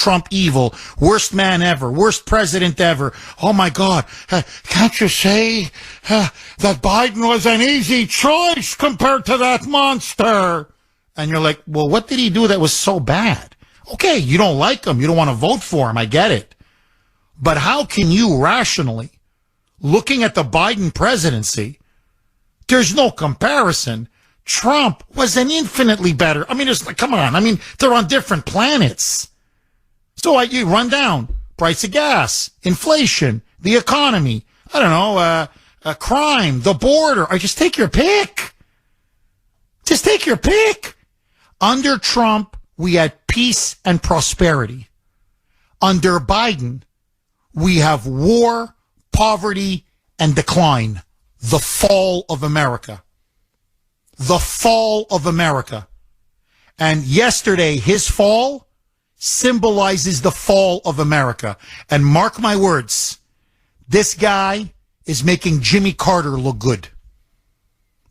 worst man ever, worst president ever. Oh my God, can't you say that Biden was an easy choice compared to that monster? And you're like, well, what did he do that was so bad? Okay, you don't like him, you don't want to vote for him, I get it. But how can you rationally, looking at the Biden presidency, there's no comparison. Trump was an infinitely better. I mean, it's like, come on. I mean, they're on different planets. So you run down price of gas, inflation, the economy, I don't know, crime, the border. Or just take your pick. Just take your pick. Under Trump, we had peace and prosperity. Under Biden, we have war, poverty, and decline. The fall of America. The fall of America. And yesterday, his fall symbolizes the fall of America. And mark my words, this guy is making Jimmy Carter look good.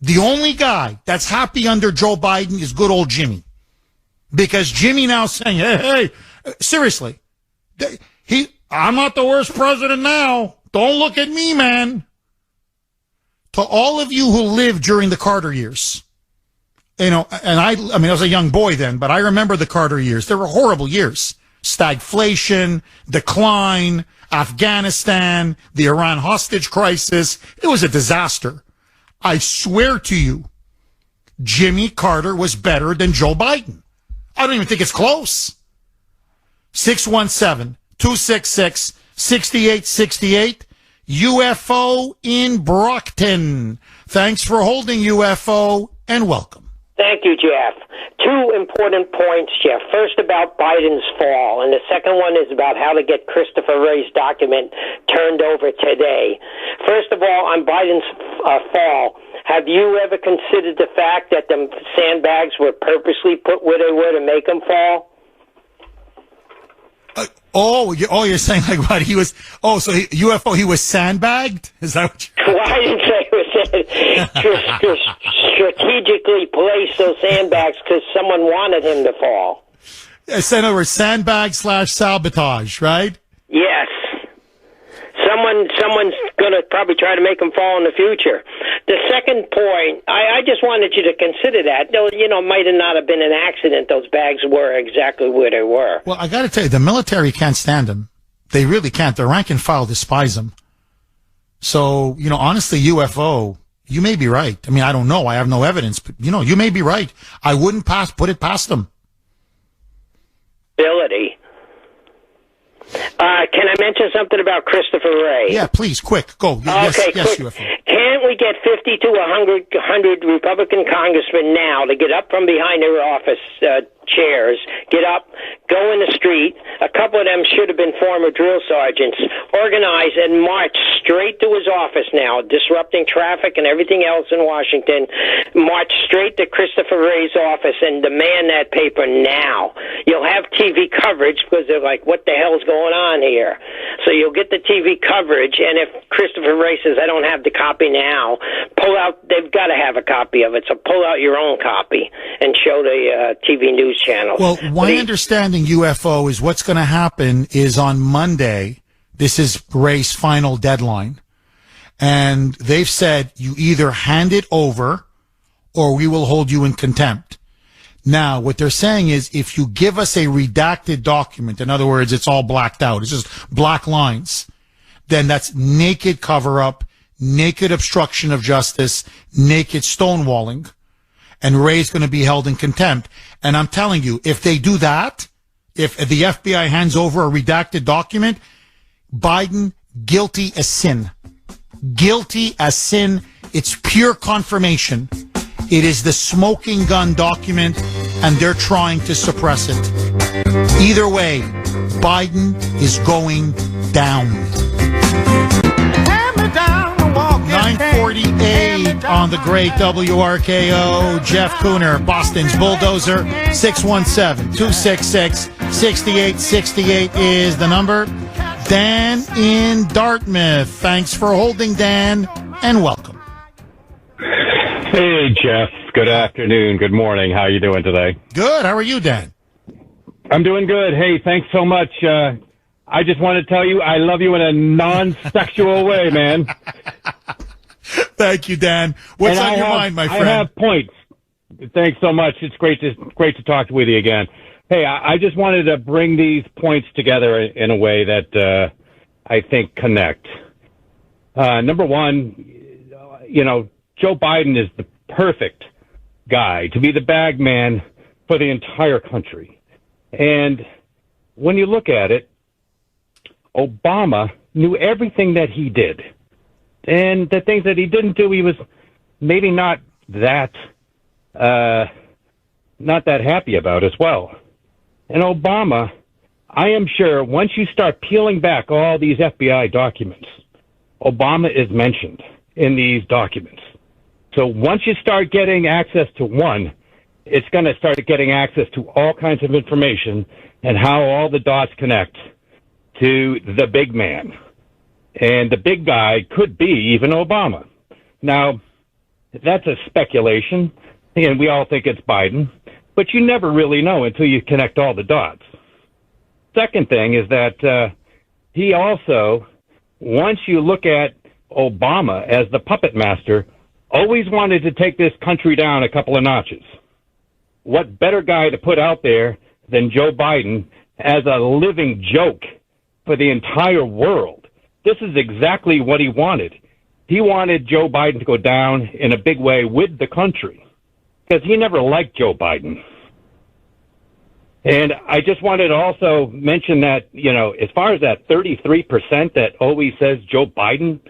The only guy that's happy under Joe Biden is good old Jimmy. Because Jimmy now saying, hey, seriously, I'm not the worst president now. Don't look at me, man. To all of you who lived during the Carter years, you know, and I mean, I was a young boy then, but I remember the Carter years. They were horrible years. Stagflation, decline, Afghanistan, the Iran hostage crisis. It was a disaster. I swear to you, Jimmy Carter was better than Joe Biden. I don't even think it's close. 617-266-6868. UFO in Brockton. Thanks for holding, UFO, and welcome. Thank you, Jeff. Two important points, Jeff. First, about Biden's fall, and the second one is about how to get Christopher Wray's document turned over today. First of all, on Biden's fall, have you ever considered the fact that the sandbags were purposely put where they were to make him fall? You're saying like what? He was, UFO, he was sandbagged? Is that what you... Well, I didn't say it was strategically placed those sandbags because someone wanted him to fall. In other words, sandbag / sabotage, right? Yes. Someone's going to probably try to make him fall in the future. The second point, I just wanted you to consider that. You know, might have not have been an accident. Those bags were exactly where they were. Well, I got to tell you, the military can't stand him. They really can't. The rank and file despise him. So, you know, honestly, UFO, you may be right. I mean, I don't know. I have no evidence. But, you know, you may be right. I wouldn't put it past them. Ability. Can I mention something about Christopher Wray? Yeah, please, quick, go. Yes, Okay, yes, quick. UFO. Can't we get 50 to 100 Republican congressmen now to get up from behind their office chairs, get up, go in the street? A couple of them should have been former drill sergeants. Organize and march straight to his office now, disrupting traffic and everything else in Washington. March straight to Christopher Wray's office and demand that paper now. You'll have TV coverage because they're like, what the hell's going on here? So you'll get the TV coverage, and if Christopher Wray says, I don't have the copy now, pull out, they've got to have a copy of it, so pull out your own copy and show the TV news channels. Well, my understanding, UFO, is what's going to happen is on Monday, this is Ray's final deadline, and they've said you either hand it over or we will hold you in contempt. Now, what they're saying is if you give us a redacted document, in other words, it's all blacked out, it's just black lines, then that's naked cover-up, naked obstruction of justice, naked stonewalling, and Ray's going to be held in contempt. And I'm telling you, if they do that, if the FBI hands over a redacted document, Biden, guilty as sin. Guilty as sin. It's pure confirmation. It is the smoking gun document, and they're trying to suppress it. Either way, Biden is going down. 9:48 on the great WRKO. Jeff Kuhner, Boston's Bulldozer. 617-266-6868 is the number. Dan in Dartmouth. Thanks for holding, Dan, and welcome. Hey, Jeff. Good afternoon. Good morning. How are you doing today? Good. How are you, Dan? I'm doing good. Hey, thanks so much. I just want to tell you I love you in a non-sexual way, man. Thank you, Dan. What's on your mind, my friend? I have points. Thanks so much. It's great to talk with you again. Hey, I just wanted to bring these points together in a way that I think connect. Number one, Joe Biden is the perfect guy to be the bag man for the entire country. And when you look at it, Obama knew everything that he did. And the things that he didn't do, he was maybe not that happy about as well. And Obama, I am sure once you start peeling back all these FBI documents, Obama is mentioned in these documents. So once you start getting access to one, it's going to start getting access to all kinds of information and how all the dots connect to the big man. And the big guy could be even Obama. Now, that's a speculation, and we all think it's Biden, but you never really know until you connect all the dots. Second thing is that he also, once you look at Obama as the puppet master, always wanted to take this country down a couple of notches. What better guy to put out there than Joe Biden as a living joke for the entire world? This is exactly what he wanted. He wanted Joe Biden to go down in a big way with the country because he never liked Joe Biden. And I just wanted to also mention that, as far as that 33% that always says Joe Biden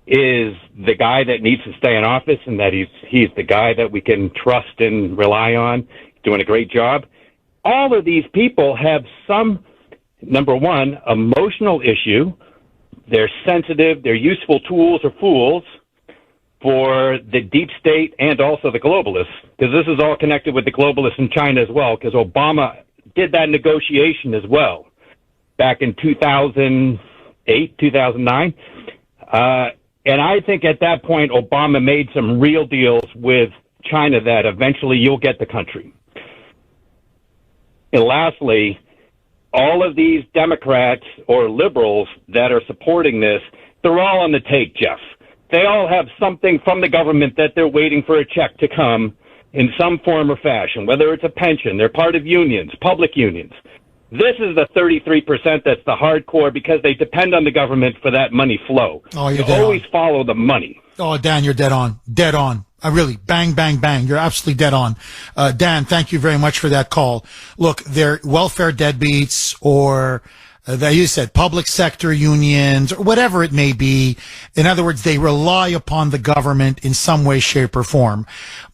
is the guy that needs to stay in office and that he's the guy that we can trust and rely on, doing a great job. All of these people have some, number one, emotional issue. They're sensitive. They're useful tools or fools for the deep state and also the globalists, because this is all connected with the globalists in China as well, because Obama did that negotiation as well back in 2008, 2009. And I think at that point, Obama made some real deals with China that eventually you'll get the country. And lastly, all of these Democrats or liberals that are supporting this, they're all on the take, Jeff. They all have something from the government that they're waiting for a check to come in some form or fashion, whether it's a pension, they're part of unions, public unions. This is the 33% that's the hardcore because they depend on the government for that money flow. Oh, you're dead always on. Follow the money. Oh, Dan, you're dead on. Dead on. Really, bang, bang, bang. You're absolutely dead on. Dan, thank you very much for that call. Look, they're welfare deadbeats or you said public sector unions, or whatever it may be. In other words, they rely upon the government in some way, shape, or form.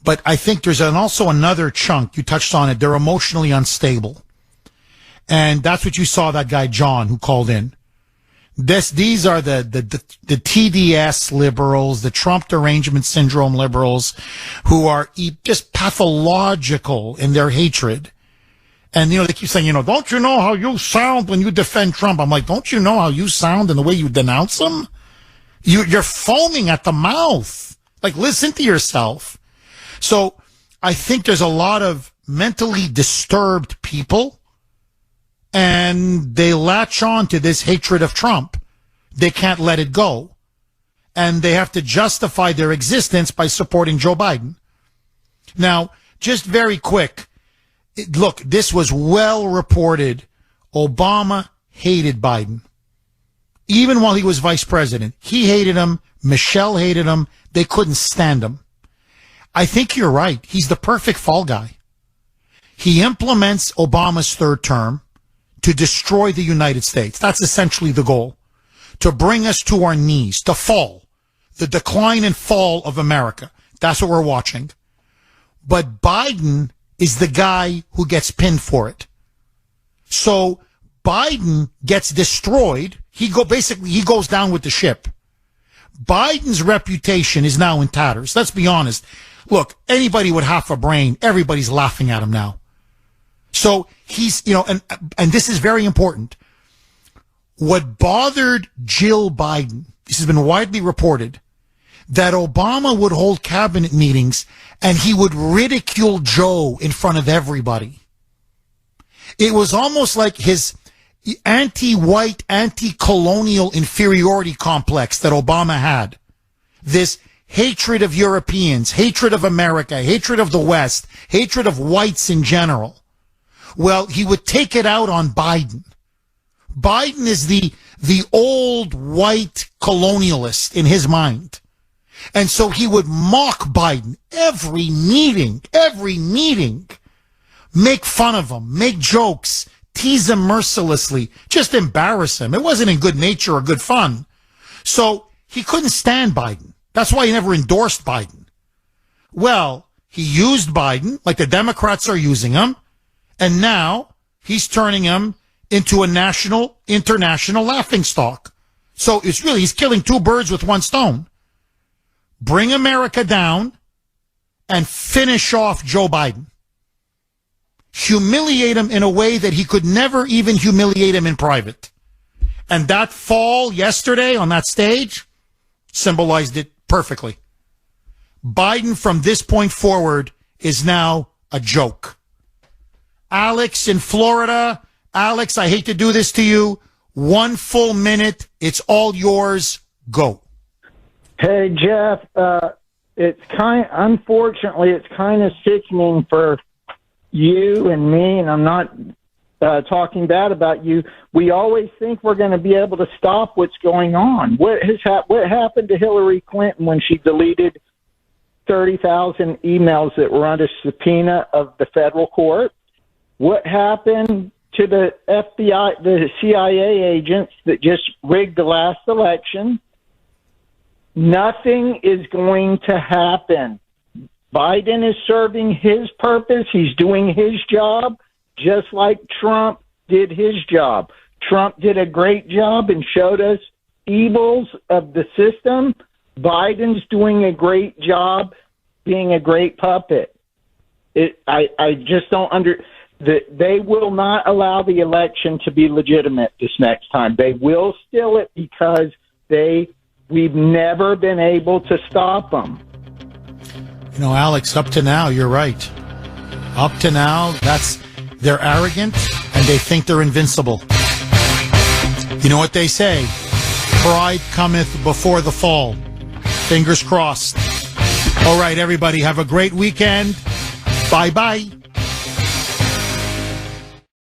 But I think there's also another chunk, you touched on it, they're emotionally unstable. And that's what you saw that guy, John, who called in. These are the TDS liberals, the Trump derangement syndrome liberals, who are just pathological in their hatred. And, they keep saying, don't you know how you sound when you defend Trump? I'm like, don't you know how you sound in the way you denounce him? You're foaming at the mouth. Like, listen to yourself. So I think there's a lot of mentally disturbed people, and they latch on to this hatred of Trump. They can't let it go. And they have to justify their existence by supporting Joe Biden. Now, just very quick. Look, this was well reported. Obama hated Biden. Even while he was vice president, he hated him. Michelle hated him. They couldn't stand him. I think you're right. He's the perfect fall guy. He implements Obama's third term to destroy the United States. That's essentially the goal. To bring us to our knees, to fall. The decline and fall of America. That's what we're watching. But Biden is the guy who gets pinned for it. So Biden gets destroyed. He goes down with the ship. Biden's reputation is now in tatters. Let's be honest. Look, anybody with half a brain, everybody's laughing at him now. So he's, and this is very important. What bothered Jill Biden, this has been widely reported, that Obama would hold cabinet meetings and he would ridicule Joe in front of everybody. It was almost like his anti-white, anti-colonial inferiority complex that Obama had. This hatred of Europeans, hatred of America, hatred of the West, hatred of whites in general. Well, he would take it out on Biden. Biden is the old white colonialist in his mind. And so he would mock Biden every meeting, make fun of him, make jokes, tease him mercilessly, just embarrass him. It wasn't in good nature or good fun. So he couldn't stand Biden. That's why he never endorsed Biden. Well, he used Biden like the Democrats are using him. And now he's turning him into a national, international laughingstock. So he's killing two birds with one stone. Bring America down and finish off Joe Biden. Humiliate him in a way that he could never even humiliate him in private. And that fall yesterday on that stage symbolized it perfectly. Biden from this point forward is now a joke. Alex in Florida. Alex, I hate to do this to you. 1 full minute. It's all yours. Go. Hey, Jeff. Unfortunately, it's kind of sickening for you and me, and I'm not talking bad about you. We always think we're going to be able to stop what's going on. What happened to Hillary Clinton when she deleted 30,000 emails that were under subpoena of the federal court? What happened to the FBI, the CIA agents that just rigged the last election? Nothing is going to happen. Biden is serving his purpose. He's doing his job just like Trump did his job. Trump did a great job and showed us evils of the system. Biden's doing a great job being a great puppet. I just don't they will not allow the election to be legitimate this next time. They will steal it because we've never been able to stop them. Alex, up to now, you're right. Up to now, they're arrogant and they think they're invincible. You know what they say? Pride cometh before the fall. Fingers crossed. All right, everybody, have a great weekend. Bye-bye.